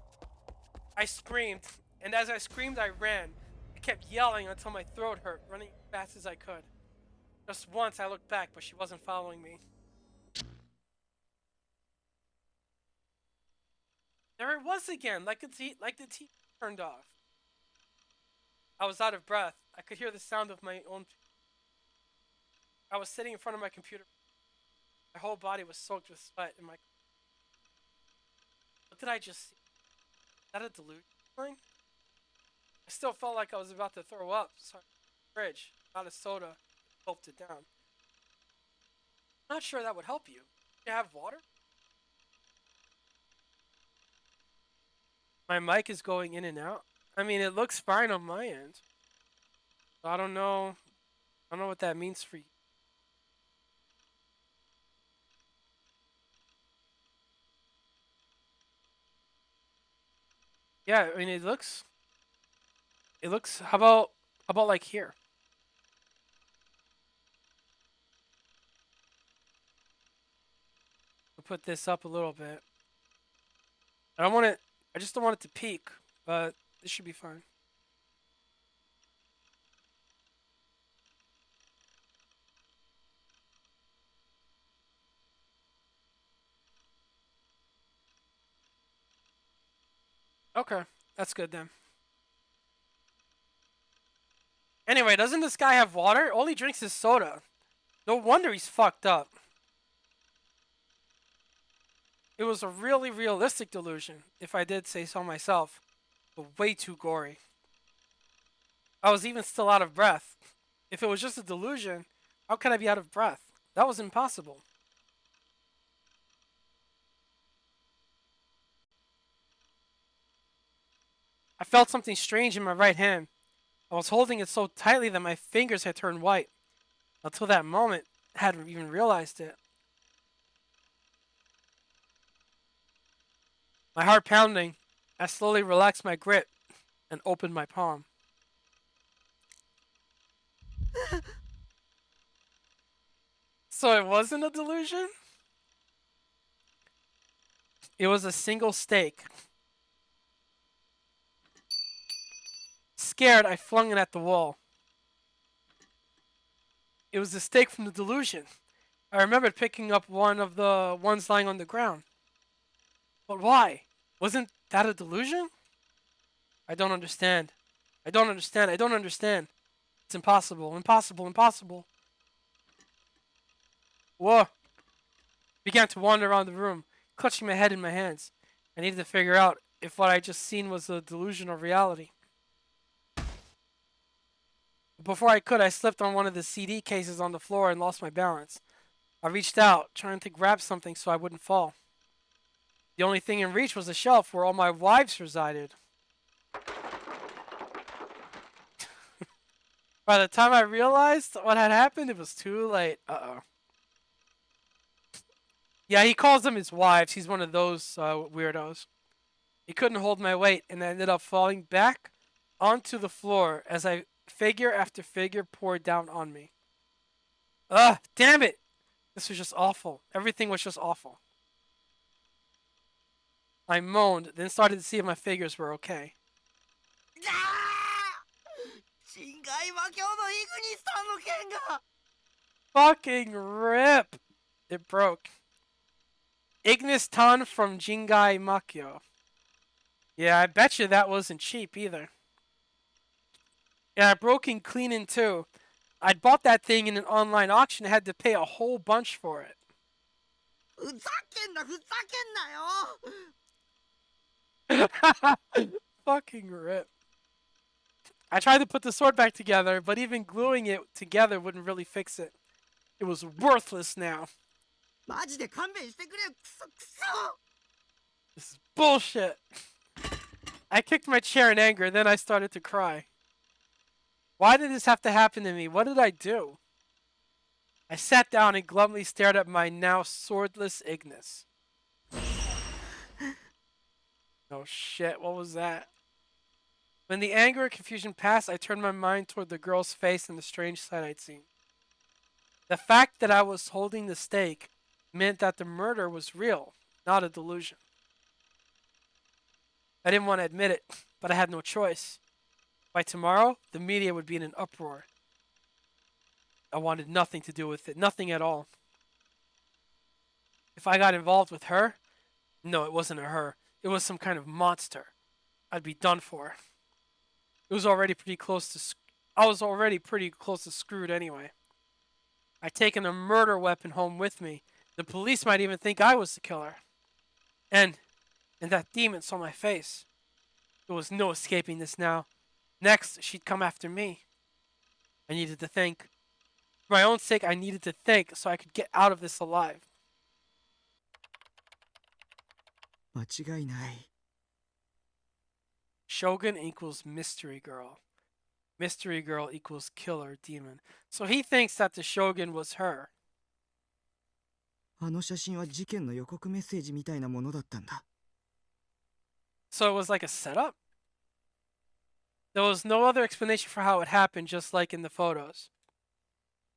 I screamed, and as I screamed, I ran. I kept yelling until my throat hurt, running as fast as I could. Just once I looked back, but she wasn't following me. There it was again, like the TV turned off. I was out of breath. I could hear the sound of my own. I was sitting in front of my computer. My whole body was soaked with sweat, and my. What did I just see? Is that a delusion? I still felt like I was about to throw up, so I went to the fridge, got a soda, gulped it down. I'm not sure that would help you. Do you have water? My mic is going in and out. I mean, it looks fine on my end. I don't know. I don't know what that means for you. Yeah, I mean, it looks. It looks. How about like here? We'll put this up a little bit. I don't want it. I just don't want it to peak, but this should be fine. Okay, that's good then. Anyway, doesn't this guy have water? All he drinks is soda. No wonder he's fucked up. It was a really realistic delusion, if I did say so myself, but way too gory. I was even still out of breath. If it was just a delusion, how could I be out of breath? That was impossible. I felt something strange in my right hand. I was holding it so tightly that my fingers had turned white. Until that moment, I hadn't even realized it. My heart pounding, I slowly relaxed my grip and opened my palm. So it wasn't a delusion? It was a single steak. Scared, I flung it at the wall. It was the steak from the delusion. I remembered picking up one of the ones lying on the ground. But why? Wasn't that a delusion? I don't understand. I don't understand. I don't understand. It's impossible. Impossible. Impossible. Whoa. Began to wander around the room, clutching my head in my hands. I needed to figure out if what I just seen was a delusion or reality. Before I could, I slipped on one of the CD cases on the floor and lost my balance. I reached out, trying to grab something so I wouldn't fall. The only thing in reach was a shelf where all my wives resided. By the time I realized what had happened, it was too late. Uh-oh. Yeah, he calls them his wives. He's one of those weirdos. He couldn't hold my weight, and I ended up falling back onto the floor as figure after figure poured down on me. Ugh, damn it! This was just awful. Everything was just awful. I moaned, then started to see if my figures were okay. Fucking rip! It broke. Ignis Tan from Jingai Makyo. Yeah, I bet you that wasn't cheap either. Yeah, broken clean in two. I'd bought that thing in an online auction and had to pay a whole bunch for it. Fucking rip. I tried to put the sword back together, but even gluing it together wouldn't really fix it. It was worthless now. This is bullshit. I kicked my chair in anger, then I started to cry. Why did this have to happen to me? What did I do? I sat down and glumly stared at my now swordless Ignis. Oh shit, what was that? When the anger and confusion passed, I turned my mind toward the girl's face and the strange sight I'd seen. The fact that I was holding the stake meant that the murder was real, not a delusion. I didn't want to admit it, but I had no choice. By tomorrow, the media would be in an uproar. I wanted nothing to do with it, nothing at all. If I got involved with her, no, it wasn't a her. it was some kind of monster, I'd be done for. It was already pretty close to. I was already pretty close to screwed anyway. I'd taken a murder weapon home with me. The police might even think I was the killer. And that demon saw my face. There was no escaping this now. Next, she'd come after me. I needed to think. For my own sake, I needed to think so I could get out of this alive. 間違いない。 Shogun equals mystery girl. Mystery girl equals killer demon. So he thinks that the Shogun was her. あの写真は事件の予告メッセージみたいなものだったんだ。 So it was like a setup? There was no other explanation for how it happened, just like in the photos.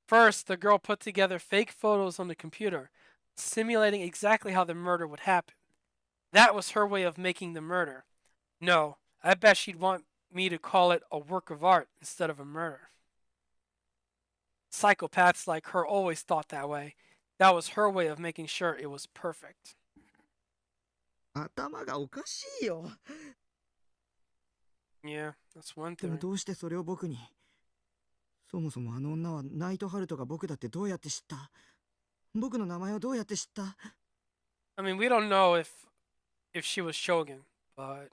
First, the girl put together fake photos on the computer, simulating exactly how the murder would happen. That was her way of making the murder. No, I bet she'd want me to call it a work of art instead of a murder. Psychopaths like her always thought that way. That was her way of making sure it was perfect. 頭がおかしいよ。 Yeah, that's one でも thing. どうしてそれを僕に。そもそもあの女はナイトハルトが僕だってどうやって知った。僕の名前をどうやって知った。 I mean, we don't know if she was Shogun, but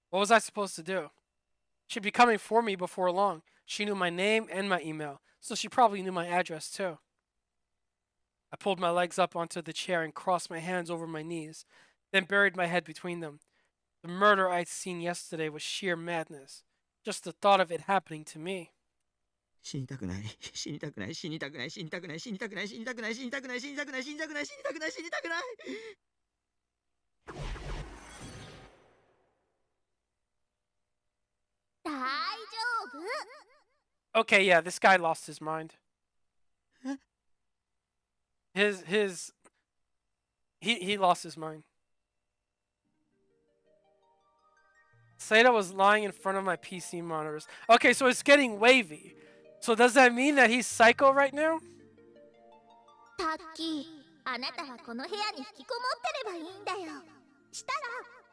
what was I supposed to do? She'd be coming for me before long. She knew my name and my email, so she probably knew my address too. I pulled my legs up onto the chair and crossed my hands over my knees, then buried my head between them. The murder I'd seen yesterday was sheer madness. Just the thought of it happening to me. 死にたくない死にたくない死にたくない死にたくない死にたくない死にたくない死にたくない死にたくない死にたくない死にたくない死にたくない。 大丈夫。 Okay, yeah, this guy lost his mind. He lost his mind. Seda was lying in front of my PC monitors. Okay, so it's getting wavy. So does that mean that he's psycho right now? タッキー、あなたはこの部屋に引きこもってればいいんだよ。した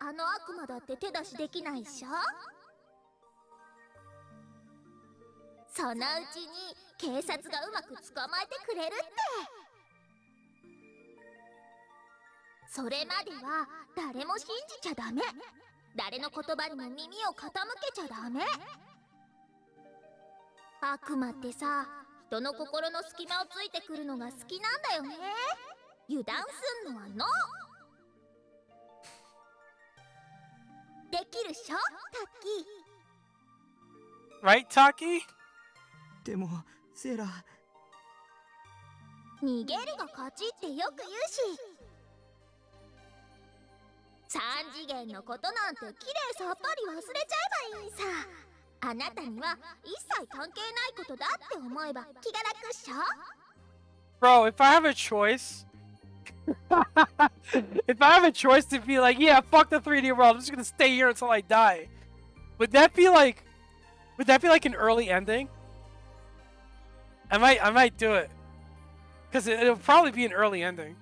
らあの悪魔だって手出しできないっしょ。そのうちに警察がうまく捕まえてくれるって。それまでは誰も信じちゃダメ。誰の言葉にも耳を傾けちゃダメ。悪魔ってさ、人の心の隙間をついてくるのが好きなんだよね。油断すんのはノー。できるっしょ、タッキー。 Right, Taki? でもセーラ。逃げるが勝ちってよく言うし。三次元のことなんてきれいさっぱり忘れちゃえばいいさ。あなたには一切関係ないことだって思えば気が楽っしょ。 Bro, if I have a choice... if I have a choice to be like, yeah, fuck the 3D world, I'm just gonna stay here until I die. Would that be like an early ending? I might do it. Because it'll probably be an early ending.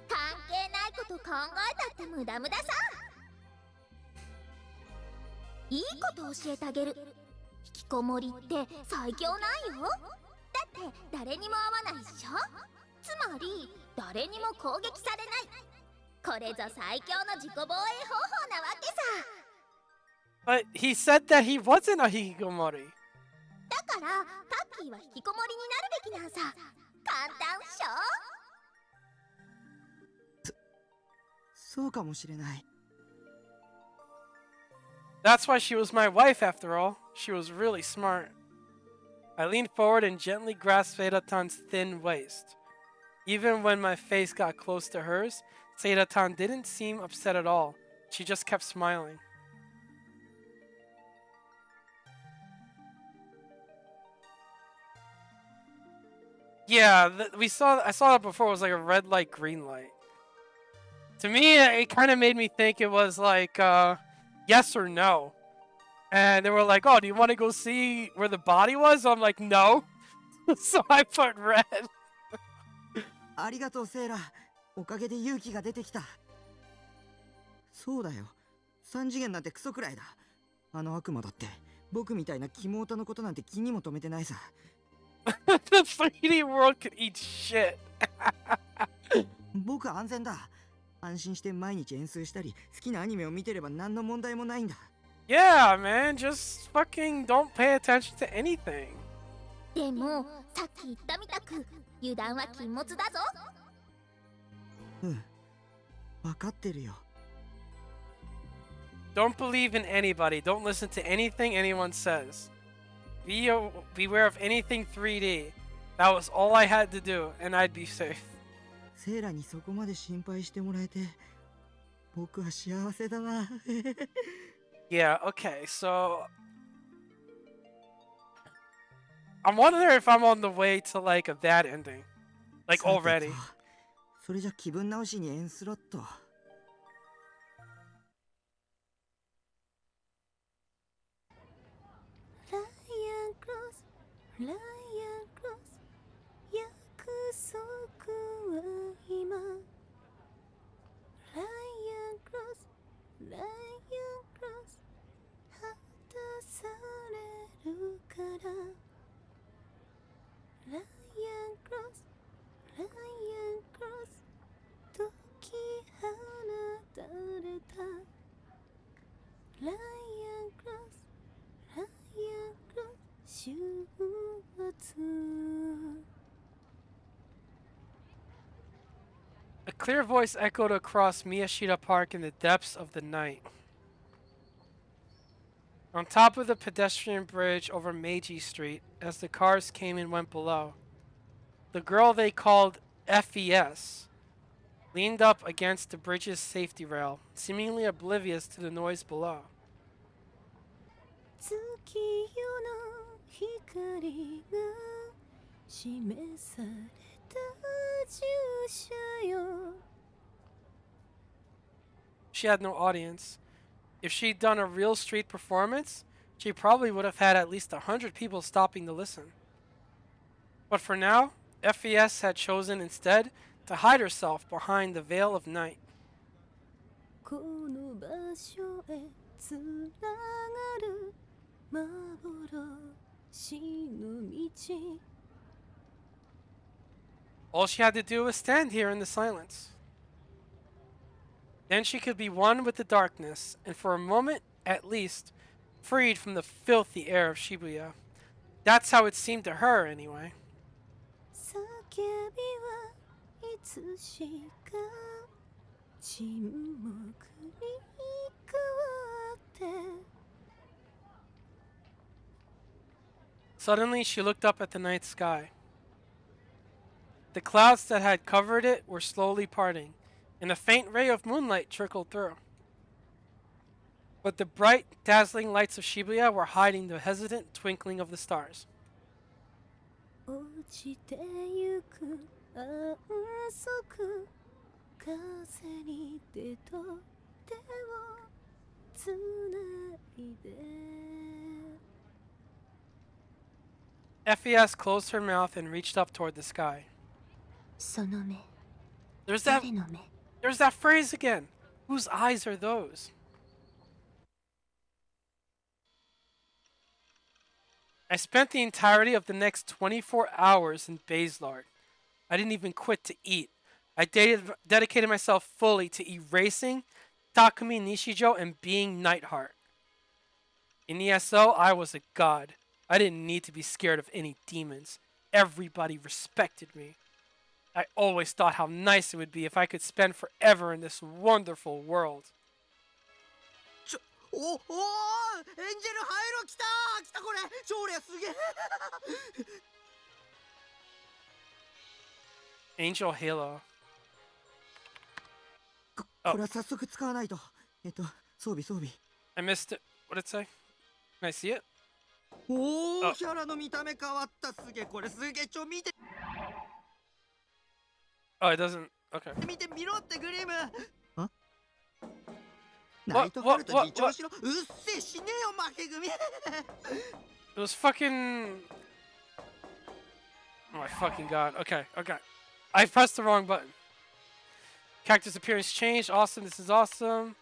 関係ないこと考えたって無駄無駄さ。いいこと教えてあげる。引きこもりって最強なんよ。だって誰にも会わないっしょ。つまり誰にも攻撃されない。これぞ最強の自己防衛方法なわけさ。 But he said that he wasn't a hikikomori. だからタッキーは引きこもりになるべきなんさ。簡単っしょ。そうかもしれない。 That's why she was my wife after all. She was really smart. I leaned forward and gently grasped Seida-tan's thin waist. Even when my face got close to hers, Seida-tan didn't seem upset at all. She just kept smiling. Yeah, I saw that before. It was like a red light, green light. To me, it kind of made me think it was like yes or no. And they were like, oh, do you want to go see where the body was? I'm like, no. So I put red. ありがとうセーラ。おかげで勇気が出てきた。そうだよ、3次元なんてクソくらいだ。あの悪魔だって僕みたいなキモオタのことなんて気にも留めてないさ。The 3D world could eat shit. 僕は安全だ。安心して毎日演奏したり好きなアニメを見てれば何の問題もないんだ。 Yeah, man, just fucking don't pay attention to anything. でもさっき言ったみたく油断は禁物だぞ。うん、分かってるよ。 Don't believe in anybody. Don't listen to anything anyone says. Beware of anything 3D. That was all I had to do, and I'd be safe. セイラにそこまで心配してもらえて僕は幸せだな。 Yeah, okay, so I'm wondering if I'm on the way to like a bad ending. Like さてと already. それじゃ気分直しに演スロット。ライアンクロス、ライアンクロス、約束は今。ライアンクロス、ライアンクロス、果たされるから。ライアンクロス、ライアンクロス、解き放たれた。ライアンクロス、ライアンクロス、週末。A clear voice echoed across Miyashita Park in the depths of the night. On top of the pedestrian bridge over Meiji Street, as the cars came and went below, the girl they called FES leaned up against the bridge's safety rail, seemingly oblivious to the noise below. 月夜の光が示された従者よ。 She had no audience. If she'd done a real street performance, she probably would have had at least 100 people stopping to listen. But for now, FES had chosen instead to hide herself behind the veil of night. この場所へつながる幻の道。 All she had to do was stand here in the silence. Then she could be one with the darkness, and for a moment, at least, freed from the filthy air of Shibuya. That's how it seemed to her, anyway. 叫びはいつしか沈黙に変わって。 Suddenly, she looked up at the night sky. The clouds that had covered it were slowly parting, and a faint ray of moonlight trickled through. But the bright, dazzling lights of Shibuya were hiding the hesitant twinkling of the stars. 落ちてゆく安息風に手と手をつないで。 FES closed her mouth and reached up toward the sky. その目、 There's 誰の目？ there's that phrase again. Whose eyes are those? I spent the entirety of the next 24 hours in Bazelard. I didn't even quit to eat. I dedicated myself fully to erasing Takumi Nishijo and being Nightheart. In ESO, I was a god. I didn't need to be scared of any demons. Everybody respected me. I always thought how nice it would be if I could spend forever in this wonderful world. おお、エンジェルハイロ来た来た、これ超レアすげえ。 Angel Halo. これは早速使わないと。装備。 I missed it. What did it say? Can I see it? おお、キャラの見た目変わった。すげえ、これすげえ。見て。 Oh, it doesn't. Okay. 見てみろってグリム。あ？ナイトハルト自重しろ。うっせえ、死ねえよ負け組。 It was fucking. Oh my fucking god. Okay. I pressed the wrong button. Character's appearance changed. Awesome. This is awesome.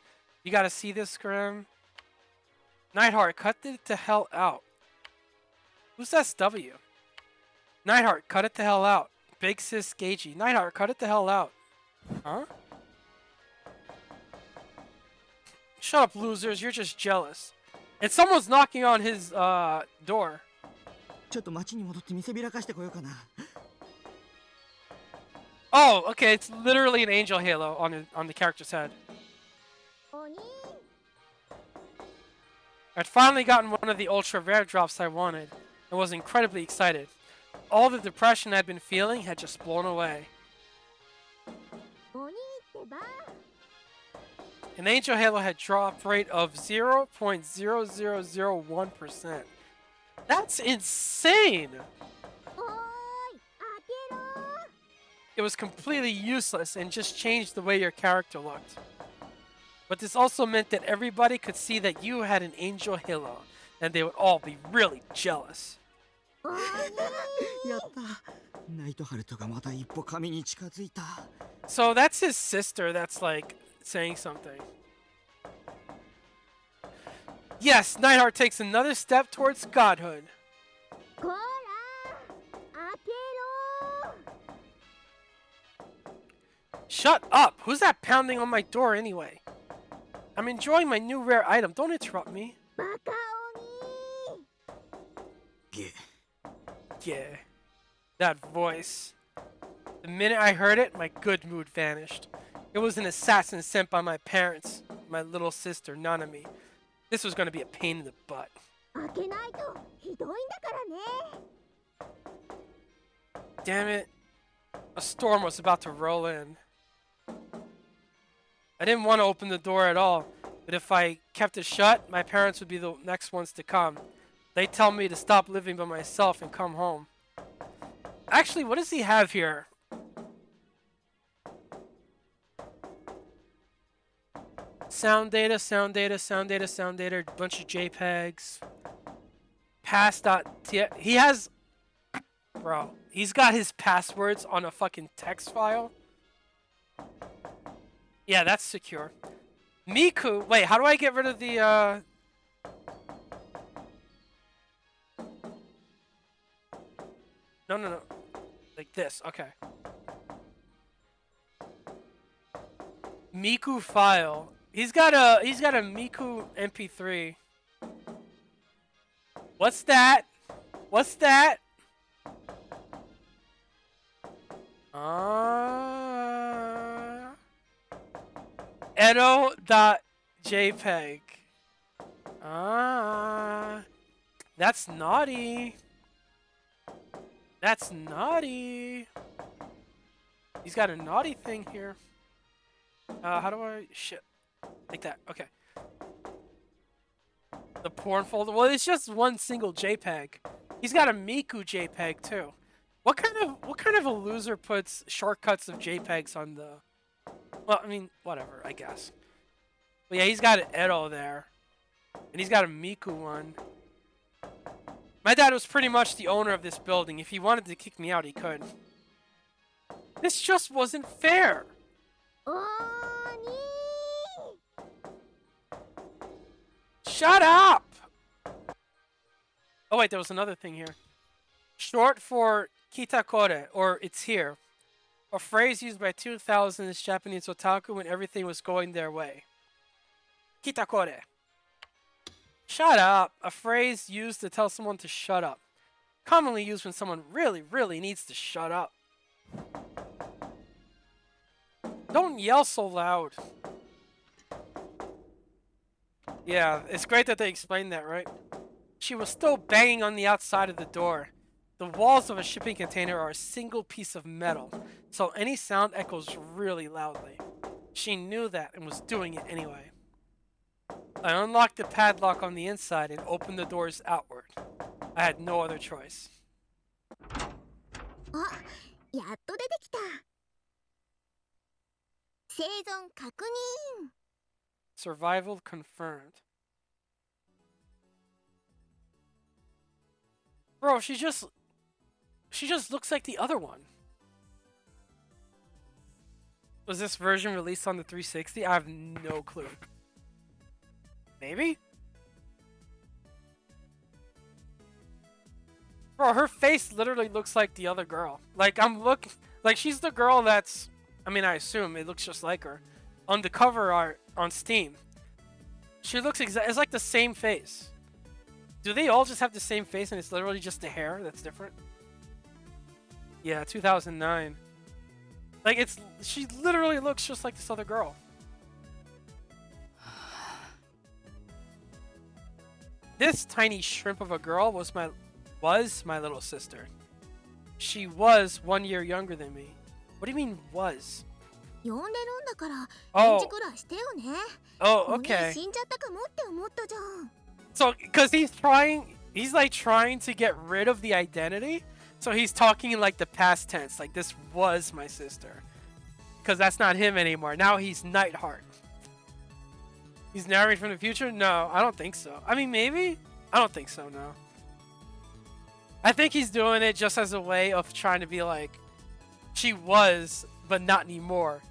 You gotta see this, Grim. Nightheart, cut it the hell out. Who's SW? Nightheart, cut it the hell out. Big Sis Gagey. Nightheart, cut it the hell out. Huh? Shut up, losers. You're just jealous. And someone's knocking on his door. ちょっと町に戻って見せびらかしてこようかな。 Oh, okay. It's literally an angel halo on the character's head. お兄 I'd finally gotten one of the ultra rare drops I wanted and was incredibly excited. All the depression I'd been feeling had just blown away. お兄ってば An angel halo had drop rate of 0.0001%. That's insane! おーい開けろ It was completely useless and just changed the way your character looked. But this also meant that everybody could see that you had an angel halo, and they would all be really jealous. お兄やった。ナイトハルトがまた一歩神に近づいた。 So that's his sister that's like saying something. Yes, Nightheart takes another step towards godhood. こら開けろ Shut up! Who's that pounding on my door anyway? I'm enjoying my new rare item. Don't interrupt me. バカ鬼 ゲ。 Yeah. That voice. The minute I heard it, my good mood vanished. It was an assassin sent by my parents, my little sister, Nanami. This was going to be a pain in the butt. 開けないとひどいんだからね Damn it. A storm was about to roll in. I didn't want to open the door at all, but if I kept it shut, my parents would be the next ones to come. They'd tell me to stop living by myself and come home. Actually, what does he have here? Sound data, sound data, sound data, sound data, bunch of JPEGs. Pass.t. He has... Bro, he's got his passwords on a fucking text file. Yeah, that's secure. Miku, wait, how do I get rid of the, No. Like this, okay. Miku file. He's got a Miku MP3. What's that? What's that? Edo.jpg. That's naughty. That's naughty. He's got a naughty thing here. How do I... Shit. Like that. Okay. The porn folder. Well, it's just one single JPEG. He's got a Miku JPEG too. What kind of a loser puts shortcuts of JPEGs on the... Well, I mean, whatever, I guess. But yeah, he's got an Edo there. And he's got a Miku one. My dad was pretty much the owner of this building. If he wanted to kick me out, he could. This just wasn't fair. お兄 Shut up! Oh wait, there was another thing here. Short for kitakore, or it's here. A phrase used by 2000s Japanese otaku when everything was going their way. Kitakore. Shut up! A phrase used to tell someone to shut up. Commonly used when someone really needs to shut up. Don't yell so loud. Yeah, it's great that they explained that, right? She was still banging on the outside of the door. The walls of a shipping container are a single piece of metal, so any sound echoes really loudly. She knew that and was doing it anyway. I unlocked the padlock on the inside and opened the doors outward. I had no other choice. あ、やっと出てきた生存確認 Survival confirmed. Bro, she just looks like the other one. Was this version released on the 360? I have no clue. Maybe? Bro, her face literally looks like the other girl. Like, like, she's the girl that's... I mean, I assume it looks just like her. On the cover art on Steam. She looks it's like the same face. Do they all just have the same face and it's literally just the hair that's different? Yeah, 2009. Like, she literally looks just like this other girl. This tiny shrimp of a girl was my little sister. She was 1 year younger than me. What do you mean was? 呼んでるんだからOh. 返事くらいしてよね。 Oh, お兄 okay. 死んじゃったかもって思ったじゃん。 So, because he's like trying to get rid of the identity. So he's talking in like the past tense, like this was my sister. Because that's not him anymore. Now he's Nightheart. He's narrating from the future? No, I don't think so. I mean, maybe? I don't think so, no. I think he's doing it just as a way of trying to be like, she was, but not anymore.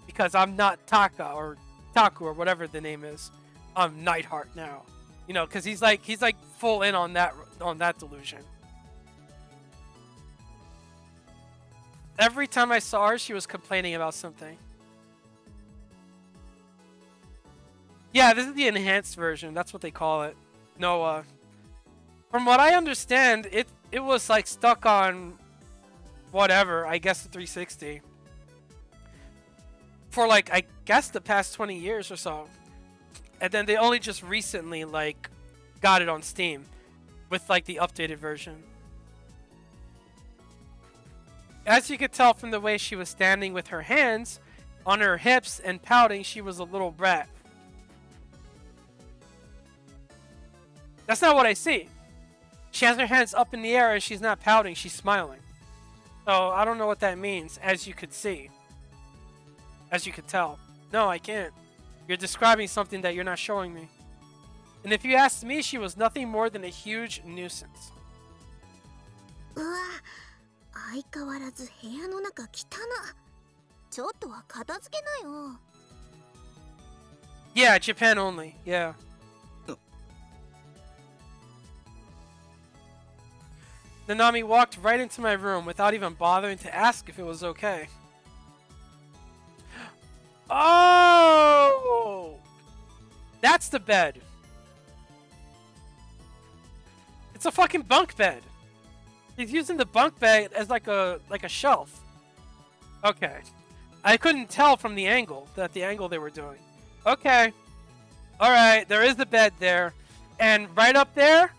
Because I'm not Taka or Taku or whatever the name is. I'm Nightheart now. You know, because he's like full in on that delusion. Every time I saw her, she was complaining about something. Yeah, this is the enhanced version. That's what they call it. Noah. From what I understand, it was like stuck on whatever, I guess the 360. For like, I guess the past 20 years or so. And then they only just recently like got it on Steam with like the updated version. As you could tell from the way she was standing with her hands on her hips and pouting, she was a little brat. That's not what I see. She has her hands up in the air and she's not pouting, she's smiling. So I don't know what that means, as you could see. As you could tell. No, I can't. You're describing something that you're not showing me. And if you asked me, she was nothing more than a huge nuisance. うわ、相変わらず部屋の中汚。ちょっとは片付けなよ。 Yeah, Japan only. Yeah. Nanami walked right into my room without even bothering to ask if it was okay. Oh! That's the bed. It's a fucking bunk bed. He's using the bunk bed as like a shelf. Okay. I couldn't tell from the angle they were doing. Okay. Alright, there is the bed there. And right up there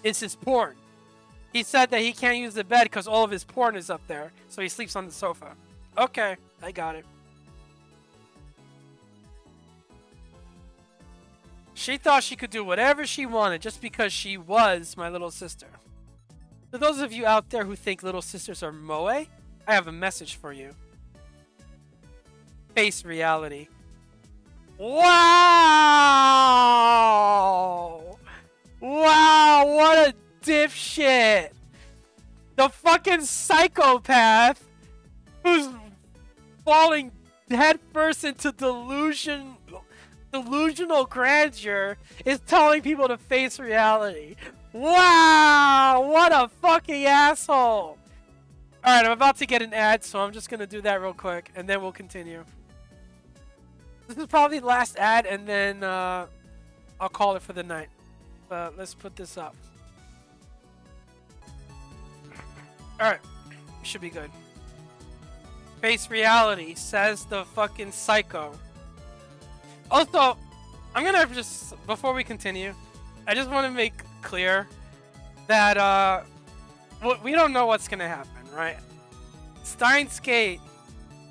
is his porn. He said that he can't use the bed because all of his porn is up there. So he sleeps on the sofa. Okay, I got it. She thought she could do whatever she wanted just because she was my little sister. For those of you out there who think little sisters are moe, I have a message for you. Face reality. Wow! Wow, what a dipshit! The fucking psychopath who's falling headfirst into delusional grandeur is telling people to face reality. Wow! What a fucking asshole! Alright, I'm about to get an ad, so I'm just gonna do that real quick, and then we'll continue. This is probably the last ad, and then I'll call it for the night. But let's put this up. Alright, should be good. Face reality, says the fucking psycho. Also, I'm gonna just, before we continue, I just want to make clear that we don't know what's gonna happen, right? Steins Gate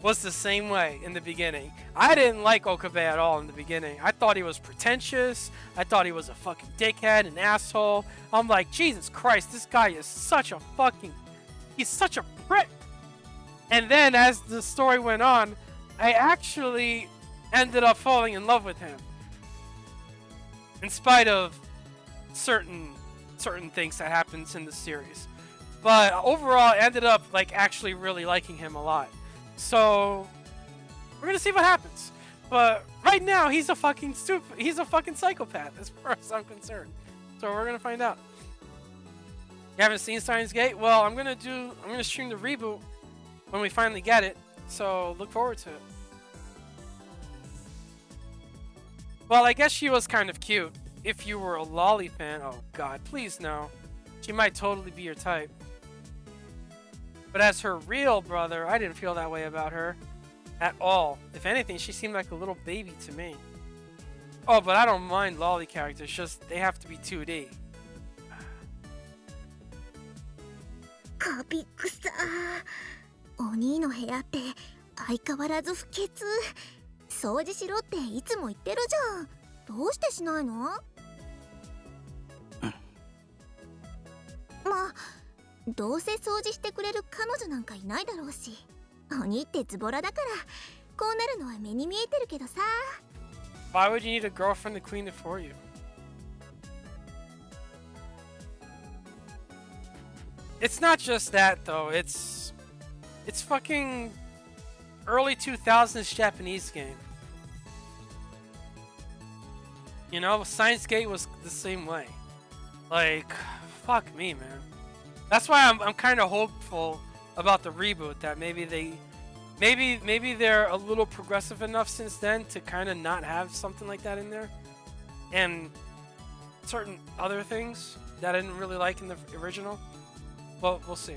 was the same way in the beginning. I didn't like Okabe at all in the beginning. I thought he was pretentious. I thought he was a fucking dickhead, an asshole. I'm like, Jesus Christ, this guy is such a fucking... He's such a prick. And then as the story went on, I actually ended up falling in love with him. In spite of certain things that happens in the series. But overall, I ended up like actually really liking him a lot. So We're gonna see what happens. But right now, he's a fucking psychopath as far as I'm concerned. So we're gonna find out. You haven't seen Steins Gate? Well, I'm gonna stream the reboot when we finally get it. So look forward to it. Well, I guess she was kind of cute. If you were a Lolly fan, oh god, please no. She might totally be your type. But as her real brother, I didn't feel that way about her. At all. If anything, she seemed like a little baby to me. Oh, but I don't mind Lolly characters, just they have to be 2D. カビクサお兄の部屋って相変わらず不潔。掃除しろっていつも言ってるじゃん。どうしてしないの？まあどうせ掃除してくれる彼女なんかいないだろうし、お兄ってズボラだからこうなるのは目に見えてるけどさ。 Why would you need a girlfriend to clean it for you? It's not just that though, it's fucking early 2000s Japanese game. You know, Steins Gate was the same way. Like, fuck me, man. That's why I'm kind of hopeful about the reboot, that maybe they're a little progressive enough since then to kind of not have something like that in there, and certain other things that I didn't really like in the original. Well, we'll see.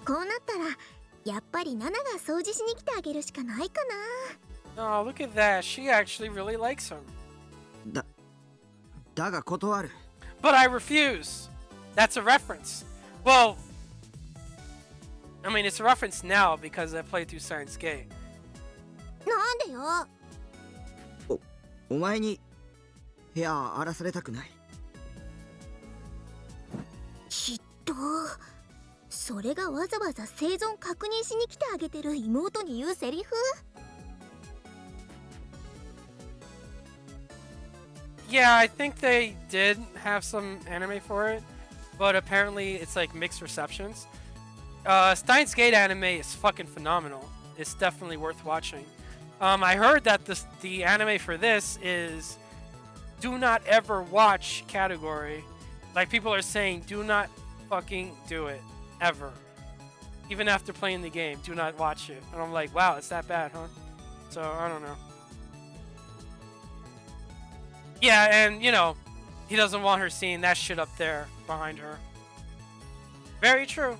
こうなったらやっぱりナナが掃除しに来てあげるしかないかな。 Oh, look at that. She actually really likes him. だが断る。 But I refuse. That's a reference. Well, I mean, it's a reference now because I played through Steins Gate. なんでよ。お前に部屋荒らされたくない。きっとそれがわざわざ生存確認しに来てあげてる妹に言うセリフ。 Yeah, I think they did have some anime for it, but apparently it's like mixed receptions. Steins Gate anime is fucking phenomenal. It's definitely worth watching. I heard that the anime for this is do not ever watch category. Like, people are saying, do not fucking do it. Ever. Even after playing the game, do not watch it. And I'm like, wow, it's that bad, huh? So, I don't know. Yeah, and, you know, he doesn't want her seeing that shit up there behind her. Very true.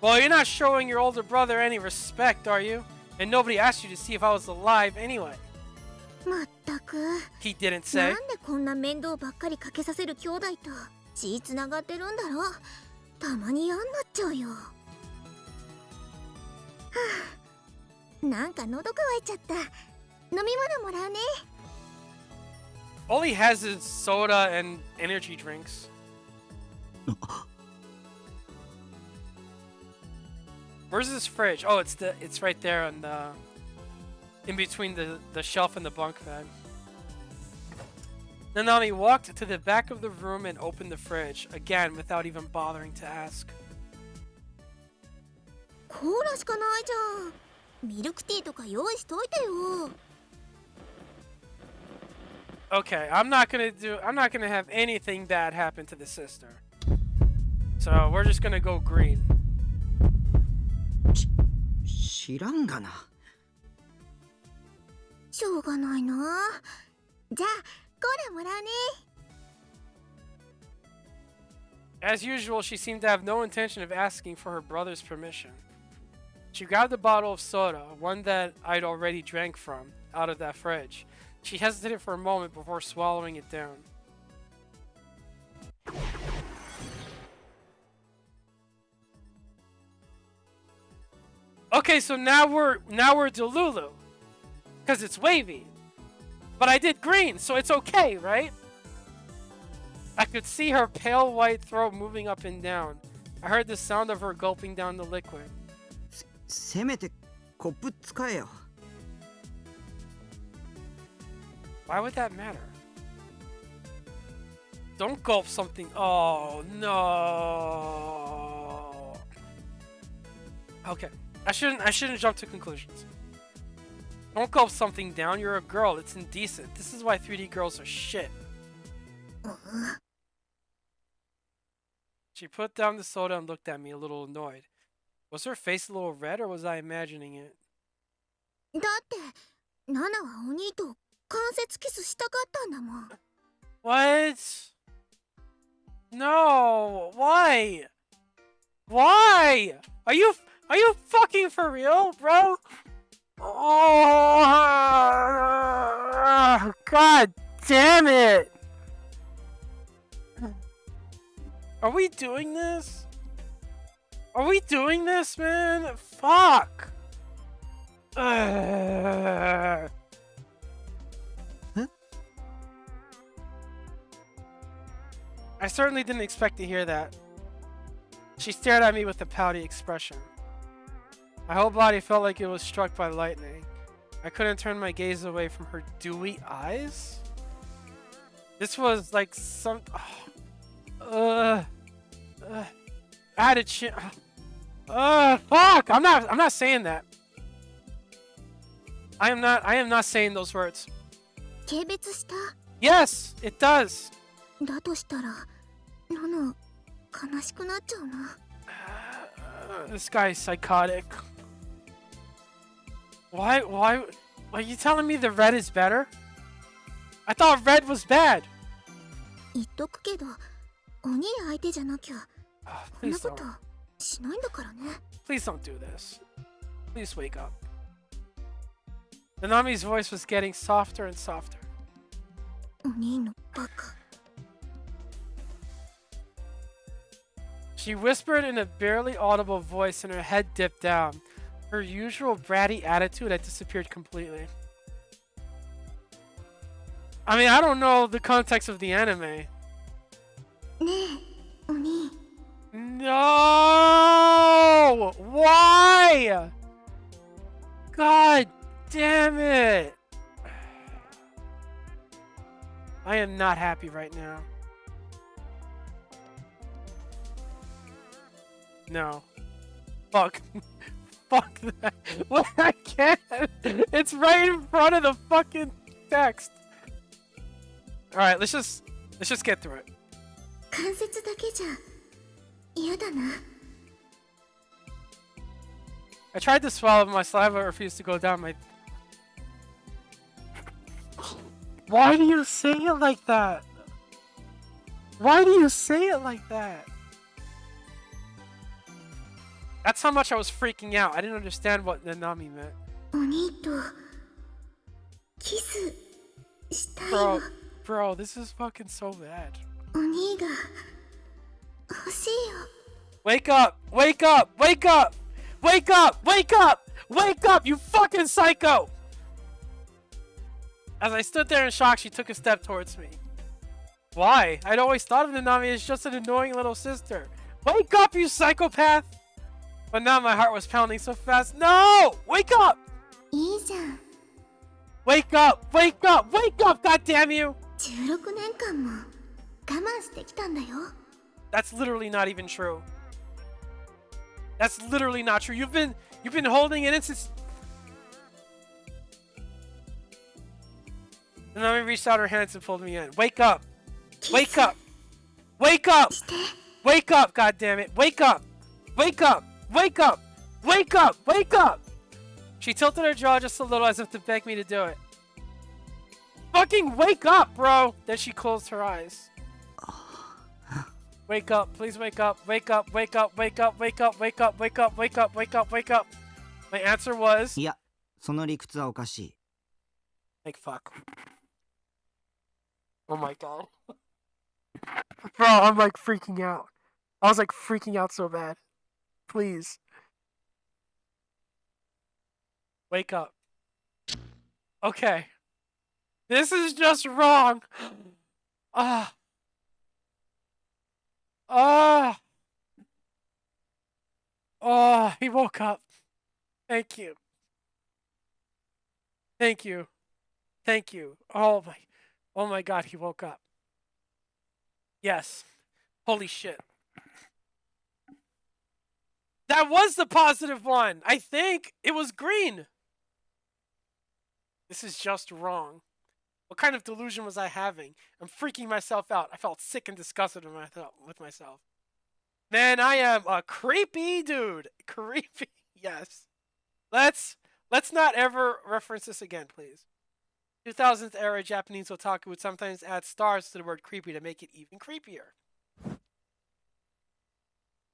Well, you're not showing your older brother any respect, are you? And nobody asked you to see if I was alive anyway. まったく He didn't な say. んでこんな面倒ばっかりかけさせる兄弟と血つながってるんだろう。たまに嫌になっちゃうよ。はあ、なんか喉乾いちゃった。飲み物もらうね。 All he has is soda and energy drinks. Where's his fridge? Oh, it's right there on the in between the shelf and the bunk bed. Nanami walked to the back of the room and opened the fridge again without even bothering to ask. コーラしかないじゃん。ミルクティーとか用意しといてよ。 Okay, I'm not gonna have anything bad happen to the sister. So we're just gonna go green. 知らんがな。しょうがないな。じゃあコーラもらうね。 As usual, she seemed to have no intention of asking for her brother's permission. She grabbed a bottle of soda, one that I'd already drank from, out of that fridge. She hesitated for a moment before swallowing it down. Okay, so now we're Delulu, because it's wavy. But I did green, so it's okay, right? I could see her pale white throat moving up and down. I heard the sound of her gulping down the liquid. せめてコップ使えよ。 Why would that matter? Don't gulp something. Oh, no. Okay. I shouldn't jump to conclusions. Don't gulp something down. You're a girl. It's indecent. This is why 3D girls are shit. She put down the soda and looked at me a little annoyed. Was her face a little red or was I imagining it? だってナナはお兄と関節キスしたかったんだもん。 What? No. Why? Why? Are you fucking for real, bro? Oh, God damn it. Are we doing this? Are we doing this, man? Fuck. Huh? I certainly didn't expect to hear that. She stared at me with a pouty expression. My whole body felt like it was struck by lightning. I couldn't turn my gaze away from her dewy eyes. This was like some... I had a fuck! I'm not saying that. I am not saying those words. 軽蔑した。 Yes, it does. だとしたらナナ悲しくなっちゃうな。 This guy's psychotic. Why are you telling me the red is better? I thought red was bad. 言っとくけどお兄相手じゃなきゃ こんな Please こと don't. しないんだからね。 Please don't do this. Please wake up. Nanami's voice was getting softer and softer. お兄のバカ。 She whispered in a barely audible voice and her head dipped down. Her usual bratty attitude had disappeared completely. I mean, I don't know the context of the anime. ねえお兄 No! Why? God damn it! I am not happy right now. No. Fuck. Fuck that. What? I can't. It's right in front of the fucking text. Alright, let's just get through it. 関節だけじゃ嫌だな。 I tried to swallow, but my saliva refused to go down my... Why do you say it like that? Why do you say it like that? That's how much I was freaking out. I didn't understand what Nanami meant. お兄とキスしたい Bro, わ。 bro, this is fucking so bad. お兄が欲しいよ。 Wake up! Wake up! Wake up! Wake up! Wake up! Wake up, you fucking psycho! As I stood there in shock, she took a step towards me. Why? I'd always thought of Nanami as just an annoying little sister. Wake up, you psychopath! But now my heart was pounding so fast. No! Wake up! いいじゃん。 Wake up! Wake up! Wake up! God damn you! 16年間も我慢してきたんだよ。 That's literally not even true. That's literally not true. You've been holding it in since. And then we reached out her hands and pulled me in. Wake up! Wake up! Wake up! して Wake up! God damn it! Wake up! Wake up! Wake up! Wake up! Wake up! She tilted her jaw just a little as if to beg me to do it. Fucking wake up, bro! Then she closed her eyes. Wake up, please wake up, wake up, wake up, wake up, wake up, wake up, wake up, wake up, wake up, wake up. My answer was いや、その理屈はおかしい。 like fuck. Oh my god. Bro, I'm like freaking out. I was like freaking out so bad. Please. Wake up. Okay. This is just wrong. Ah. Ah. Oh, he woke up. Thank you. Thank you. Thank you. Oh my god, he woke up. Yes. Holy shit. That was the positive one. I think it was green. This is just wrong. What kind of delusion was I having? I'm freaking myself out. I felt sick and disgusted with myself. Man, I am a creepy dude. Creepy. Yes. Let's not ever reference this again, please. 2000th era Japanese otaku would sometimes add stars to the word creepy to make it even creepier.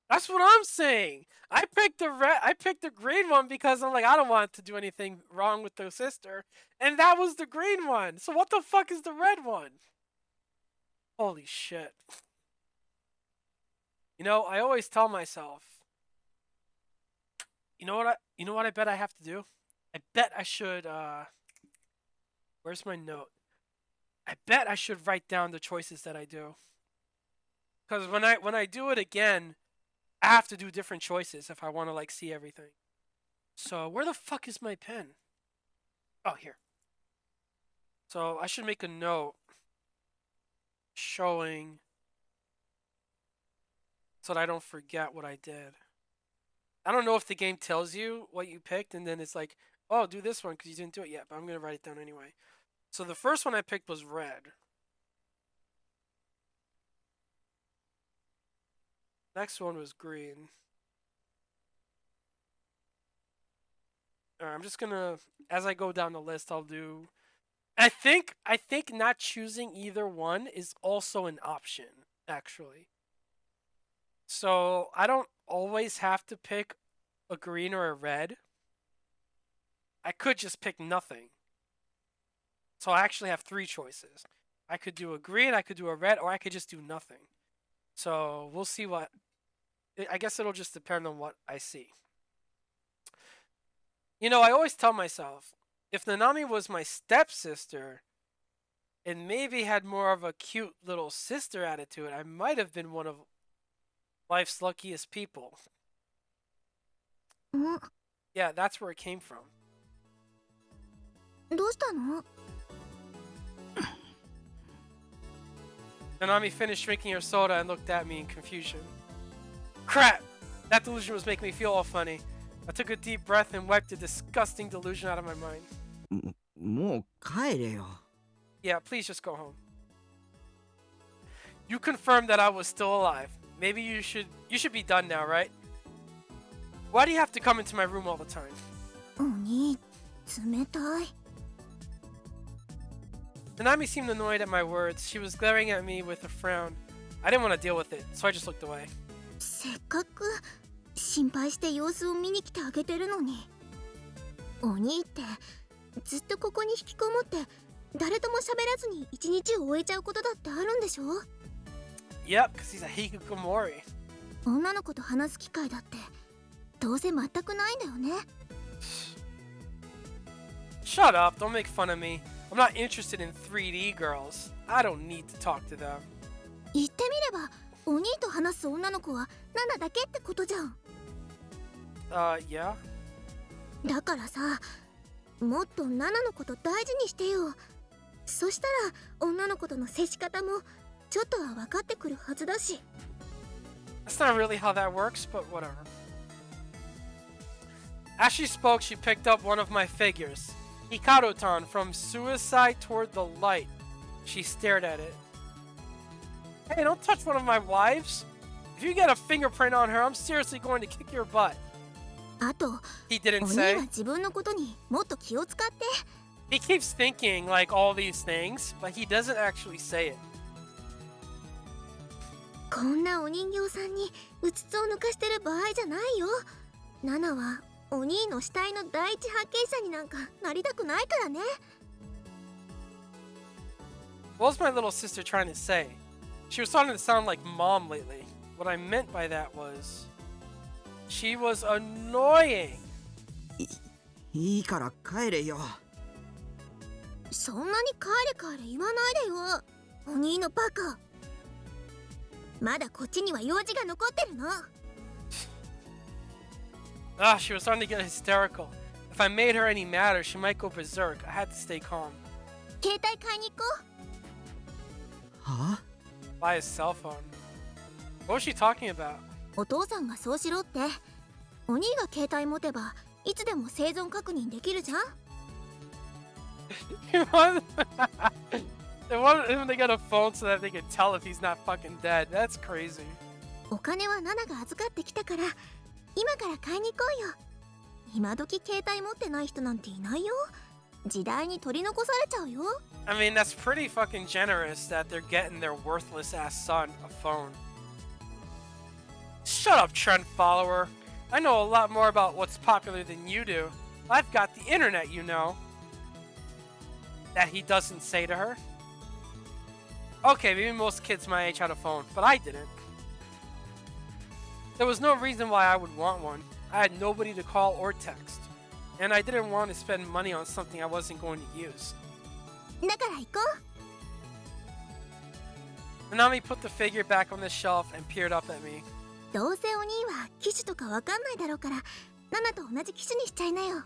That's what I'm saying. I picked the green one because I'm like, I don't want to do anything wrong with the sister, and that was the green one. So what the fuck is the red one? Holy shit. You know, I always tell myself, you know what I bet I have to do? I bet I should where's my note? I bet I should write down the choices that I do. Cuz when I do it again, I have to do different choices if I want to like see everything. So, where the fuck is my pen? Oh, here. So, I should make a note showing so that I don't forget what I did. I don't know if the game tells you what you picked and then it's like, oh, do this one because you didn't do it yet, but I'm going to write it down anyway. So the first one I picked was red. Next one was green. Alright, I'm just going to, as I go down the list, I'll do... I think not choosing either one is also an option, actually. So I don't always have to pick a green or a red. I could just pick nothing. So I actually have 3 choices. I could do a green, I could do a red, or I could just do nothing. So we'll see what... I guess it'll just depend on what I see. You know, I always tell myself, if Nanami was my stepsister and maybe had more of a cute little sister attitude, I might have been one of life's luckiest people. Yeah, that's where it came from. どうしたの? Nanami finished drinking her soda and looked at me in confusion. Crap! That delusion was making me feel all funny. I took a deep breath and wiped the disgusting delusion out of my mind. もう帰れよ。 Yeah, please just go home. You confirmed that I was still alive. Maybe you should be done now, right? Why do you have to come into my room all the time? お兄、冷たい。 Nanami seemed annoyed at my words. She was glaring at me with a frown. I didn't want to deal with it, so I just looked away. せっかく心配して様子を見に来てあげてるのに。お兄ってずっとここに引きこもって誰とも喋らずに一日を終えちゃうことだってあるんでしょ? Yep, because he's a hikikomori. 女の子と話す機会だってどうせ全くないんだよね。 Shut up, don't make fun of me. I'm not interested in 3D girls. I don't need to talk to them. 言ってみればお兄と話す女の子はナナだけってことじゃん。Yeah? だからさ、もっとナナのこと大事にしてよ。そしたら女の子との接し方もちょっとは分かってくるはずだし。 That's not really how that works, but whatever. As she spoke, she picked up one of my figures. Hikaru-tan from Suicide Toward the Light. She stared at it. Hey, don't touch one of my wives. If you get a fingerprint on her, I'm seriously going to kick your butt. あと、 He didn't お兄 say. は自分のことにもっと気を使って。 He keeps thinking like all these things, but he doesn't actually say it. こんなお人形さんにうつつを抜かしてる場合じゃないよ。ナナはお兄の死体の第一発見者になんかなりたくないからね。 What was my little sister trying to say? She was starting to sound like mom lately. What I meant by that was... She was annoying. いいから帰れよ。そんなに帰れ帰れ言わないでよ。お兄のバカ。まだこっちには用事が残ってるの。 Ah, she was starting to get hysterical. If I made her any madder, she might go berserk. I had to stay calm. 携帯買いに行こう。は? By his cell phone. What was she talking about? お父さんがそうしろって。お兄が携帯持てばいつでも生存確認できるじゃん。They want him to get a phone so that they can tell if he's not fucking dead. That's crazy. お金はナナが預かってきたから今から買いに行こうよ。今時携帯持ってない人なんていないよ。時代に取り残されちゃうよ。I mean, that's pretty fucking generous that they're getting their worthless ass son a phone. Shut up, trend follower. I know a lot more about what's popular than you do. I've got the internet, you know. That he doesn't say to her. Okay, maybe most kids my age had a phone, but I didn't. There was no reason why I would want one. I had nobody to call or text. And I didn't want to spend money on something I wasn't going to use. だから行こう。 Nanami put the figure back on the shelf and peered up at me. どうせお兄は機種とかわかんないだろうからナナと同じ機種にしちゃいなよ。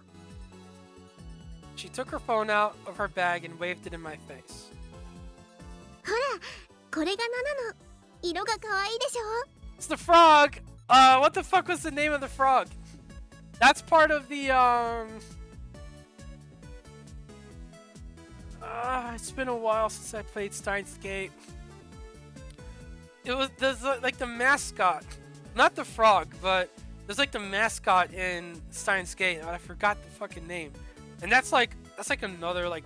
She took her phone out of her bag and waved it in my face. ほらこれがナナの色が可愛いでしょ。 It's the frog! What the fuck was the name of the frog? That's part of the, it's been a while since I played Steins Gate. There's like the mascot. Not the frog, but there's like the mascot in Steins Gate. I forgot the fucking name. And that's like another, like,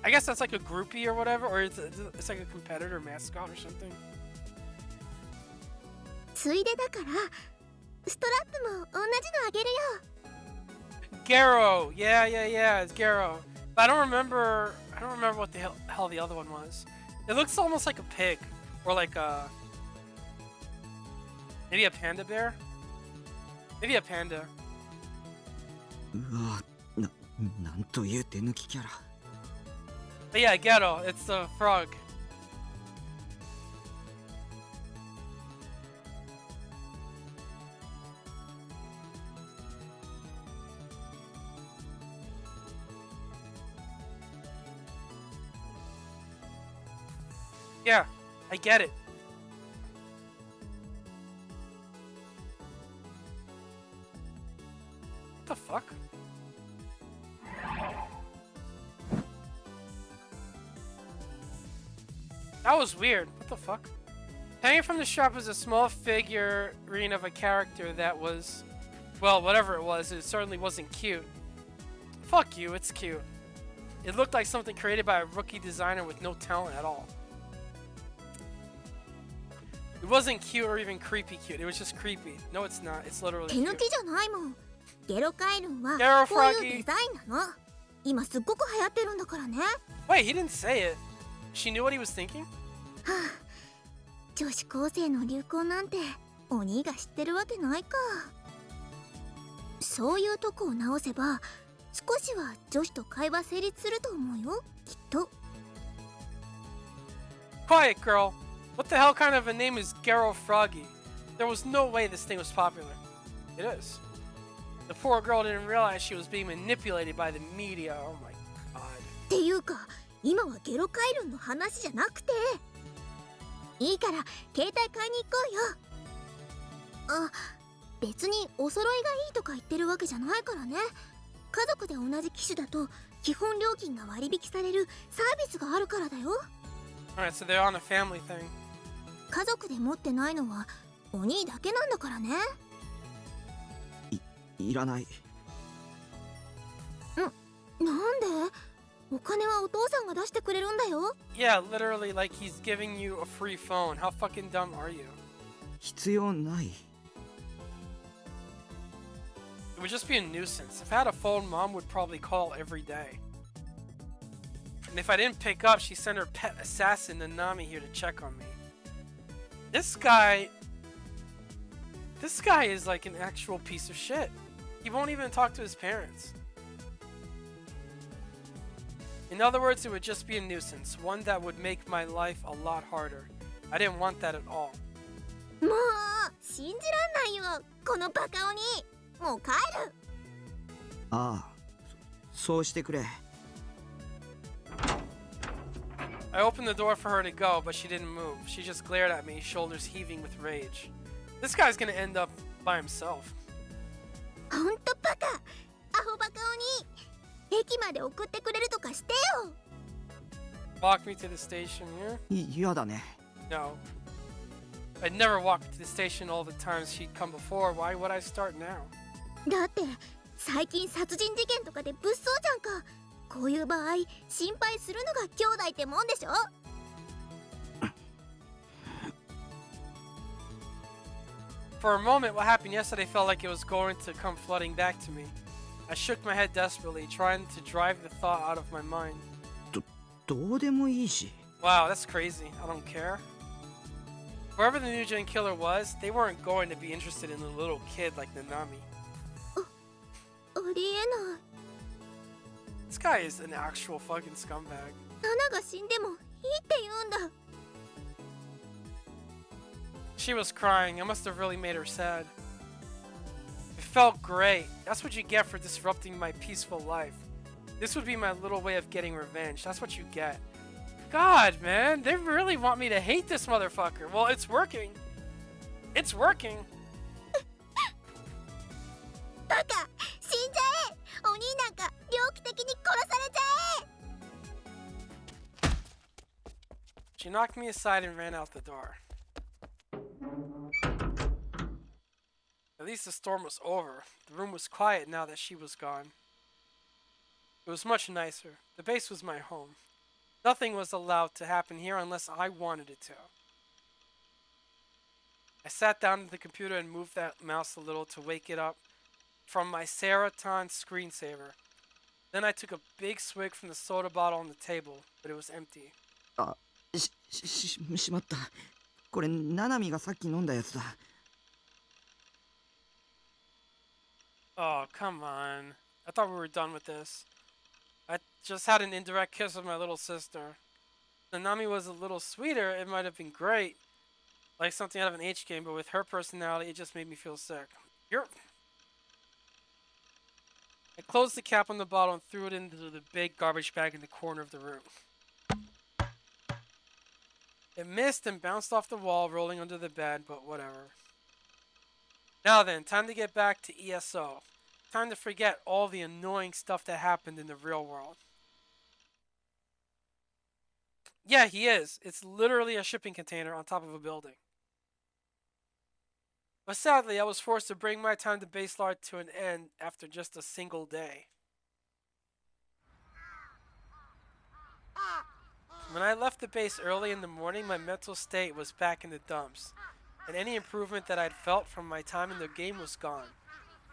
I guess that's like a groupie or whatever, or it's like a competitor mascot or something. ついでだからストラップも同じのあげるよ。 Garo, yeah, it's Garo. But I don't remember what the hell the other one was. It looks almost like a pig, or like maybe a panda bear. Maybe a panda. うわ、なんという手抜きキャラ。 But yeah, Garo, it's the frog. Yeah, I get it. What the fuck? That was weird. What the fuck? Hanging from the shop was a small figurine of a character that was, well, whatever it was, it certainly wasn't cute. Fuck you, it's cute. It looked like something created by a rookie designer with no talent at all. It wasn't cute or even creepy cute. It was just creepy. No, it's not. It's literally 手 cute. 抜きじゃないもん。ゲロカエルンはゲロフこラギういうデザインなの。今すっごく流行ってるんだからね。は Wait, he didn't say it. She knew what he was thinking? あ、女子高生の流行なんてお兄が知ってるわけないか。そういうとこを直せば少しは女子と会話成立すると思うよ、きっと。 Quiet, girl. What the hell kind of a name is Garo Froggy? There was no way this thing was popular. It is. The poor girl didn't realize she was being manipulated by the media. Oh my god. っていうか今はゲロカエルンの話じゃなくていいから携帯買いに行こうよ。あ、別にお揃いがいいとか言ってるわけじゃないからね。家族で同じ機種だと基本料金が割引されるサービスがあるからだよ。 Alright, so they're on a family thing. 家族で持ってないのはお兄だけなんだからね。いらない。なんで？お金はお父さんが出してくれるんだよ。 Yeah, literally like he's giving you a free phone. How fucking dumb are you? 必要ない。 It would just be a nuisance. If I had a phone, Mom would probably call every day. And if I didn't pick up, she sent her pet assassin Nanami here to check on me. This guy is like an actual piece of shit. He won't even talk to his parents. In other words, it would just be a nuisance, one that would make my life a lot harder. I didn't want that at all. もう信じらんないよこのバカ鬼。もう帰る。ああ、そうしてくれ。I opened the door for her to go, but she didn't move. She just glared at me, shoulders heaving with rage. This guy's gonna end up by himself. ほんとバカ。アホバカおに。駅まで送ってくれるとかしてよ。Walk me to the station here? 嫌だね。 No. I'd never walk to the station all the times she'd come before. Why would I start now? だって最近殺人事件とかで物騒じゃんか。こういう場合心配するのが兄弟ってもんでしょ。For a moment, what happened yesterday felt like it was going to come flooding back to me. I shook my head desperately, trying to drive the thought out of my mind. どうでもいいし。 Wow, that's crazy. I don't care. Whoever the new gen killer was, they weren't going to be interested in a little kid like Nanami. ありえない。 This guy is an actual fucking scumbag. ナナが死んでもいいって言うんだ。 She was crying. I must have really made her sad. It felt great. That's what you get for disrupting my peaceful life. This would be my little way of getting revenge. That's what you get. God, man, they really want me to hate this motherfucker. Well, it's working. It's working. バカ、死んじゃえ。お兄なんか猟奇的に殺されちゃえ。 She knocked me aside and ran out the door. At least the storm was over. The room was quiet now that she was gone. It was much nicer. The base was my home. Nothing was allowed to happen here unless I wanted it to. I sat down at the computer and moved that mouse a little to wake it up from my Seraton screensaver. Then I took a big swig from the soda bottle on the table, but it was empty. しまった。これ、ナナミがさっき飲んだやつだ。Oh, come on. I thought we were done with this. I just had an indirect kiss with my little sister. If Nanami was a little sweeter, it might have been great. Like something out of an H game, but with her personality, it just made me feel sick. I closed the cap on the bottle and threw it into the big garbage bag in the corner of the room. It missed and bounced off the wall, rolling under the bed, but whatever. Now then, time to get back to ESO. Time to forget all the annoying stuff that happened in the real world. Yeah, he is. It's literally a shipping container on top of a building. But sadly, I was forced to bring my time to base Lard to an end after just a single day. When I left the base early in the morning, my mental state was back in the dumps, and any improvement that I'd felt from my time in the game was gone.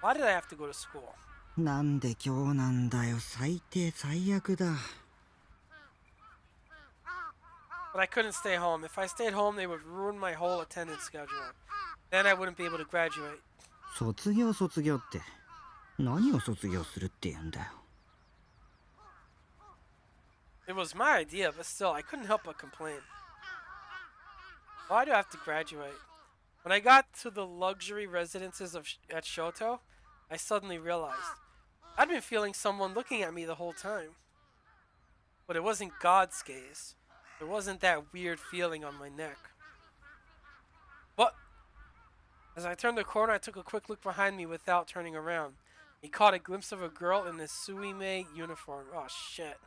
Why did I have to go to school? なんで今日なんだよ。最低最悪だ。But I couldn't stay home. If I stayed home, they would ruin my whole attendance schedule. Then I wouldn't be able to graduate. 卒業って。何を卒業するって言うんだよ。It was my idea, but still, I couldn't help but complain. Why do I have to graduate? When I got to the luxury residences at Shoto, I suddenly realized I'd been feeling someone looking at me the whole time. But it wasn't God's gaze. There wasn't that weird feeling on my neck. What? As I turned the corner, I took a quick look behind me without turning around. I caught a glimpse of a girl in a Suime uniform. Oh shit.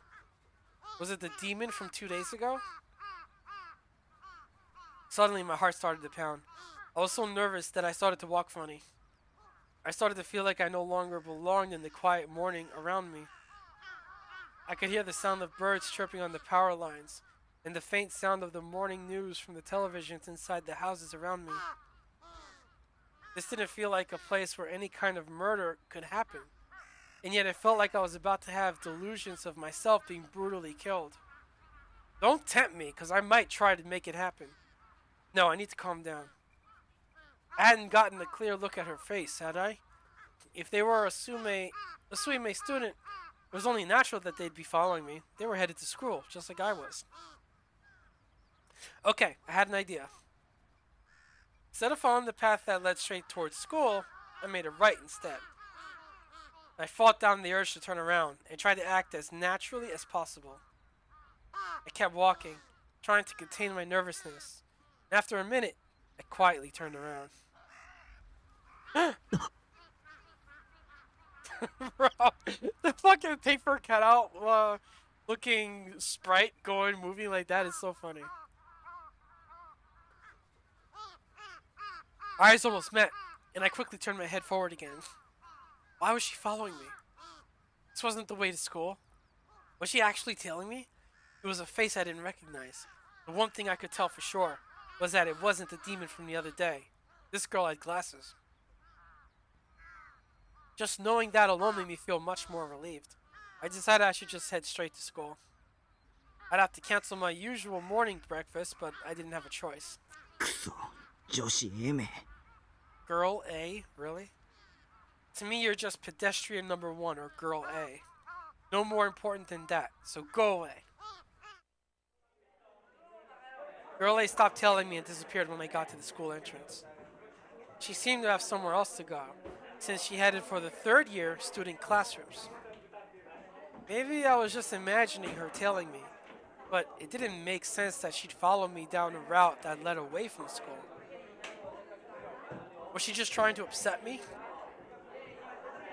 Was it the demon from 2 days ago? Suddenly, my heart started to pound. I was so nervous that I started to walk funny. I started to feel like I no longer belonged in the quiet morning around me. I could hear the sound of birds chirping on the power lines, and the faint sound of the morning news from the televisions inside the houses around me. This didn't feel like a place where any kind of murder could happen, and yet it felt like I was about to have delusions of myself being brutally killed. Don't tempt me, because I might try to make it happen. No, I need to calm down. I hadn't gotten a clear look at her face, had I? If they were a Suime student, it was only natural that they'd be following me. They were headed to school, just like I was. Okay, I had an idea. Instead of following the path that led straight towards school, I made a right instead. I fought down the urge to turn around and tried to act as naturally as possible. I kept walking, trying to contain my nervousness. And after a minute, I quietly turned around. Bro, the fucking paper cutout looking sprite moving like that is so funny. Our eyes almost met, and I quickly turned my head forward again. Why was she following me? This wasn't the way to school. Was she actually tailing me? It was a face I didn't recognize. The one thing I could tell for sure was that it wasn't the demon from the other day. This girl had glasses. Just knowing that alone made me feel much more relieved. I decided I should just head straight to school. I'd have to cancel my usual morning breakfast, but I didn't have a choice. くそ、女子 M。 Girl A? Really? To me, you're just pedestrian number 1 or girl A. No more important than that, so go away. Girl A stopped tailing me and disappeared when I got to the school entrance. She seemed to have somewhere else to go, since she headed for the 3rd year student classrooms. Maybe I was just imagining her tailing me, but it didn't make sense that she'd follow me down a route that led away from school. Was she just trying to upset me?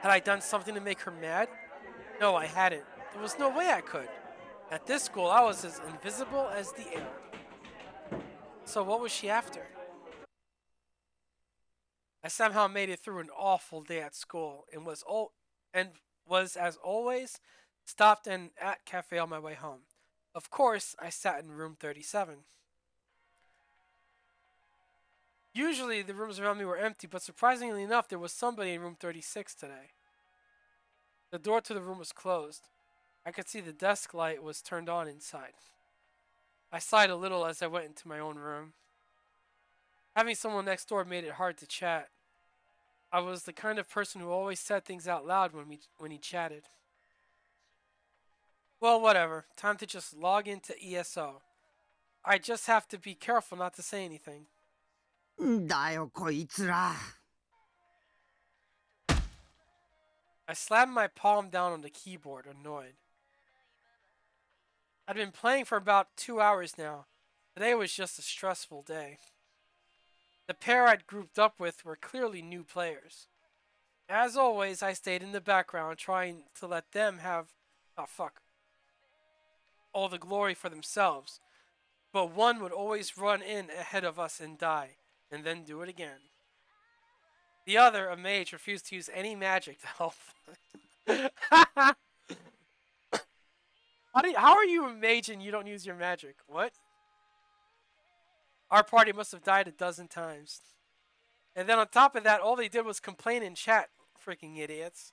Had I done something to make her mad? No, I hadn't. There was no way I could. At this school, I was as invisible as the air. So what was she after? I somehow made it through an awful day at school and was as always stopped in at cafe on my way home. Of course, I sat in room 37. Usually the rooms around me were empty, but surprisingly enough, there was somebody in room 36 today. The door to the room was closed. I could see the desk light was turned on inside. I sighed a little as I went into my own room. Having someone next door made it hard to chat. I was the kind of person who always said things out loud when he chatted. Well, whatever. Time to just log into ESO. I just have to be careful not to say anything. だよこいつら。 I slammed my palm down on the keyboard, annoyed. I'd been playing for about 2 hours now. Today was just a stressful day. The pair I'd grouped up with were clearly new players. As always, I stayed in the background trying to let them have all the glory for themselves. But one would always run in ahead of us and die, and then do it again. The other, a mage, refused to use any magic to help. How are you a mage and you don't use your magic? What? Our party must have died a dozen times. And then on top of that, all they did was complain in chat. Freaking idiots.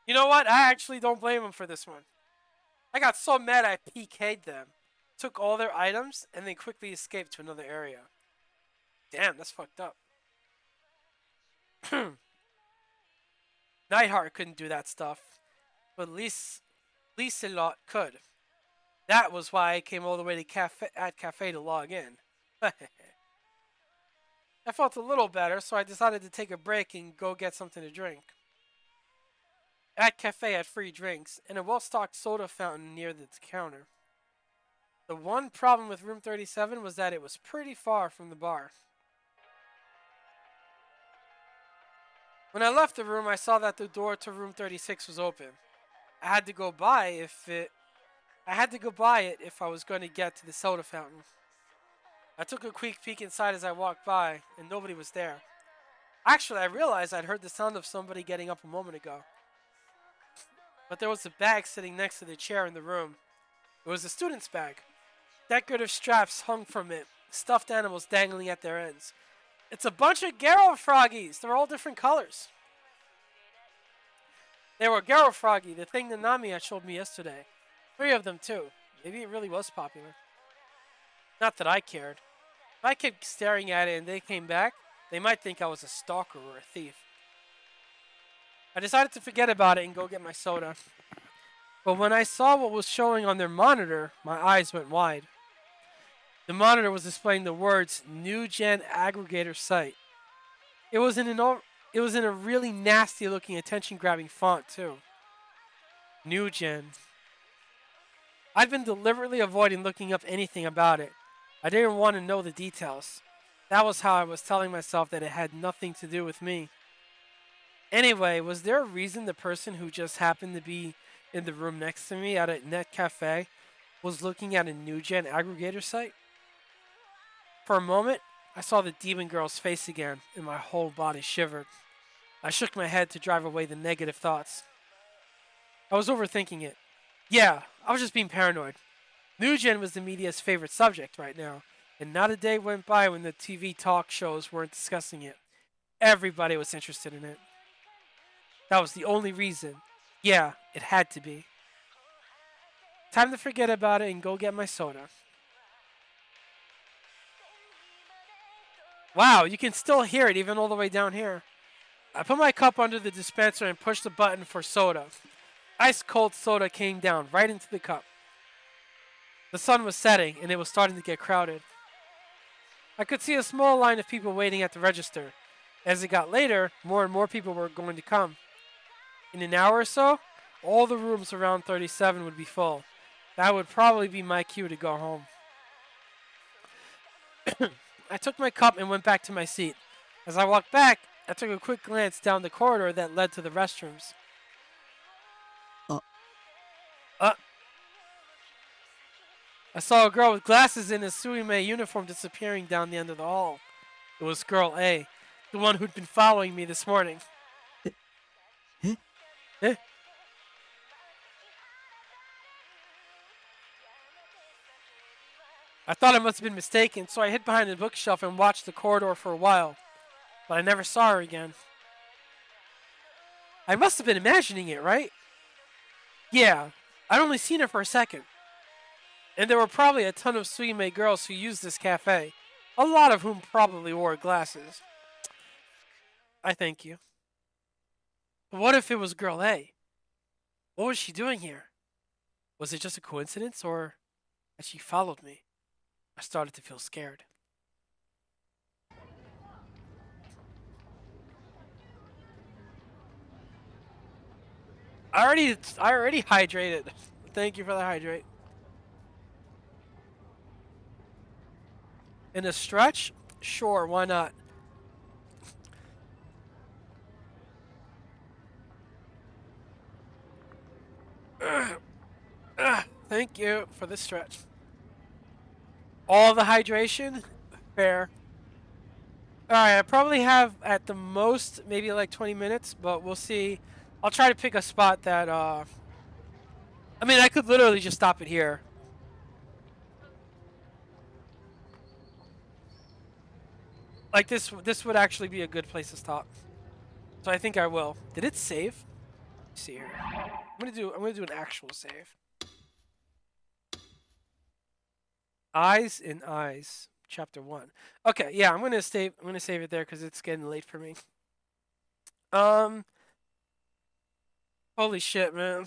You know what? I actually don't blame them for this one. I got so mad I PK'd them. Took all their items, and then quickly escaped to another area. Damn, that's fucked up. Nightheart couldn't do that stuff. But Liselot could. That was why I came all the way to cafe to log in. I felt a little better, so I decided to take a break and go get something to drink. At cafe had free drinks and a well-stocked soda fountain near the counter. The one problem with room 37 was that it was pretty far from the bar. When I left the room, I saw that the door to room 36 was open. I had to go by it if I was going to get to the soda fountain. I took a quick peek inside as I walked by, and nobody was there. Actually, I realized I'd heard the sound of somebody getting up a moment ago. But there was a bag sitting next to the chair in the room. It was a student's bag. Decorative straps hung from it, stuffed animals dangling at their ends. It's a bunch of Garo Froggies. They're all different colors. They were Garo Froggy, the thing that Nami had showed me yesterday. 3 of them, too. Maybe it really was popular. Not that I cared. If I kept staring at it and they came back, they might think I was a stalker or a thief. I decided to forget about it and go get my soda. But when I saw what was showing on their monitor, my eyes went wide. The monitor was displaying the words New Gen Aggregator Site. It was in a really nasty looking attention grabbing font too. New Gen. I'd been deliberately avoiding looking up anything about it. I didn't want to know the details. That was how I was telling myself that it had nothing to do with me. Anyway, was there a reason the person who just happened to be in the room next to me at a net cafe was looking at a new gen aggregator site? For a moment, I saw the demon girl's face again, and my whole body shivered. I shook my head to drive away the negative thoughts. I was overthinking it. Yeah, I was just being paranoid. New gen was the media's favorite subject right now, and not a day went by when the TV talk shows weren't discussing it. Everybody was interested in it. That was the only reason. Yeah, it had to be. Time to forget about it and go get my soda. Wow, you can still hear it even all the way down here. I put my cup under the dispenser and pushed the button for soda. Ice cold soda came down right into the cup. The sun was setting and it was starting to get crowded. I could see a small line of people waiting at the register. As it got later, more and more people were going to come. In an hour or so, all the rooms around 37 would be full. That would probably be my cue to go home. I took my cup and went back to my seat. As I walked back, I took a quick glance down the corridor that led to the restrooms. I saw a girl with glasses in a Suime uniform disappearing down the end of the hall. It was girl A, the one who'd been following me this morning. Eh? I thought I must have been mistaken, so I hid behind the bookshelf and watched the corridor for a while. But I never saw her again. I must have been imagining it, right? Yeah, I'd only seen her for a second. And there were probably a ton of Suime girls who used this cafe, a lot of whom probably wore glasses. I thank you. But what if it was girl A? What was she doing here? Was it just a coincidence, or had she followed me? I started to feel scared. I already hydrated. Thank you for the hydrate. In a stretch? Sure, why not? Thank you for the stretch. All the hydration? Fair. Alright, I probably have at the most maybe like 20 minutes, but we'll see. I'll try to pick a spot that, I mean, I could literally just stop it here. Like this would actually be a good place to stop. So I think I will. Did it save? Let's see here. I'm gonna do an actual save. Eyes in Eyes, Chapter 1. Okay, yeah, I'm gonna save it there because it's getting late for me. Holy shit, man.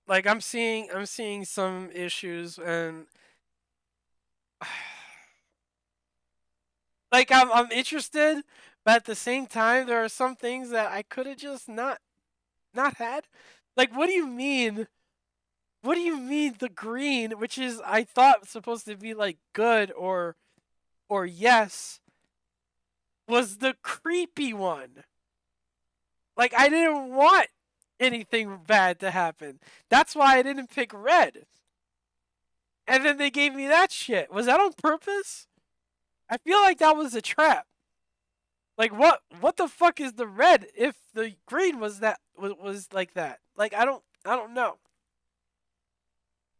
Like I'm seeing some issues and like I'm interested, but at the same time there are some things that I could have just not had. Like what do you mean? What do you mean the green, which is I thought supposed to be like good or yes, was the creepy one? Like I didn't want anything bad to happen. That's why I didn't pick red. And then they gave me that shit. Was that on purpose? I feel like that was a trap. Like what the fuck is the red if the green was like that? Like I don't know.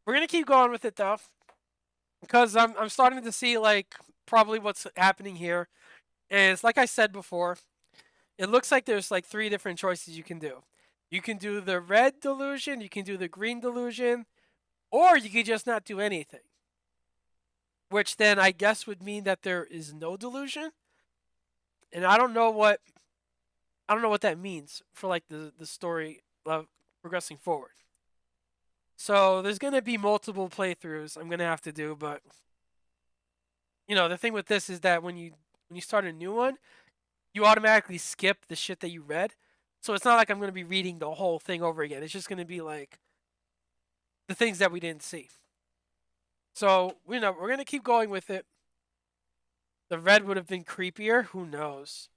We're gonna keep going with it though, because I'm starting to see like probably what's happening here. Is like I said before, it looks like there's like 3 different choices you can do. You can do the red delusion, you can do the green delusion, or you can just not do anything. Which then I guess would mean that there is no delusion. And I don't know what that means for like the story of progressing forward. So there's gonna be multiple playthroughs I'm gonna have to do, but you know the thing with this is that when you start a new one, you automatically skip the shit that you read. So it's not like I'm gonna be reading the whole thing over again. It's just gonna be like the things that we didn't see. So we're gonna keep going with it. The red would have been creepier. Who knows?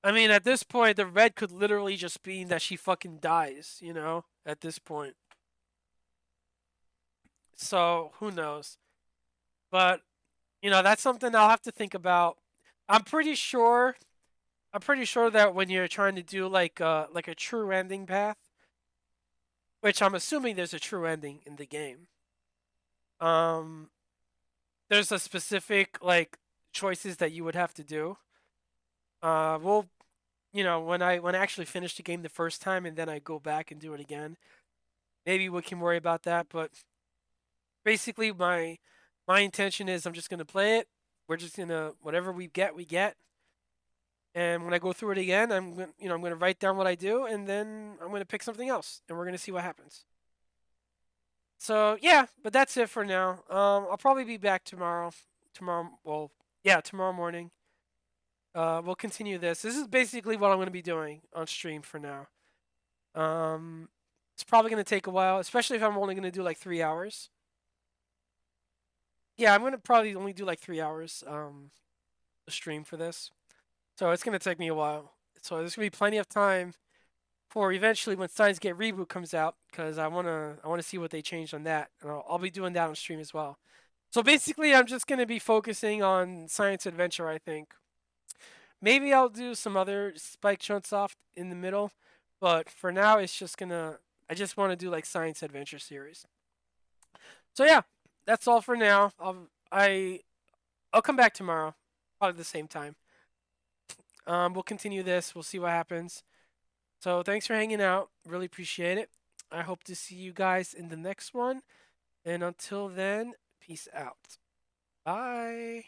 I mean, at this point, the red could literally just be that she fucking dies, you know, at this point. So, who knows? But, you know, that's something I'll have to think about. I'm pretty sure that when you're trying to do like a true ending path, which I'm assuming there's a true ending in the game. Um there's a specific like choices that you would have to do. Well, you know, when I actually finish the game the first time and then I go back and do it again, maybe we can worry about that. But basically, my intention is I'm just gonna play it. We're just gonna whatever we get, we get. And when I go through it again, I'm gonna write down what I do, and then I'm gonna pick something else, and we're gonna see what happens. So yeah, but that's it for now. I'll probably be back tomorrow. Well, yeah, tomorrow morning. We'll continue this. This is basically what I'm gonna be doing on stream for now. It's probably gonna take a while, especially if I'm only gonna do like 3 hours. Yeah, I'm gonna probably only do like 3 hours. The stream for this, so it's gonna take me a while. So there's gonna be plenty of time for eventually when Steins Gate Reboot comes out, because I wanna see what they changed on that, and I'll be doing that on stream as well. So basically, I'm just gonna be focusing on science adventure. I think maybe I'll do some other Spike Chunsoft in the middle, but for now, it's just gonna. I just want to do like science adventure series. So yeah, that's all for now. I'll come back tomorrow, probably the same time. We'll continue this. We'll see what happens. So thanks for hanging out. Really appreciate it. I hope to see you guys in the next one. And until then, peace out. Bye.